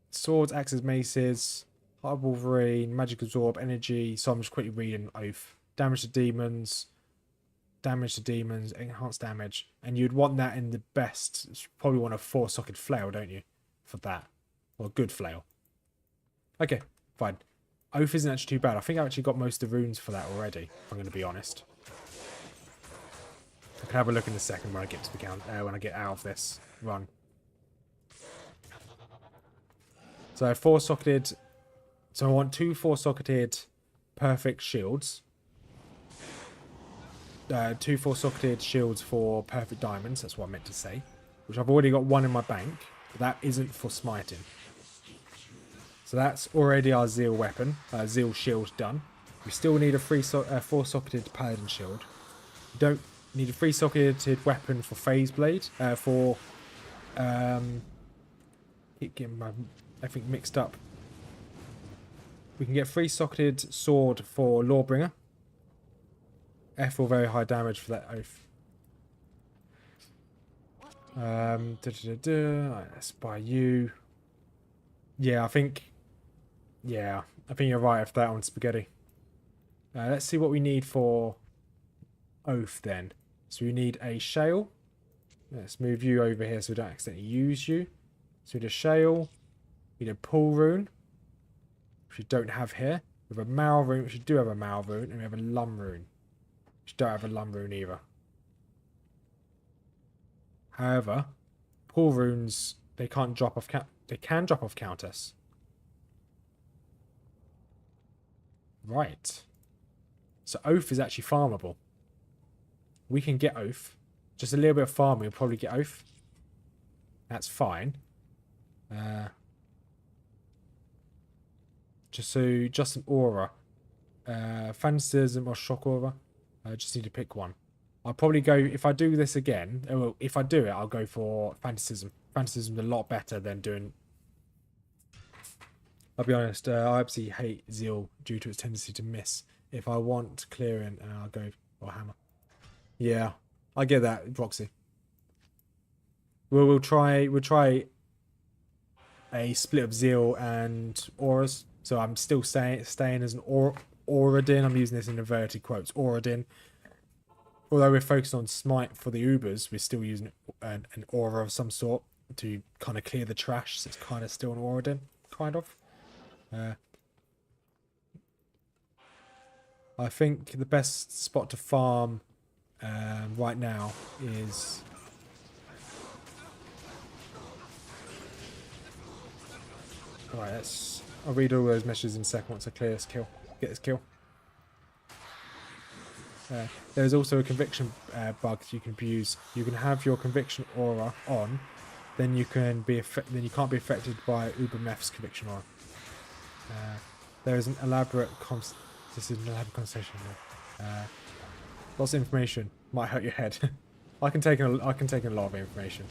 swords, axes, maces, Heart of Wolverine, Magic Absorb, Energy. So I'm just quickly reading Oath. Damage to demons, enhanced damage. And you'd want that in the best. You probably want a 4-socket flail, don't you? For that. Or a good flail. Okay, fine. Oath isn't actually too bad. I think I've actually got most of the runes for that already, if I'm going to be honest. I can have a look in a second when I get to the count, when I get out of this run. So 4-socketed. So I want 2 4-socketed perfect shields. 2 4-socketed shields for perfect diamonds. That's what I meant to say. Which I've already got 1 in my bank. But that isn't for smiting. So that's already our Zeal weapon. Zeal shield done. We still need a 4-socketed Paladin shield. We don't need a 3-socketed weapon for Phase Blade. Keep getting my everything mixed up. We can get 3-socketed sword for Lawbringer. F for very high damage for that Oath. Let's buy you. Yeah, I think you're right for that on Spaghetti. Let's see what we need for Oath then. So we need a Shale. Let's move you over here so we don't accidentally use you. So we need a Shale. We need a Pull Rune, which we don't have here. We have a Mal Rune, which we do have a Mal Rune. And we have a Lum Rune, which don't have a Lum Rune either. However, Pull Runes, they can't drop off they can drop off Countess. Right. So Oath is actually farmable. We can get Oath. Just a little bit of farming, we'll probably get Oath. That's fine. Just an aura. Fantasism or shock aura. I just need to pick one. I'll probably go, if I do this again, well, if I do it, I'll go for Fantasism. Fantasism's a lot better than doing I'll be honest, I absolutely hate Zeal due to its tendency to miss. If I want clearing, I'll go or hammer. Yeah, I get that, Roxy. We'll try a split of Zeal and auras. So I'm still staying as an Auradin. I'm using this in inverted quotes. Auradin. Although we're focused on smite for the Ubers, we're still using an aura of some sort to kind of clear the trash. So it's kind of still an Auradin, kind of. I think the best spot to farm right now is... Alright, I'll read all those messages in a second once I clear this kill. Get this kill. There's also a conviction bug you can use. You can have your conviction aura on, then you can't be affected by Ubermeth's conviction aura. There is an elaborate this is an elaborate conversation. Lots of information might hurt your head. I can take in a lot of information.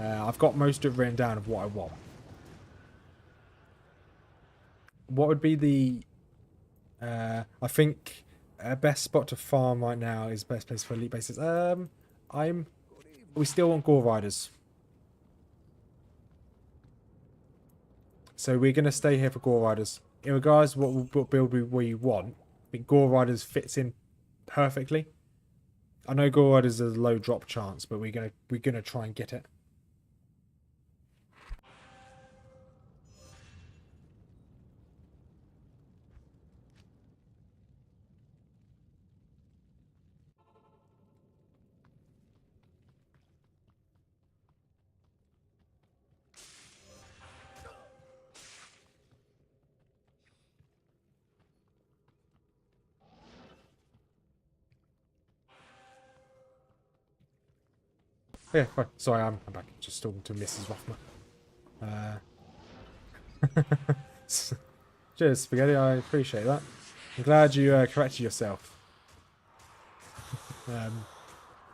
I've got most of it written down of what I want. What would be the I think best spot to farm right now is best place for elite bases. We still want Gore Riders. So we're gonna stay here for Gore Riders. In regards to what build we want, I think Gore Riders fits in perfectly. I know Gore Riders has a low drop chance, but we're gonna try and get it. Yeah, fine. Sorry, I'm back. Just talking to Mrs Rothmers. Cheers, Spaghetti. I appreciate that. I'm glad you corrected yourself.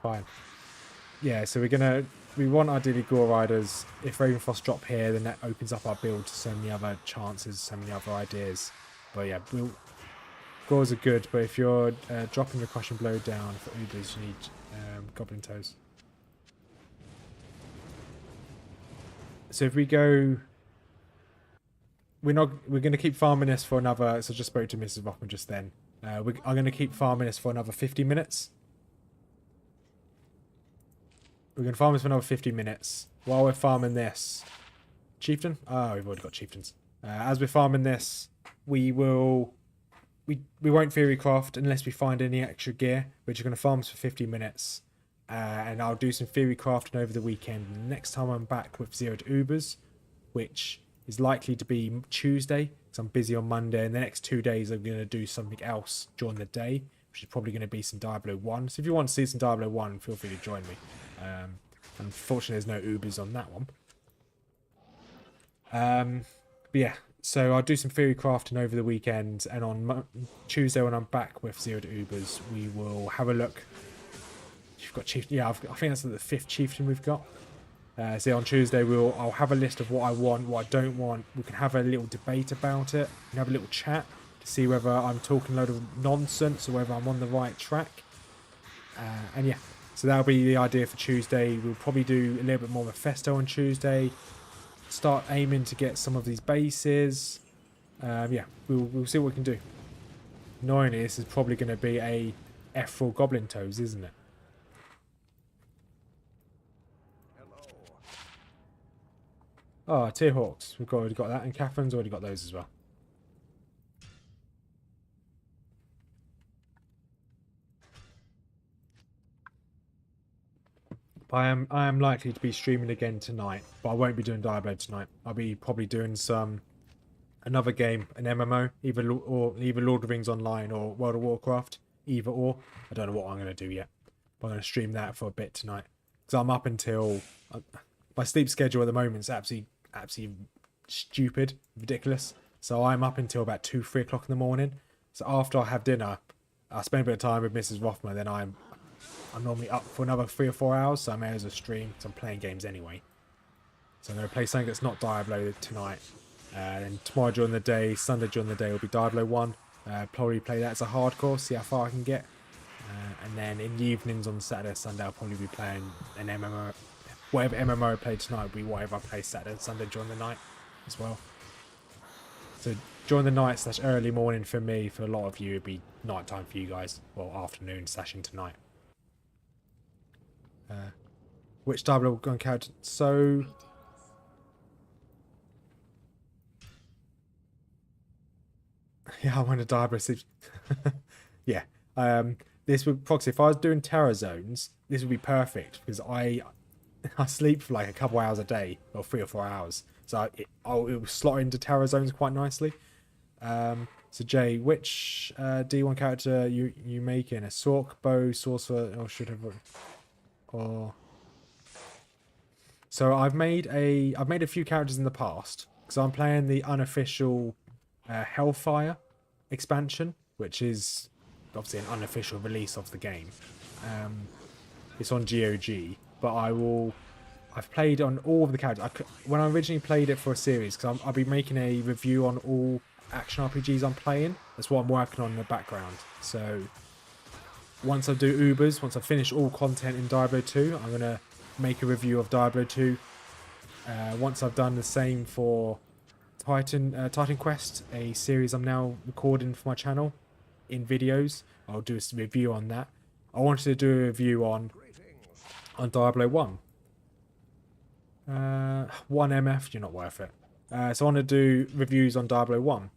Fine. Yeah, so we want ideally Gore Riders. If Ravenfrost drop here, then that opens up our build to so many other chances, so many other ideas. But yeah, Gores are good, but if you're dropping your Crushing Blow down for Ubers, you need Goblin Toes. So if we go, we're going to keep farming this for another. So I just spoke to Mrs. Rothman just then. I'm going to keep farming this for another 50 minutes. We're going to farm this for another 50 minutes while we're farming this. Chieftain? Oh, we've already got chieftains. As we're farming this, we won't Theory Craft unless we find any extra gear. We're just going to farm this for 50 minutes. And I'll do some theory crafting over the weekend. Next time I'm back with 0 to Ubers, which is likely to be Tuesday, because I'm busy on Monday. And the next 2 days I'm going to do something else during the day, which is probably going to be some Diablo 1. So if you want to see some Diablo 1, feel free to join me. Unfortunately, there's no Ubers on that one. But yeah, so I'll do some theory crafting over the weekend. And on Tuesday when I'm back with 0 to Ubers, we will have a look. You've got chieftain. Yeah, I think that's the 5th chieftain we've got. So on Tuesday I'll have a list of what I want, what I don't want. We can have a little debate about it. We can have a little chat to see whether I'm talking a load of nonsense or whether I'm on the right track. And yeah, so that'll be the idea for Tuesday. We'll probably do a little bit more of a festo on Tuesday. Start aiming to get some of these bases. Yeah, we'll see what we can do. Annoyingly, this is probably going to be a F4 Goblin Toes, isn't it? Oh, Tier Hawks. We've already got that, and Catherine's already got those as well. I am likely to be streaming again tonight, but I won't be doing Diablo tonight. I'll be probably doing another game, an MMO, either Lord of the Rings Online or World of Warcraft, either or. I don't know what I'm going to do yet, but I'm going to stream that for a bit tonight because I'm up until my sleep schedule at the moment is absolutely stupid, ridiculous. So I'm up until about 2-3 o'clock in the morning. So after I have dinner, I spend a bit of time with Mrs. Rothmer. Then I'm normally up for another 3 or 4 hours. So I may as well stream because I'm playing games anyway. So I'm going to play something that's not Diablo tonight. Then tomorrow during the day, Sunday during the day will be Diablo 1. Probably play that as a hardcore, see how far I can get. And then in the evenings on Saturday, Sunday, I'll probably be playing an MMO. Whatever MMO I play tonight will be whatever I play Saturday and Sunday during the night as well. So during the night / early morning for me, for a lot of you, it'd be night time for you guys. Well, afternoon / into night. Which Diablo going character? So... yeah, I want to Diablo. Yeah. This would proxy. If I was doing Terror Zones, this would be perfect because I sleep for like a couple hours a day, or 3 or 4 hours. So it will slot into Terror Zones quite nicely. So Jay, which D1 character you making? A Sork, Bow, Sorcerer, or should have? Or so I've made a few characters in the past because I'm playing the unofficial Hellfire expansion, which is obviously an unofficial release of the game. It's on GOG, but I've played on all of the characters. When I originally played it for a series, because I'll be making a review on all action RPGs I'm playing. That's what I'm working on in the background. So once I do Ubers, once I finish all content in Diablo 2, I'm going to make a review of Diablo 2. Once I've done the same for Titan Quest, a series I'm now recording for my channel in videos, I'll do a review on that. I wanted to do a review on Diablo 1. 1 MF, you're not worth it. So I want to do reviews on Diablo 1.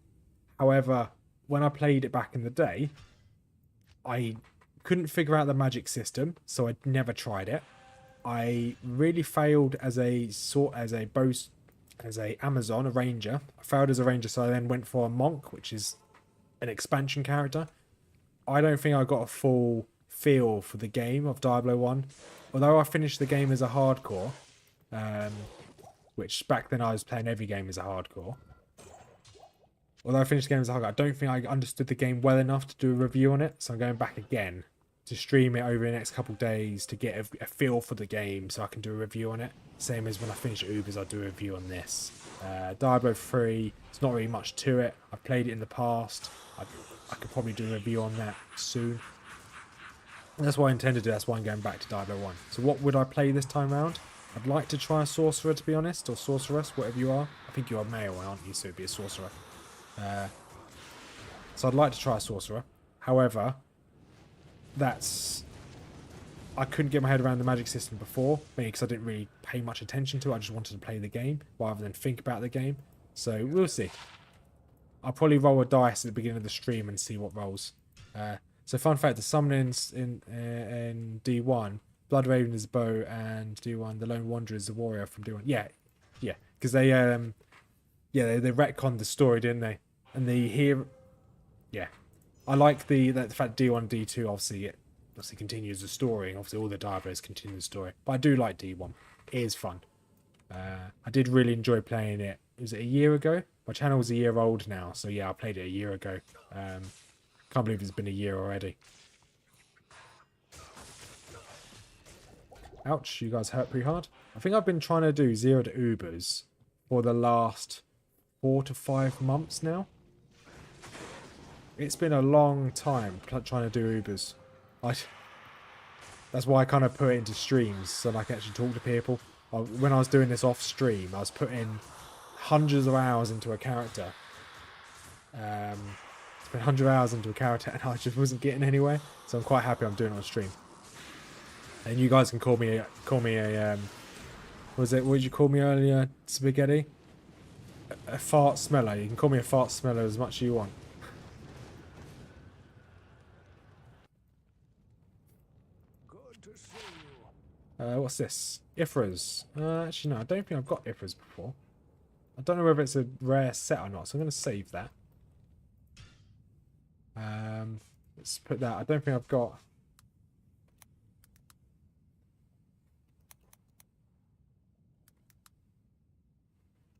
However, when I played it back in the day, I couldn't figure out the magic system, so I never tried it. I really failed as a Amazon, a ranger. I failed as a ranger, so I then went for a monk, which is an expansion character. I don't think I got a full feel for the game of Diablo 1. Although I finished the game as a hardcore, which back then I was playing every game as a hardcore. Although I finished the game as a hardcore, I don't think I understood the game well enough to do a review on it. So I'm going back again to stream it over the next couple of days to get a feel for the game so I can do a review on it. Same as when I finish Ubers, I'll do a review on this. Diablo 3, it's not really much to it. I've played it in the past. I could probably do a review on that soon. That's what I intended to do. That's why I'm going back to Diablo 1. So what would I play this time around? I'd like to try a Sorcerer, to be honest, or Sorceress, whatever you are. I think you are male, aren't you? So it'd be a Sorcerer. So I'd like to try a Sorcerer. However, I couldn't get my head around the magic system before, maybe because I didn't really pay much attention to it. I just wanted to play the game rather than think about the game. So we'll see. I'll probably roll a dice at the beginning of the stream and see what rolls. So fun fact, the summonings in D1, Blood Raven is the bow, and D1, the Lone Wanderer is the warrior from D1. Yeah, because they retconned the story, didn't they? And I like the fact D1, D2 obviously continues the story, and obviously all the Diablos continue the story. But I do like D1. It is fun. I did really enjoy playing it. Was it a year ago? My channel was a year old now, so yeah, I played it a year ago. Can't believe it's been a year already. Ouch, you guys hurt pretty hard. I think I've been trying to do 0 to Ubers for the last 4 to 5 months now. It's been a long time trying to do Ubers. That's why I kind of put it into streams so that I can actually talk to people. When I was doing this off stream, I was putting hundreds of hours into a character. Spent 100 hours into a character and I just wasn't getting anywhere. So I'm quite happy I'm doing it on stream. And you guys can call me a what did you call me earlier, Spaghetti? A fart smeller. You can call me a fart smeller as much as you want. Good to see you. What's this? Ifras. Actually, no, I don't think I've got Ifras before. I don't know whether it's a rare set or not, so I'm going to save that. Let's put that. I don't think I've got...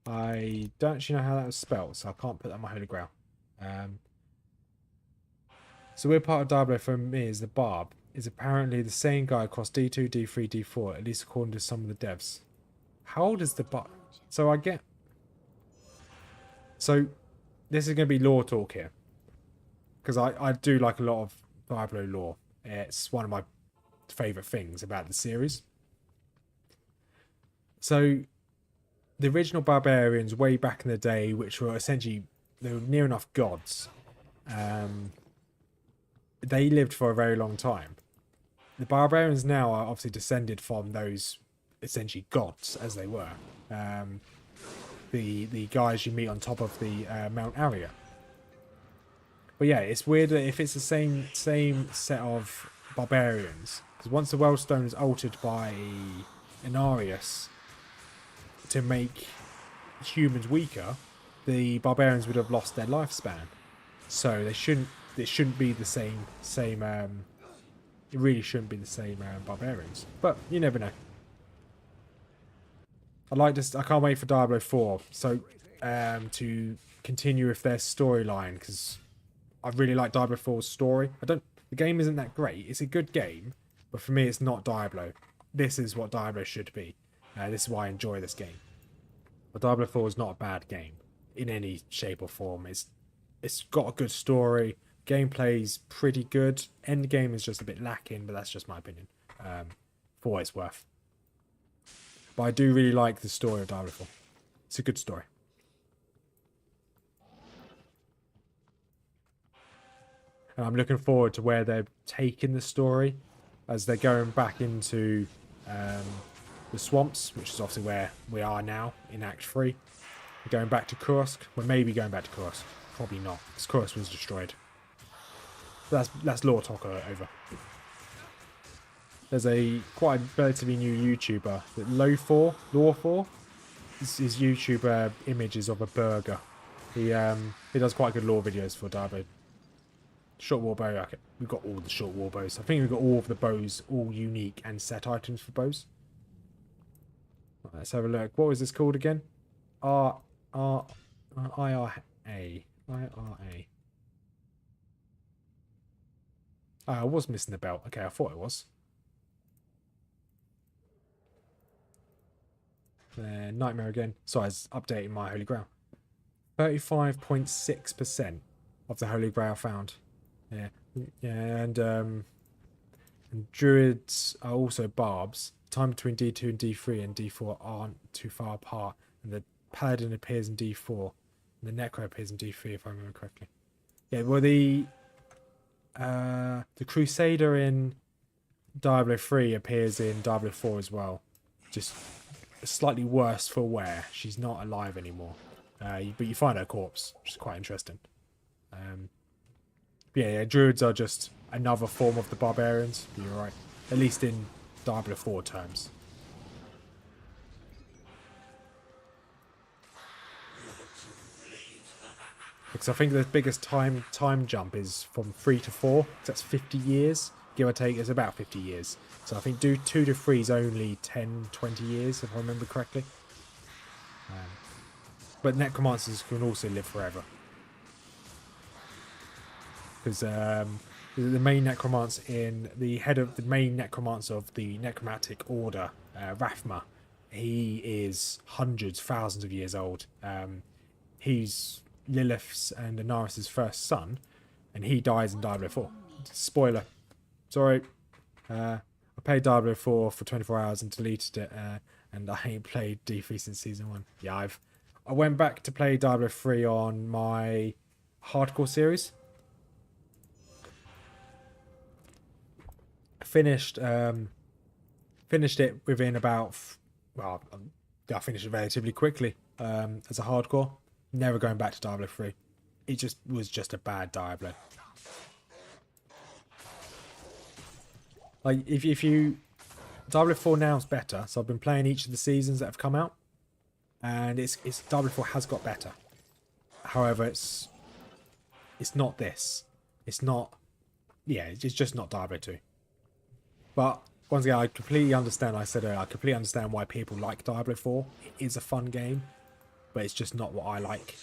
I don't actually know how that was spelled, so I can't put that on my Holy Grail. So we're part of Diablo for me is the Barb. Is apparently the same guy across D2, D3, D4, at least according to some of the devs. How old is the Barb? So I get... So this is going to be lore talk here, because I do like a lot of Diablo lore. It's one of my favourite things about the series. So the original barbarians way back in the day, which were essentially, they were near enough gods, they lived for a very long time. The barbarians now are obviously descended from those essentially gods, as they were. The guys you meet on top of the Mount Aria. But yeah, it's weird that if it's the same set of barbarians, because once the Wellstone is altered by Inarius to make humans weaker, the barbarians would have lost their lifespan. So they shouldn't. It shouldn't be the same. It really shouldn't be the same barbarians. But you never know. I like this. I can't wait for Diablo 4. So to continue with their storyline, because I really like Diablo 4's story. The game isn't that great. It's a good game, but for me, it's not Diablo. This is what Diablo should be. This is why I enjoy this game. But Diablo 4 is not a bad game in any shape or form. It's got a good story. Gameplay's pretty good. Endgame is just a bit lacking, but that's just my opinion. For what it's worth. But I do really like the story of Diablo 4. It's a good story. And I'm looking forward to where they're taking the story as they're going back into the swamps, which is obviously where we are now in Act 3. We're going back to Kursk. We're maybe going back to Kursk. Probably not, because Kursk was destroyed. But that's lore talk over. There's a quite a relatively new YouTuber, Lore4. His YouTube images of a burger. He does quite good lore videos for Diablo. Short war bow. Okay. We've got all the short war bows. I think we've got all of the bows, all unique and set items for bows. Right, let's have a look. What was this called again? IRA. Oh, I was missing the belt. Okay, I thought it was. Nightmare again. So I was updating my Holy Grail. 35.6% of the Holy Grail found. Yeah, and Druids are also barbs. Time between D2 and D3 and D4 aren't too far apart. And the Paladin appears in D4. And the Necro appears in D3, if I remember correctly. Yeah, well, the Crusader in Diablo 3 appears in Diablo 4 as well. Just slightly worse for wear. She's not alive anymore. But you find her corpse, which is quite interesting. Yeah, Druids are just another form of the barbarians. You're right. At least in Diablo 4 terms. Because I think the biggest time jump is from 3 to 4. That's 50 years. Give or take, it's about 50 years. So I think 2 to 3 is only 10, 20 years, if I remember correctly. But necromancers can also live forever. Because the main necromancer the main necromancer of the necromantic order, Rathma, he is hundreds, thousands of years old. He's Lilith's and Inaris' first son, and he dies in Diablo 4. Spoiler. Sorry. I played Diablo 4 for 24 hours and deleted it, and I ain't played D3 since Season 1. Yeah, I went back to play Diablo 3 on my Hardcore series. Finished it within about... Well, I finished it relatively quickly as a Hardcore. Never going back to Diablo 3. It was just a bad Diablo. Like, if you... Diablo 4 now is better, so I've been playing each of the seasons that have come out, and it's Diablo 4 has got better. However, it's not this. It's not... Yeah, it's just not Diablo 2. But, once again, I completely understand, I said earlier, I completely understand why people like Diablo 4. It is a fun game, but it's just not what I like.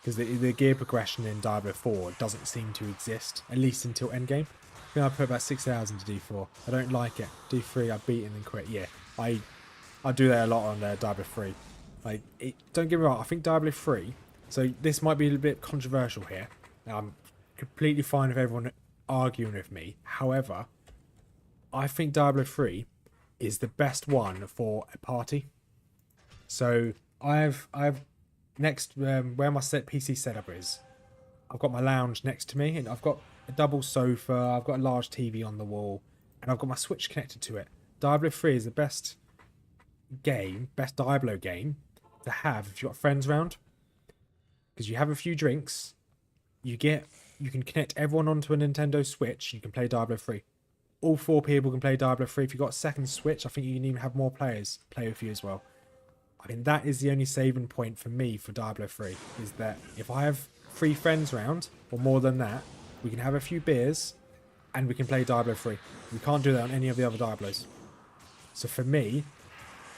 Because the gear progression in Diablo 4 doesn't seem to exist, at least until endgame. I think I put about 6 hours into D4. I don't like it. D3 I beat and then quit. Yeah, I I do that a lot on Diablo 3. Like, don't get me wrong, I think Diablo 3, so this might be a bit controversial here. I'm completely fine with everyone arguing with me. However, I think Diablo 3 is the best one for a party. So I've next where my PC setup is, I've got my lounge next to me, and I've got a double sofa, I've got a large TV on the wall, and I've got my Switch connected to it. Diablo 3 is the best Diablo game to have if you've got friends around, because you have a few drinks, you can connect everyone onto a Nintendo Switch, you can play Diablo 3. All 4 people can play Diablo 3. If you've got a second Switch, I think you can even have more players play with you as well. I mean, that is the only saving point for me for Diablo 3, is that if I have 3 friends around, or more than that, we can have a few beers, and we can play Diablo 3. We can't do that on any of the other Diablos. So for me,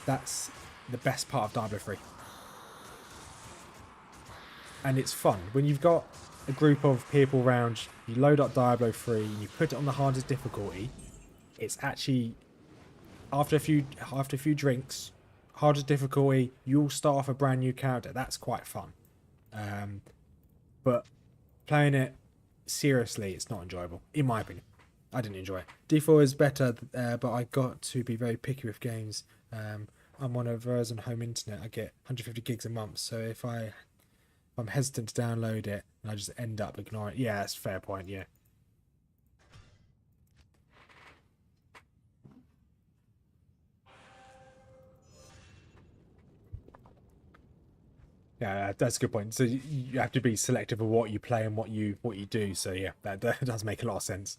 that's the best part of Diablo 3. And it's fun. When you've got a group of people around, you load up Diablo 3, and you put it on the hardest difficulty, it's actually, after a few drinks, hardest difficulty, you'll start off a brand new character. That's quite fun. But playing it seriously, it's not enjoyable, in my opinion. I didn't enjoy it. D4 is better, but I got to be very picky with games. I'm on a Verizon home internet. I get 150 gigs a month, so if I'm hesitant to download it, and I just end up ignoring it. Yeah, that's a fair point, yeah. Yeah, that's a good point. So you have to be selective of what you play and what you do. So yeah, that does make a lot of sense.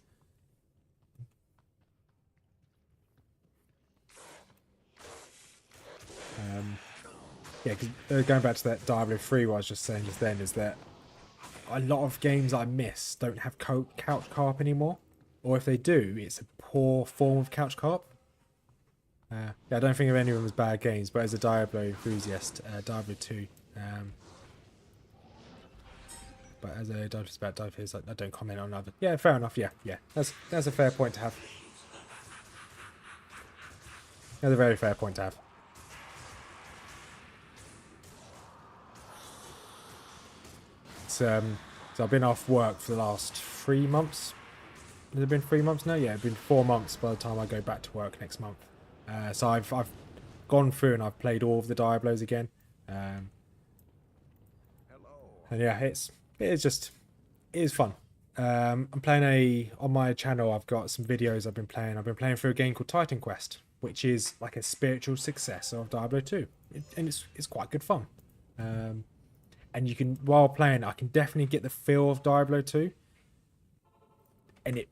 Yeah, because going back to that Diablo 3, what I was just saying just then is that a lot of games I miss don't have couch co-op anymore, or if they do, it's a poor form of couch co-op. Yeah, I don't think of any of them as bad games, but as a Diablo enthusiast, Diablo 2. But as a Diablo about Diablo, I don't comment on other. Yeah, fair enough. Yeah, that's a fair point to have. That's a very fair point to have. So I've been off work for the last 3 months. Has it been 3 months now? Yeah, it's been 4 months by the time I go back to work next month. So I've gone through and I've played all of the Diablos again. And yeah, it is fun. I'm playing on my channel. I've got some videos I've been playing. I've been playing through a game called Titan Quest, which is like a spiritual successor of Diablo 2, and it's quite good fun. And you can, while playing, I can definitely get the feel of Diablo 2, and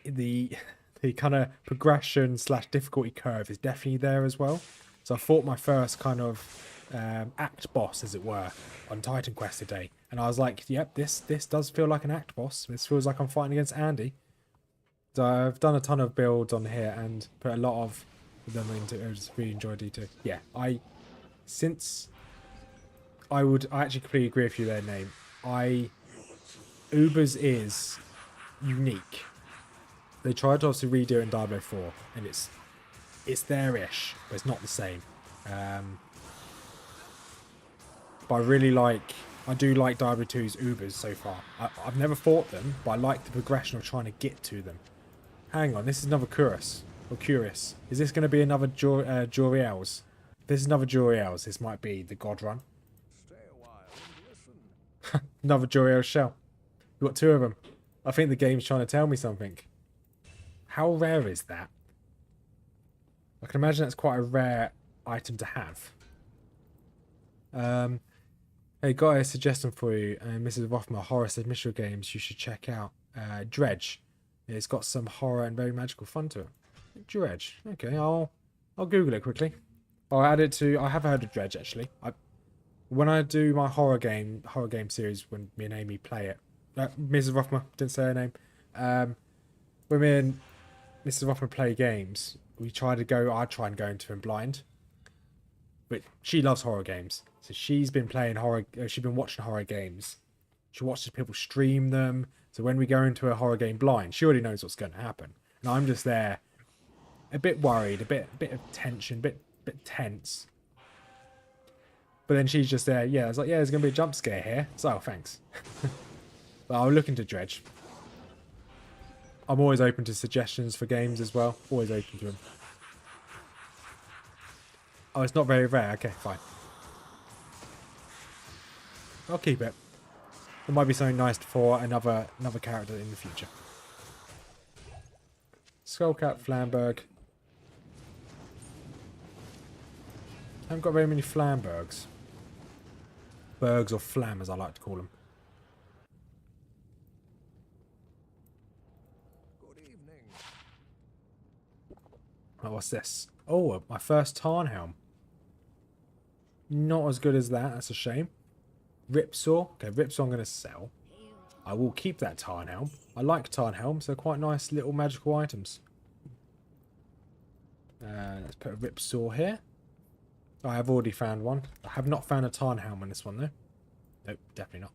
the kind of progression / difficulty curve is definitely there as well. So I fought my first kind of act boss, as it were, on Titan Quest today, and I was like, yep, this does feel like an act boss. This feels like I'm fighting against Andy. So I've done a ton of builds on here and put a lot of them into it. I just really enjoy D2. Yeah, I actually completely agree with you there, Name. Ubers is unique. They tried to obviously redo it in Diablo 4, and it's there-ish, but it's not the same. But I do like Diablo 2's Ubers so far. I've never fought them, but I like the progression of trying to get to them. Hang on, this is another Curious. Is this going to be another Joriel's? If this is another Joriel's, this might be the God Run. Stay a while and listen. Another Joriel's shell. We've got 2 of them. I think the game's trying to tell me something. How rare is that? I can imagine that's quite a rare item to have. Hey, got a suggestion for you. Mrs Rothmers horror submission games you should check out. Dredge. It's got some horror and very magical fun to it. Dredge. Okay, I'll Google it quickly. I'll add it to. I have heard of Dredge actually. When I do my horror game series, when me and Amy play it, Mrs Rothmers didn't say her name. When me and Mrs Rothmers play games, I try and go into them blind. But she loves horror games, so she's been playing horror. She's been watching horror games. She watches people stream them. So when we go into a horror game blind, she already knows what's going to happen, and I'm just there, a bit worried, a bit of tension, bit tense. But then she's just there. Yeah, I was like, yeah, there's going to be a jump scare here. So, oh, thanks. But I'll look into Dredge. I'm always open to suggestions for games as well. Always open to them. Oh, it's not very rare. Okay, fine. I'll keep it. It might be something nice for another character in the future. Skullcap, Flamberg. I haven't got very many Flambergs. Bergs or Flam, as I like to call them. Good evening. Oh, what's this? Oh, my first Tarnhelm. Not as good as that. That's a shame. Ripsaw. Okay, Ripsaw I'm going to sell. I will keep that Tarnhelm. I like Tarnhelms. They're quite nice little magical items. Let's put a Ripsaw here. I have already found one. I have not found a Tarnhelm on this one, though. Nope, definitely not.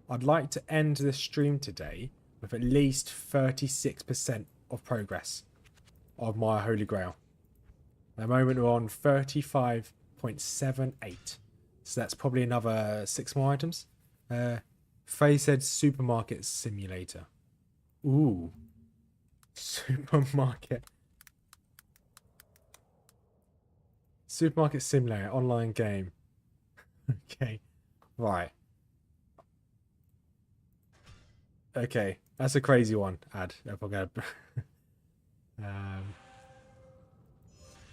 I'd like to end this stream today with at least 36% of progress of my Holy Grail. At the moment we're on 35.78. So that's probably another 6 more items. Faye said Supermarket Simulator. Ooh. Supermarket. Supermarket Simulator, online game. Okay. Right. Okay. That's a crazy one, Ad. If I'm gonna...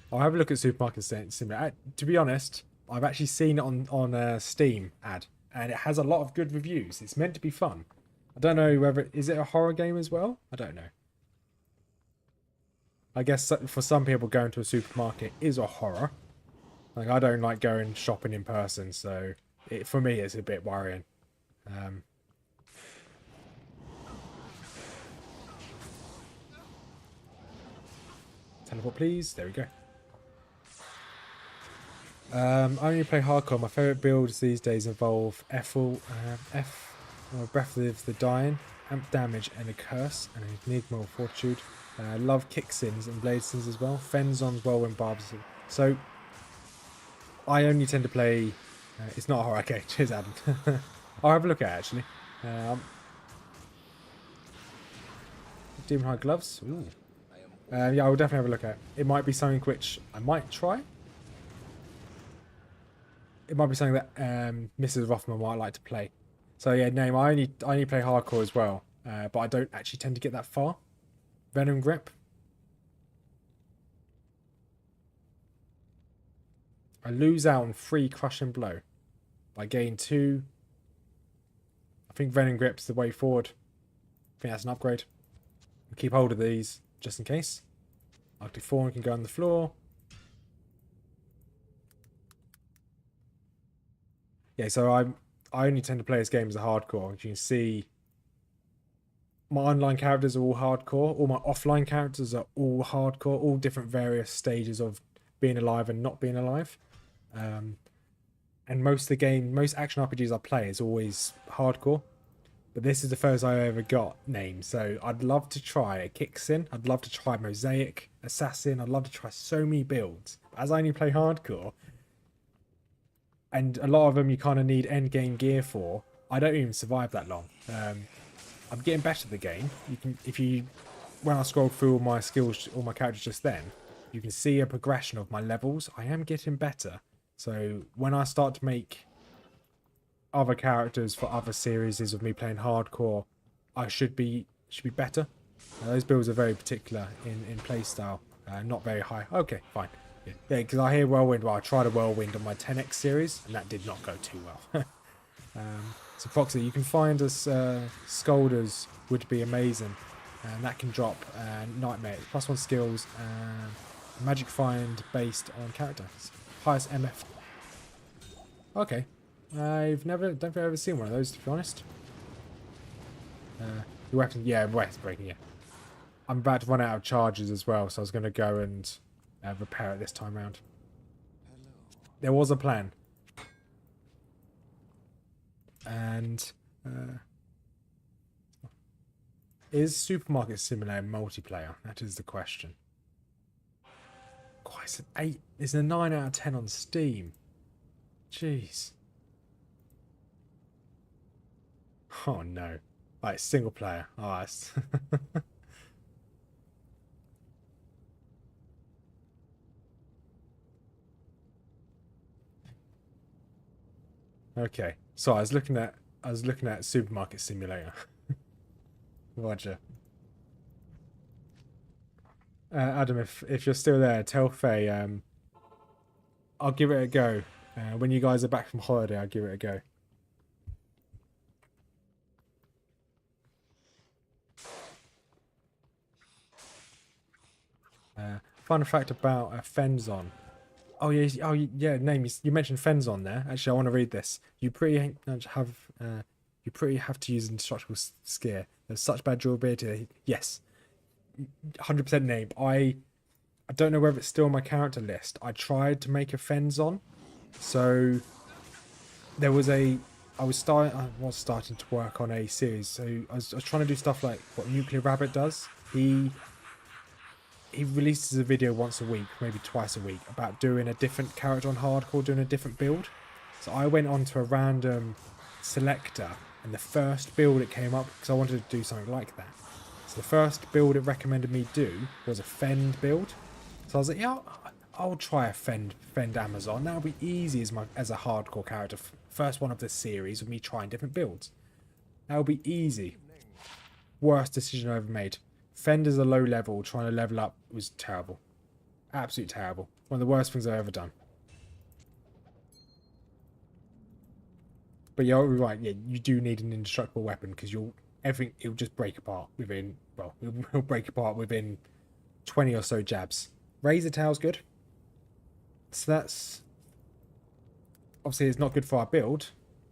I'll have a look at Supermarket Simulator. To be honest, I've actually seen it on Steam, Ad. And it has a lot of good reviews. It's meant to be fun. I don't know whether... Is it a horror game as well? I don't know. I guess for some people going to a supermarket is a horror. Like, I don't like going shopping in person, so for me it's a bit worrying. Teleport, please. There we go. I only play hardcore. My favourite builds these days involve Breath of the Dying, Amp Damage and a Curse, and an Enigma of Fortitude. Love Kick Sins and Blade Sins as well. Fenzon's Whirlwind Barbs. So, I only tend to play... it's not a horror. Okay, cheers, Adam. I'll have a look at it, actually. Demon High Gloves. Ooh. Yeah, I will definitely have a look at it. It might be something which I might try. It might be something that Mrs Rothmers might like to play. So yeah, name. I only play hardcore as well, but I don't actually tend to get that far. Venom Grip. I lose out on 3 Crushing Blow. I gain 2. I think Venom Grip's the way forward. I think that's an upgrade. I'll keep hold of these just in case. Arctic Fawn can go on the floor. Yeah, so I only tend to play this game as a hardcore. As you can see, my online characters are all hardcore. All my offline characters are all hardcore. All different various stages of being alive and not being alive. And most action RPGs I play is always hardcore. But this is the first I ever got named. So I'd love to try a Kicksin. I'd love to try Mosaic, Assassin. I'd love to try so many builds. But as I only play hardcore, and a lot of them you kind of need end game gear for, I don't even survive that long. I'm getting better at the game. When I scroll through all my skills, all my characters just then, you can see a progression of my levels. I am getting better. So when I start to make other characters for other series of me playing hardcore, I should be better. Those builds are very particular in playstyle, not very high. Okay, fine. Yeah, because I hear Whirlwind. Well, I tried a Whirlwind on my 10x series, and that did not go too well. So Foxy, you can find us Scolders would be amazing, and that can drop Nightmare +1 skills and Magic Find based on characters. Highest MF. Okay, don't think I've ever seen one of those, to be honest. The weapon, yeah, weapons breaking, yeah. I'm about to run out of charges as well, so I was going to go and repair it this time round. There was a plan. And is Supermarket Simulator multiplayer? That is the question. it's an 8. It's a 9 out of 10 on Steam. Jeez. Oh no. Right, single player. Oh, it's okay. So I was looking at Supermarket Simulator. Roger. Adam, if you're still there, tell Faye, I'll give it a go. When you guys are back from holiday, I'll give it a go. Fun fact about Fenzon. Oh yeah, you mentioned Fenzon there. Actually, I want to read this. You pretty have to use indestructible skier. There's such bad durability. Yes, 100% name. I don't know whether it's still on my character list. I tried to make a Fenzon, so there was I was starting to work on a series. So I was trying to do stuff like what Nuclear Rabbit does. He releases a video once a week, maybe twice a week, about doing a different character on hardcore, doing a different build. So I went on to a random selector, and the first build it came up, because I wanted to do something like that. So the first build it recommended me do was a Fend build. So I was like, yeah, I'll try a Fend Amazon. That'll be easy as a hardcore character. First one of this series with me trying different builds. That'll be easy. Worst decision I ever made. Fend is a low level, trying to level up was terrible. Absolutely terrible. One of the worst things I've ever done. But you're right, yeah, you do need an indestructible weapon because it'll just break apart within, well, it'll break apart within 20 or so jabs. Razor Tail's good. So that's, obviously it's not good for our build,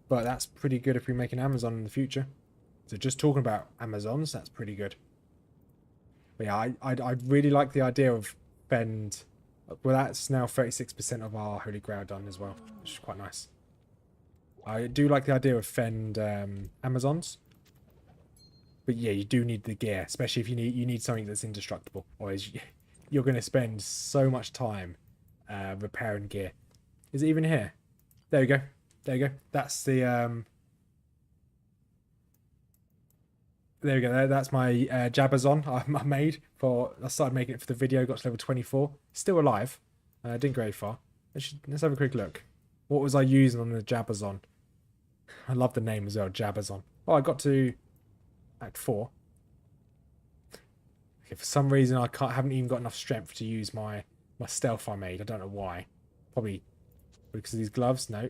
but that's pretty good if we make an Amazon in the future. So just talking about Amazons, that's pretty good. But yeah, I really like the idea of Fend. Well, that's now 36% of our Holy Grail done as well, which is quite nice. I do like the idea of Fend Amazons. But yeah, you do need the gear, especially if you need something that's indestructible. Or you're going to spend so much time repairing gear. Is it even here? There we go. There you go. That's the... There we go. That's my Jabazon I made for. I started making it for the video. Got to level 24. Still alive. Didn't go very far. Let's have a quick look. What was I using on the Jabazon? I love the name as well, Jabazon. Oh, I got to Act 4. Okay, for some reason I haven't even got enough strength to use my stealth I made. I don't know why. Probably because of these gloves. No,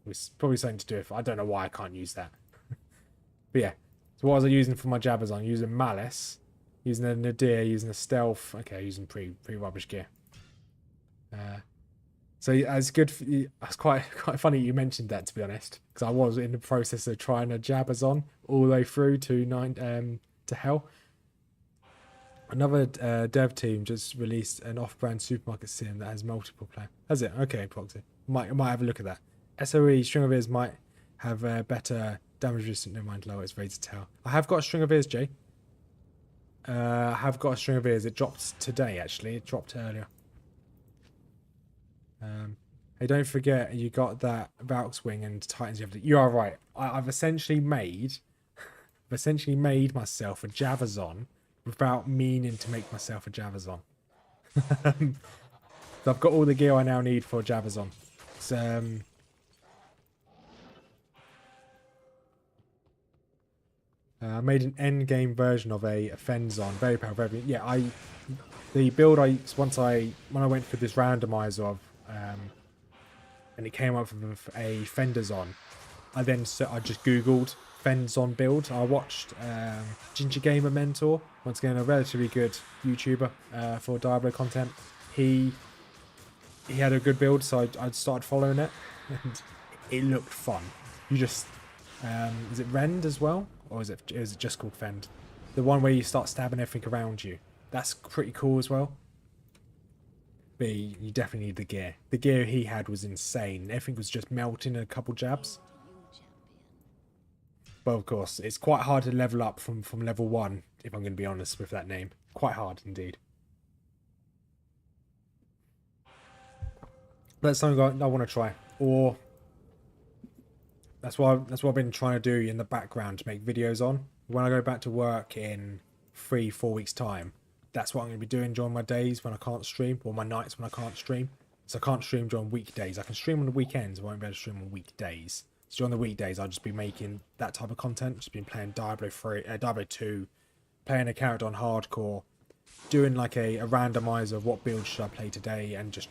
it's probably something to do with. I don't know why I can't use that. But yeah. So what was I using for my Jabazon? Using Malice, using a Nadir, using a Stealth. Okay, using pretty rubbish gear. So it's good. That's quite funny you mentioned that, to be honest, because I was in the process of trying a Jabazon all the way through to hell. Another dev team just released an off-brand supermarket sim that has multiple players. Has it? Okay, Proxy. Might have a look at that. SOE String of Ears might have better damage resistant. Never mind, lower. It's Razor Tail. I have got a String of Ears, Jay. I have got a String of Ears. It dropped today, actually. It dropped earlier. Hey, don't forget you got that Valk's Wing and Titans. You are right. I've essentially made myself a Javazon without meaning to make myself a Javazon. So I've got all the gear I now need for a Javazon. So, I made an end game version of a Fenzon, very powerful. Yeah, the build when I went through this randomizer of and it came up with a Fenderzon. I just googled Fenzon build. I watched Ginger Gamer Mentor, once again a relatively good YouTuber for Diablo content. He had a good build, so I started following it, and it looked fun. You just is it Rend as well, or is it just called Fend? The one where you start stabbing everything around you. That's pretty cool as well. But you definitely need the gear. The gear he had was insane. Everything was just melting in a couple jabs. But of course, it's quite hard to level up from level 1, if I'm going to be honest with that name. Quite hard indeed. That's something I want to try. Or that's what I've been trying to do in the background to make videos on. When I go back to work in 3-4 weeks time, that's what I'm going to be doing during my days when I can't stream, or my nights when I can't stream. So I can't stream during weekdays. I can stream on the weekends, I won't be able to stream on weekdays. So during the weekdays, I'll just be making that type of content. Just been playing Diablo 2, playing a character on hardcore, doing like a randomizer of what build should I play today, and just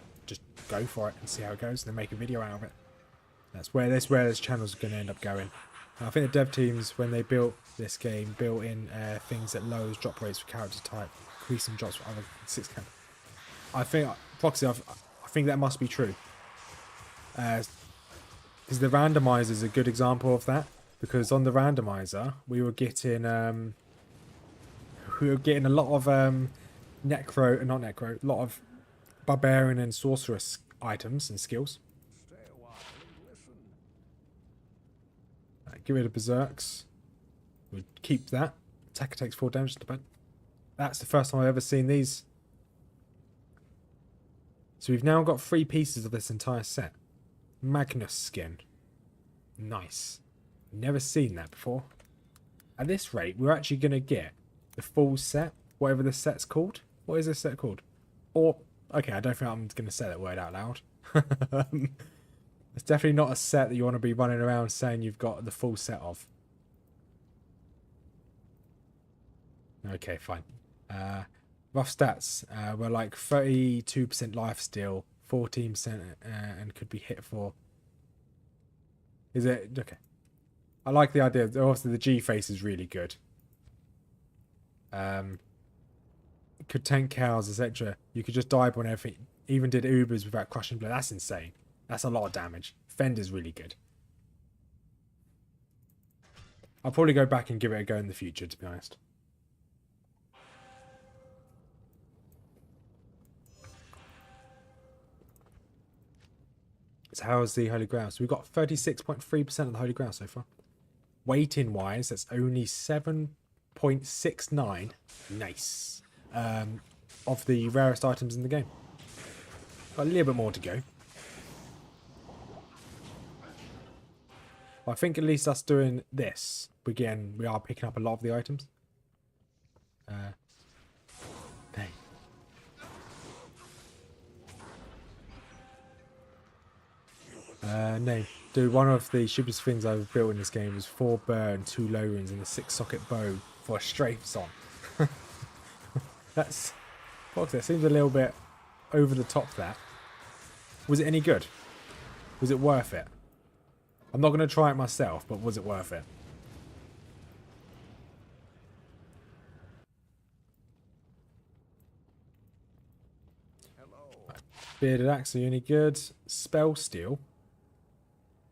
go for it and see how it goes, and then make a video out of it. That's where this channel's going to end up going. And I think the dev teams, when they built this game, built in things that lowers drop rates for character type, increasing drops for other 6 characters. I think Proxy, I think that must be true. Because the randomizer is a good example of that. Because on the randomizer, we were getting a lot of a lot of barbarian and sorceress items and skills. Stay a while and listen. Get rid of berserks. We'll keep that. Attacker takes 4 damage to the bone. That's the first time I've ever seen these. So we've now got 3 pieces of this entire set. Magnus skin. Nice. Never seen that before. At this rate, we're actually going to get the full set, whatever the set's called. What is this set called? Or, okay, I don't think I'm going to say that word out loud. It's definitely not a set that you want to be running around saying you've got the full set of. Okay, fine. Rough stats. We're like 32% life steal, 14% and could be hit for. Is it? Okay. I like the idea. Obviously, the G face is really good. Could tank cows, etc. You could just dive on everything. Even did Ubers without crushing blow. That's insane. That's a lot of damage. Fender's really good. I'll probably go back and give it a go in the future, to be honest. So how's the Holy Grail? So we've got 36.3% of the Holy Grail so far. Weighting wise, that's only 7.69. Nice. Of the rarest items in the game. Got a little bit more to go. I think at least us doing this, again, we are picking up a lot of the items. Dang. No. Dude, one of the stupidest things I've built in this game was 4 burn, 2 low runes, and a 6-socket bow for a strafe song. That seems a little bit over the top, that. Was it any good? Was it worth it? I'm not going to try it myself, but was it worth it? Hello. Bearded axe, are you any good? Spell steal.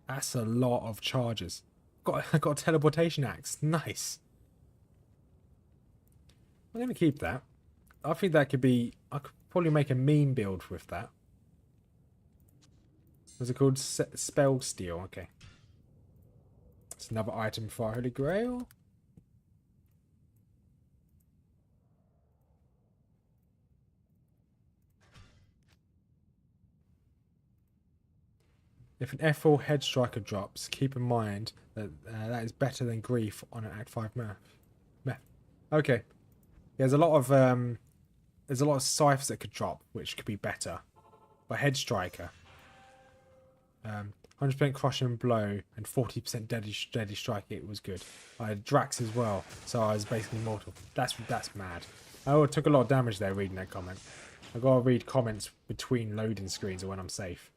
That's a lot of charges. I got a teleportation axe. Nice. I'm going to keep that. I think that could be... I could probably make a meme build with that. What's it called? Spell steal. Okay. It's another item for our Holy Grail. If an F4 head striker drops, keep in mind that that is better than grief on an Act 5 map. Okay. There's a lot of scythes that could drop, which could be better. But head striker. 100% crushing blow and 40% deadly strike. It was good. I had Drax as well, so I was basically mortal. That's mad. I took a lot of damage there reading that comment. I gotta read comments between loading screens or when I'm safe.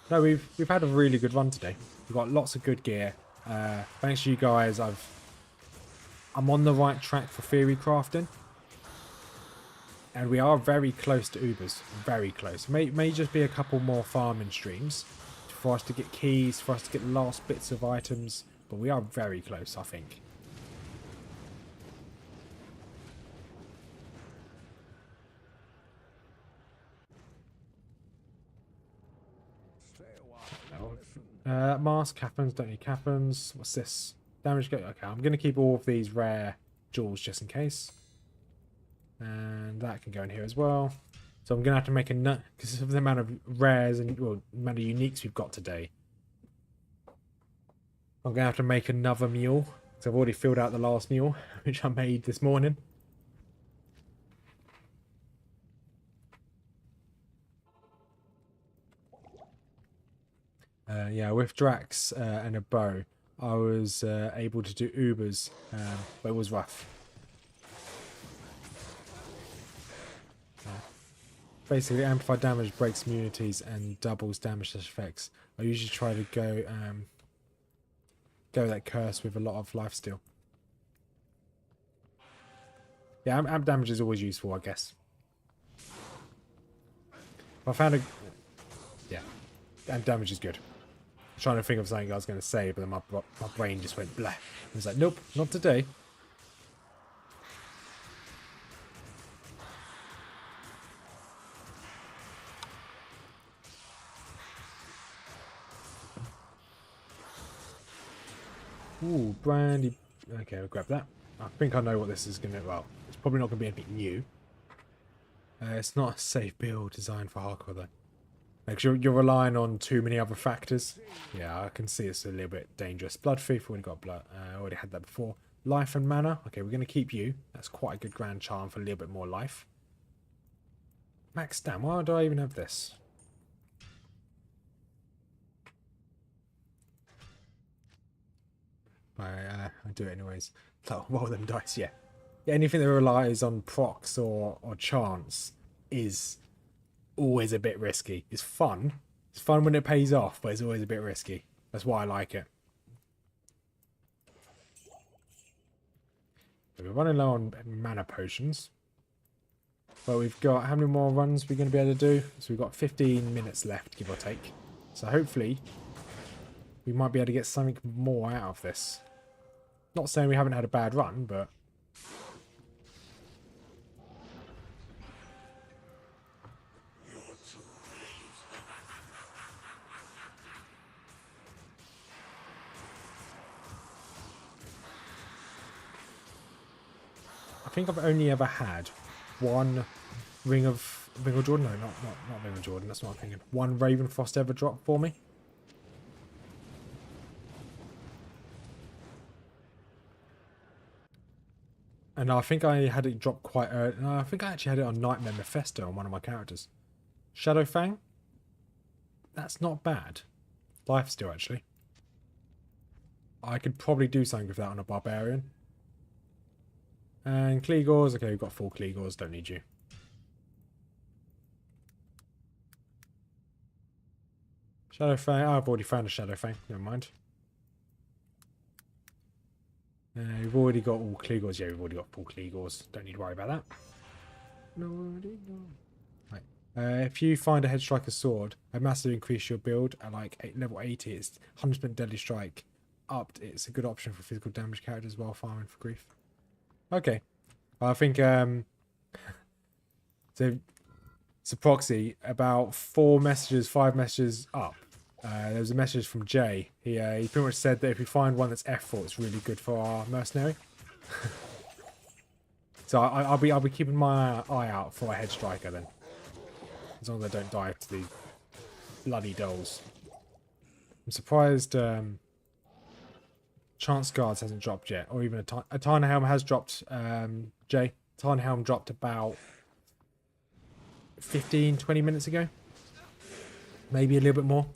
No, we've had a really good run today. We've got lots of good gear. Thanks to you guys, I'm on the right track for theory crafting. And we are very close to Ubers. Very close. May just be a couple more farming streams for us to get keys, for us to get the last bits of items. But we are very close, I think. Stay a while and listen. Mask, Cappins, don't need Cappins. What's this? damage go. Okay, I'm going to keep all of these rare jewels just in case. And that can go in here as well. So I'm going to have to make a nut because of the amount of rares and well, amount of uniques we've got today. I'm going to have to make another mule because I've already filled out the last mule, which I made this morning. Yeah, with Drax and a bow, I was able to do Ubers, but it was rough. Basically, amplified damage breaks immunities and doubles damage effects. I usually try to go that curse with a lot of lifesteal. Yeah, amp damage is always useful, I guess. I found a... Yeah, amp damage is good. I'm trying to think of something I was going to say, but then my brain just went blah. I was like, nope, not today. Ooh, brandy. Okay, we'll grab that. I think I know what this is going to... Well, it's probably not going to be anything new. It's not a safe build designed for hardcore, though. Like, you're relying on too many other factors. Yeah, I can see it's a little bit dangerous. Blood thief, already got blood. I already had that before. Life and mana. Okay, we're going to keep you. That's quite a good grand charm for a little bit more life. Max stam. Why do I even have this? I do it anyways. So, roll them dice, yeah. Yeah, anything that relies on procs or chance is always a bit risky. It's fun. It's fun when it pays off, but it's always a bit risky. That's why I like it. So we're running low on mana potions. But we've got... How many more runs we're going to be able to do? So we've got 15 minutes left, give or take. So hopefully we might be able to get something more out of this. Not saying we haven't had a bad run, but... I think I've only ever had one Ring of Jordan. No, not Ring of Jordan. That's what I'm thinking. One Ravenfrost ever dropped for me. And I think I had it drop quite early. No, I think I actually had it on Nightmare Mephisto on one of my characters. Shadowfang? That's not bad. Lifesteal, actually. I could probably do something with that on a Barbarian. And Kleegors. Okay, we've got 4 Kleegors. Don't need you. Shadowfang. Oh, I've already found a Shadowfang. Never mind. We've already got all Kleegors. Yeah, we've already got 4 Kleegors. Don't need to worry about that. Right. If you find a Head Striker sword, I massively increase your build at like level 80. It's 100% deadly strike. Upped. It's a good option for physical damage characters while farming for grief. Okay. I think so it's a proxy about 5 messages up. There was a message from Jay. He pretty much said that if we find one that's F4, it's really good for our mercenary. So I'll be keeping my eye out for a Head Striker then, as long as I don't die to these bloody dolls. I'm surprised Chance Guards hasn't dropped yet, or even a Tarnhelm has dropped. Jay, Tarnhelm dropped about 15-20 minutes ago, maybe a little bit more.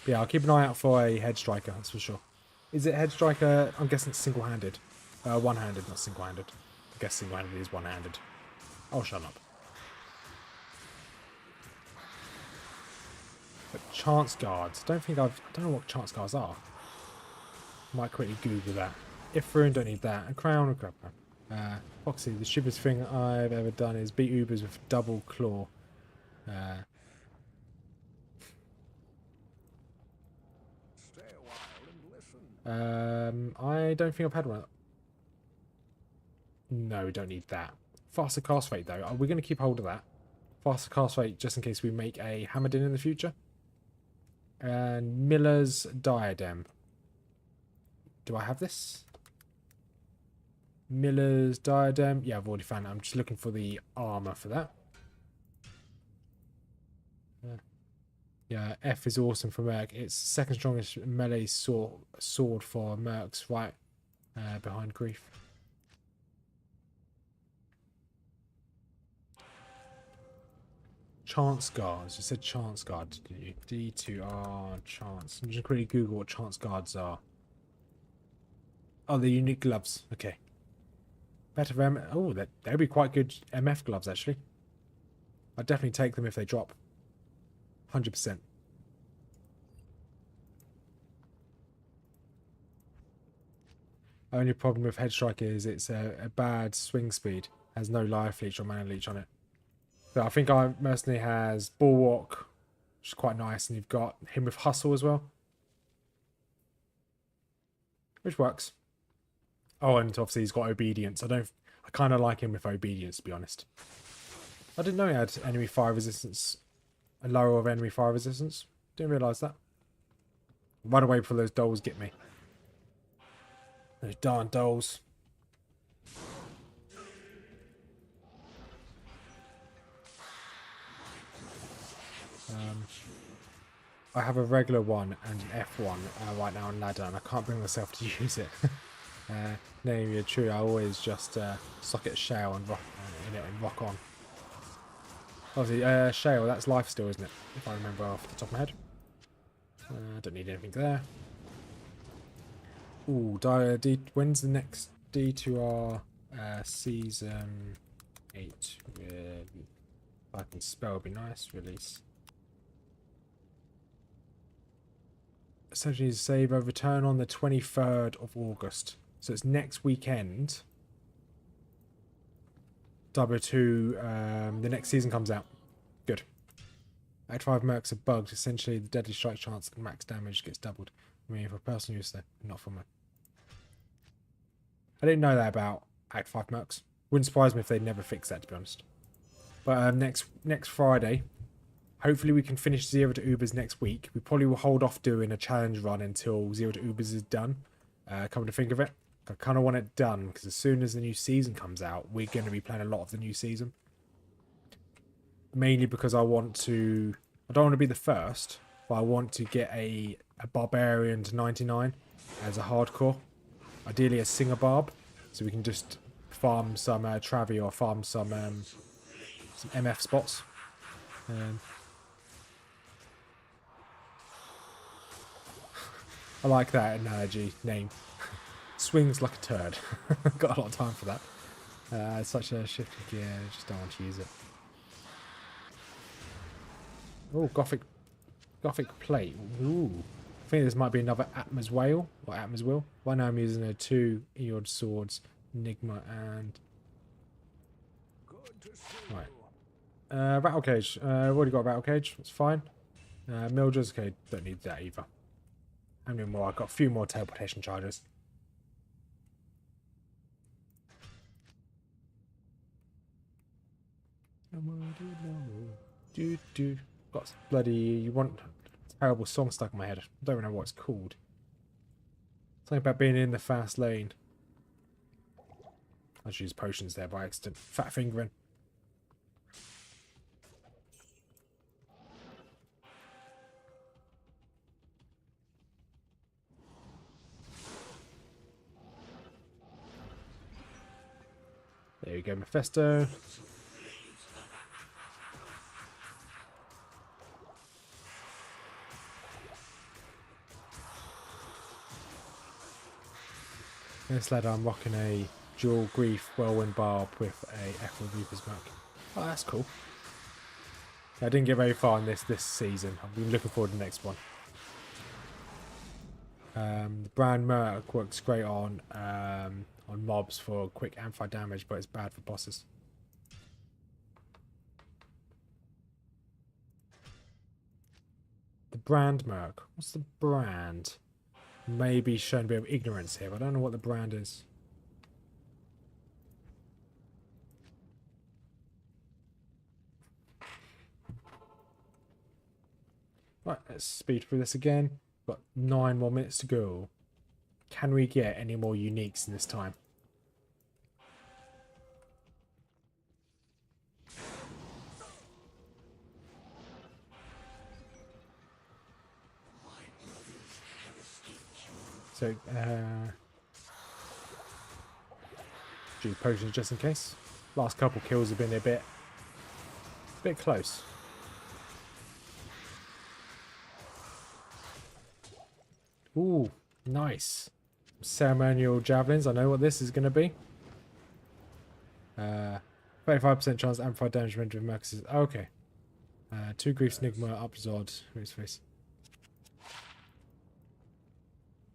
But yeah, I'll keep an eye out for a Head Striker, that's for sure. Is it Head Striker? I'm guessing it's single-handed. One-handed, not single-handed. I guess single-handed is one-handed. Oh, shut up. But Chance Guards. I don't know what Chance Guards are. Might quickly Google that. Ifrune, don't need that. A crown, a crap. Foxy, the stupidest thing I've ever done is beat Ubers with double claw. I don't think I've had one. No, we don't need that. Faster cast rate though. We're going to keep hold of that. Faster cast rate just in case we make a Hammerden in the future. And Miller's Diadem. Do I have this? Miller's Diadem. Yeah, I've already found it. I'm just looking for the armor for that. Yeah, F is awesome for Merc. It's second strongest melee sword for Mercs, right behind Grief. Chance Guards. You said Chance Guard, didn't you? D2R Chance. I'm just quickly Google what Chance Guards are. Oh, the unique gloves. Okay. Better M. Oh, they'd be quite good MF gloves, actually. I'd definitely take them if they drop. 100%. Only problem with Headstrike is it's a bad swing speed. Has no life leech or mana leech on it. So I think our mercenary has Bulwark, which is quite nice, and you've got him with Hustle as well, which works. Oh, and obviously he's got Obedience. I kind of like him with Obedience, to be honest. I didn't know he had enemy fire resistance, a lower of enemy fire resistance. Didn't realise that. Right away before those dolls get me. Those darn dolls. I have a regular one and an F1 right now on ladder, and I can't bring myself to use it. Name you true, I always just suck at Shale and rock in it and rock on. Obviously, Shale, that's life still, isn't it? If I remember off the top of my head. I don't need anything there. Ooh, when's the next D2R season 8? If I can spell, would be nice. Release. Essentially, save a return on the 23rd of August. So it's next weekend. W2, the next season comes out. Good. Act 5 Mercs are bugged. Essentially, the deadly strike chance and max damage gets doubled. I mean, for personal use, though, not for my. I didn't know that about Act 5 Mercs. Wouldn't surprise me if they never fix that, to be honest. But next Friday, hopefully we can finish Zero to Ubers next week. We probably will hold off doing a challenge run until Zero to Ubers is done. Come to think of it, I kind of want it done because as soon as the new season comes out, we're going to be playing a lot of the new season. Mainly because I don't want to be the first, but I want to get a Barbarian to 99 as a hardcore. Ideally a Singer Barb, so we can just farm some Travi or farm some MF spots. I like that analogy name. Swings like a turd. Got a lot of time for that. It's such a shifted gear, I just don't want to use it. Oh, Gothic plate. Ooh. I think this might be another Atma's Whale or Atma's Will. Right now I'm using a 2 Eod Swords, Enigma and right. Rattle Cage. I've already got a Rattle Cage, that's fine. Mildred's okay, don't need that either. How many more? I've got a few more teleportation charges. Got bloody, you want terrible song stuck in my head. I don't even know what it's called. Something about being in the fast lane. I just used potions there by accident. Fat fingering. There you go, Mephisto. This ladder I'm rocking a dual Grief Whirlwind Barb with a Echo Reaper's Mark. Oh, that's cool. I didn't get very far in this season. I've been looking forward to the next one. The brand Merc works great on mobs for quick amplify damage, but it's bad for bosses. The brand Merc. What's the brand? Maybe showing a bit of ignorance here, but I don't know what the brand is. Right, let's speed through this again. Got 9 more minutes to go. Can we get any more uniques in this time? So, do potions just in case. Last couple kills have been a bit close. Ooh, nice. Ceremonial javelins. I know what this is going to be. 35% chance to amplify damage when with Marcus's. Okay. 2 Grief Snigma, Upzod, his face.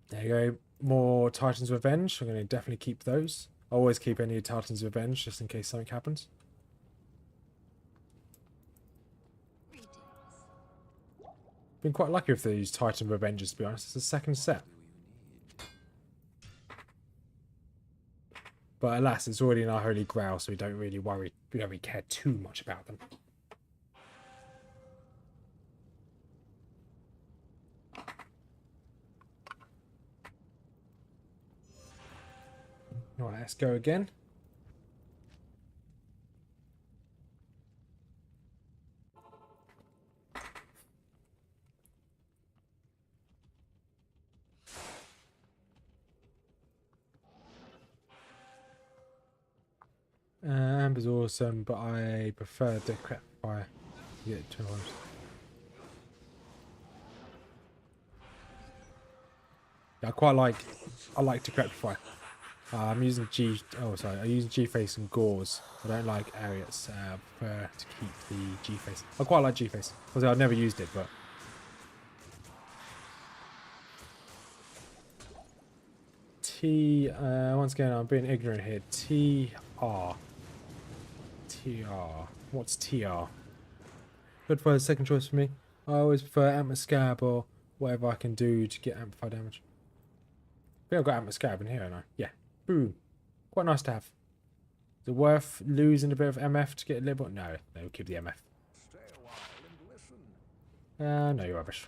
There you go. More Titan's Revenge. I'm going to definitely keep those. I always keep any Titan's Revenge just in case something happens. Been quite lucky with these Titan Revenges, to be honest. It's the second set. But alas, it's already in our Holy Grail, so we don't really worry. We don't really care too much about them. Alright, let's go again. Amber's awesome, but I prefer Decrepify. Yeah, 2 times. Yeah, I like Decrepify. I'm using I'm using G-Face and Gauze. I don't like Ariats. I prefer to keep the G-Face. I quite like G-Face. Although I've never used it, but... once again, I'm being ignorant here. TR. What's TR? Good for the second choice for me. I always prefer Amper Scab or whatever I can do to get amplified damage. I think I've got Amper Scab in here, haven't I? Yeah. Boom. Quite nice to have. Is it worth losing a bit of MF to get a little bit? No, we'll keep the MF. Stay a while and listen. No, you're rubbish.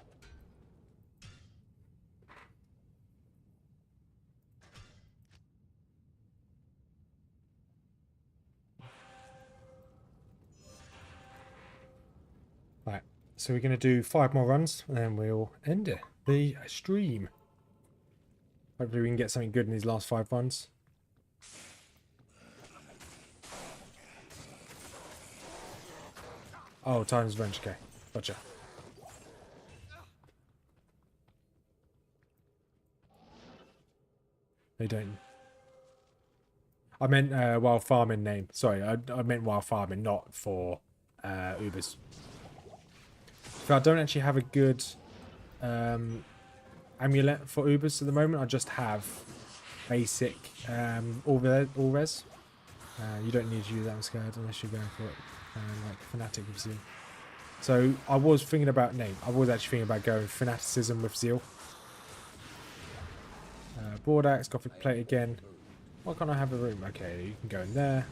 Right, so we're going to do 5 more runs and then we'll end it. The stream. Hopefully we can get something good in these last 5 runs. Oh, Titan's Revenge, okay. Gotcha. They don't... I meant while farming name. Sorry, I meant while farming, not for Ubers. If I don't actually have a good amulet for Ubers at the moment, I just have basic all res. You don't need to use that scared unless you're going for it. Like Fanatic with Zeal. So I was thinking about I was actually thinking about going Fanaticism with Zeal. Broad Axe, Gothic Plate again. Why can't I have a room? Okay, you can go in there.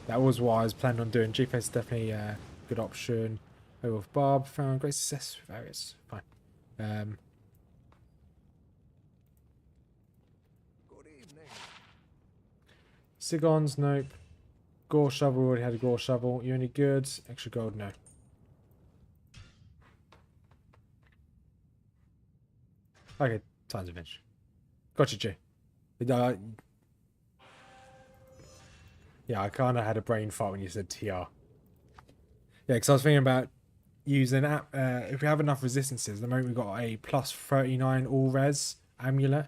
That was what I was planning on doing. G-Face is definitely a good option. With Barb, found great success with areas. Fine. Good evening. Sigons, nope. Gore Shovel, already had a Gore Shovel. You any good? Extra gold, no. Okay, Titan's Revenge. Gotcha, G. Yeah, I kind of had a brain fart when you said TR. Yeah, because I was thinking about using if we have enough resistances. At the moment we've got a plus 39 all res amulet.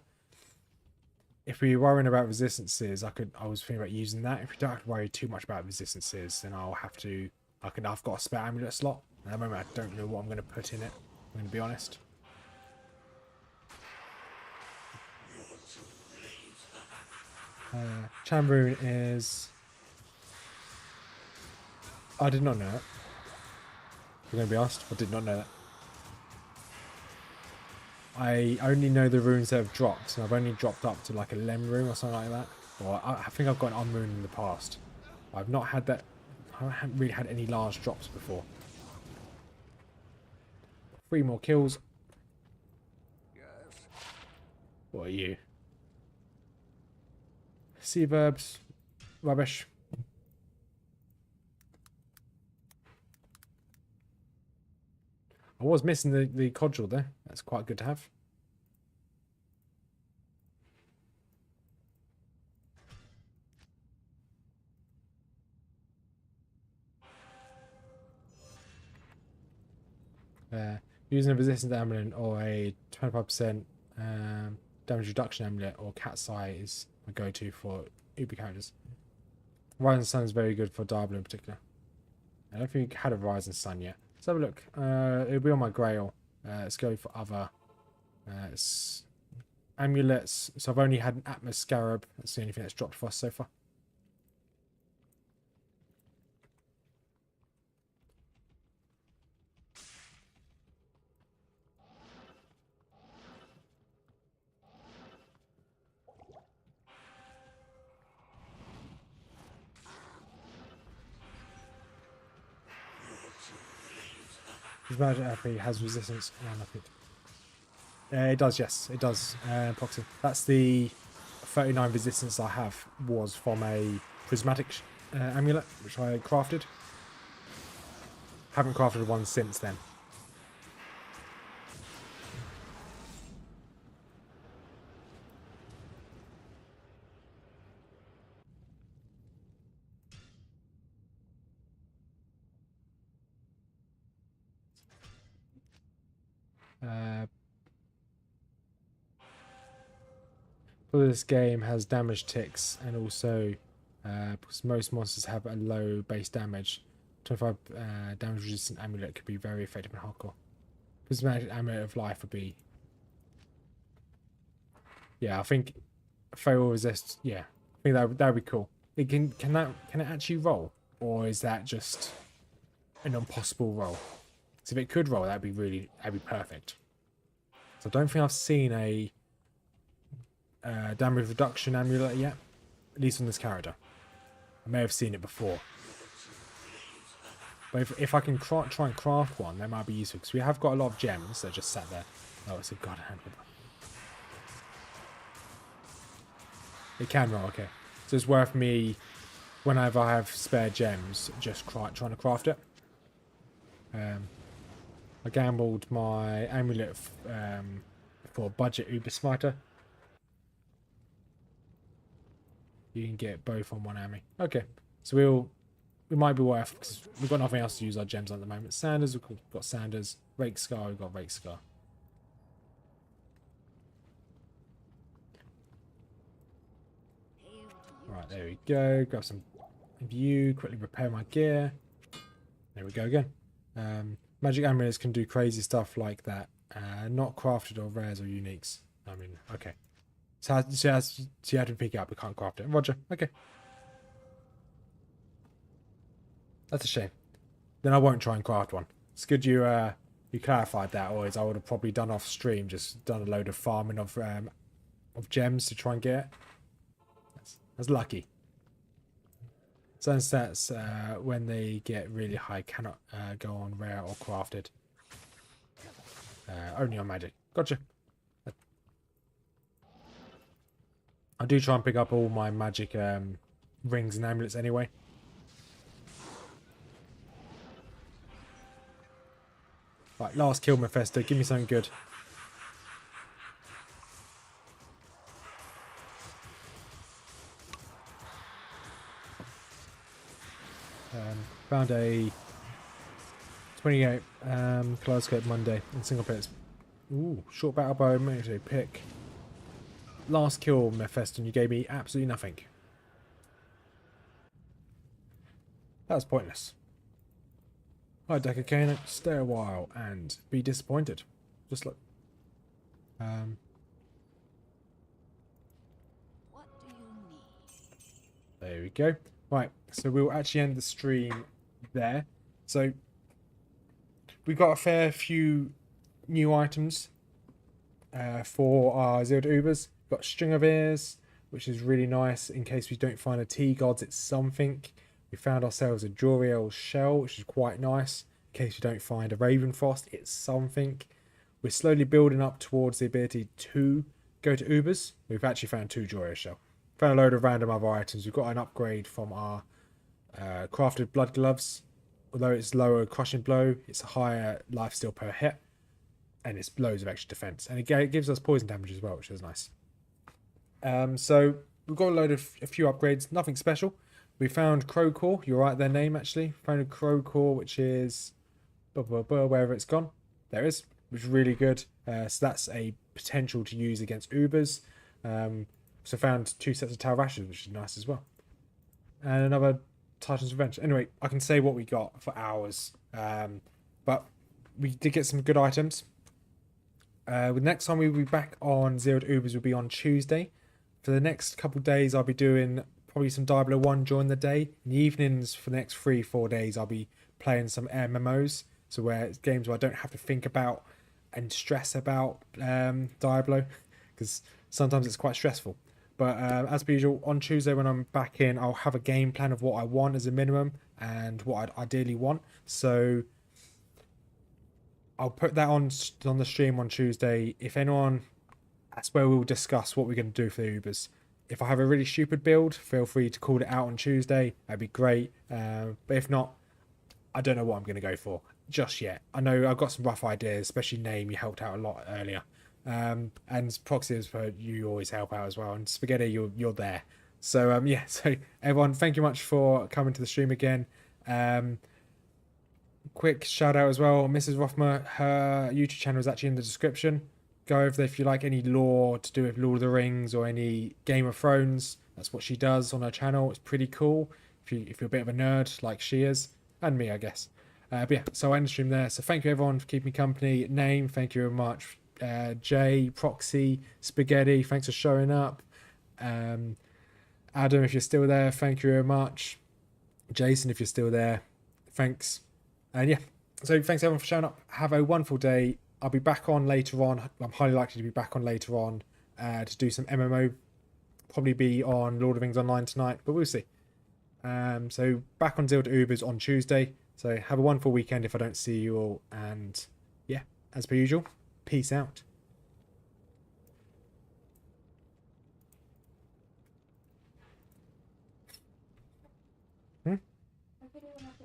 If we were worrying about resistances, I was thinking about using that. If we don't have to worry too much about resistances, then I'll have to. I've got a spare amulet slot. At the moment, I don't know what I'm going to put in it. I'm going to be honest. Chamberlain is. I did not know that. I'm going to be honest. I did not know that. I only know the runes that have dropped, and I've only dropped up to like a Lem rune or something like that. Or I think I've got an Unrune in the past. I've not had that. I haven't really had any large drops before. 3 more kills. Yes. What are you? Sea verbs. Rubbish. I was missing the codule there. That's quite good to have. Using a resistance amulet or a 25% damage reduction amulet or cat's eye is my go-to for Uber characters. Rising Sun is very good for Diablo in particular. I don't think we had a Rising Sun yet. Let's have a look. It'll be on my Grail. Let's go for other amulets. So I've only had an Atmos Scarab. That's the only thing that's dropped for us so far. His magic apple has resistance. Oh, nothing. It does, yes, it does. Proxy. That's the 39 resistance I have was from a prismatic amulet, which I crafted. Haven't crafted one since then. This game has damage ticks, and also because most monsters have a low base damage, 25 damage resistant amulet could be very effective in hardcore. Prismatic amulet of life would be, yeah, I think fail resist. Yeah, I think that would be cool. It can it actually roll, or is that just an impossible roll? So if it could roll, that'd be perfect. So I don't think I've seen a damage reduction amulet yet, at least on this character. I may have seen it before, but if I can try and craft one, that might be useful, because we have got a lot of gems that just sat there. Oh, it's a god hand. It can roll, okay. So it's worth me, whenever I have spare gems, just trying to craft it. I gambled my amulet for budget Uber Smiter. You can get both on one army. Okay, so we might be worth, because we've got nothing else to use our gems on at the moment. Sanders, we've got Sanders. Rake Scar, we've got Rake Scar. Right, there we go. Grab some view, quickly repair my gear. There we go again. Magic amulets can do crazy stuff like that. Not crafted or rares or uniques. I mean, okay. So you have to pick it up, we can't craft it. Roger, okay. That's a shame. Then I won't try and craft one. It's good you clarified that, or I would have probably done off stream, just done a load of farming of gems to try and get it. That's lucky. Certain stats, when they get really high, cannot go on rare or crafted. Only on magic. Gotcha. I do try and pick up all my magic rings and amulets anyway. Right, last kill, Mephisto. Give me something good. Found a 28 Kaleidoscope Monday in single players. Ooh, short battle bow, military pick. Last kill, Mephisto, and you gave me absolutely nothing. That was pointless. Hi, Decker Kane. Stay a while and be disappointed. Just look. What do you need? There we go. Right, so we'll actually end the stream there. So we got a fair few new items for our Zero to Ubers. Got String of Ears, which is really nice in case we don't find a T-Gods, it's something. We found ourselves a Joriel shell, which is quite nice. case you don't find a Ravenfrost, it's something. We're slowly building up towards the ability to go to Ubers. We've actually found 2 Joyous Shell. Found a load of random other items. We've got an upgrade from our crafted blood gloves. Although it's lower crushing blow, it's a higher lifesteal per hit. And it's loads of extra defense. And it gives us poison damage as well, which is nice. So we've got a few upgrades. Nothing special. We found Crow Core. You're right, their name actually. Found a Crow Core, which is wherever it's gone. There it is. Which is really good. So that's a potential to use against Ubers. So found 2 sets of Tau Rashes, which is nice as well. And another Titan's Revenge. Anyway, I can say what we got for hours. But we did get some good items. The next time we'll be back on Zero to Ubers will be on Tuesday. For the next couple of days, I'll be doing probably some Diablo 1 during the day. In the evenings, for the next 3-4 days, I'll be playing some MMOs. So where it's games where I don't have to think about and stress about Diablo, because sometimes it's quite stressful. But as per usual, on Tuesday when I'm back in, I'll have a game plan of what I want as a minimum and what I'd ideally want. So I'll put that on the stream on Tuesday. If anyone, that's where we'll discuss what we're going to do for the Ubers. If I have a really stupid build, feel free to call it out on Tuesday. That'd be great. But if not, I don't know what I'm going to go for just yet. I know I've got some rough ideas, especially Name. You helped out a lot earlier. And Proxy, as per, you always help out as well. And Spaghetti, you're there. So yeah. So everyone, thank you much for coming to the stream again. Quick shout out as well, Mrs Rothmer. Her YouTube channel is actually in the description. Go over there if you like any lore to do with Lord of the Rings or any Game of Thrones. That's what she does on her channel. It's pretty cool if you're a bit of a nerd like she is, and me, I guess. But yeah, so I end the stream there. So thank you everyone for keeping me company. Name, thank you very much. Jay, Proxy, Spaghetti, thanks for showing up. Adam, if you're still there, thank you very much. Jason, if you're still there, thanks. And yeah, so thanks everyone for showing up. Have a wonderful day. I'll be back on later on. I'm highly likely to be back on later on to do some MMO. Probably be on Lord of the Rings Online tonight, but we'll see. So back on Zero to Ubers on Tuesday. So have a wonderful weekend if I don't see you all. And yeah, as per usual, peace out.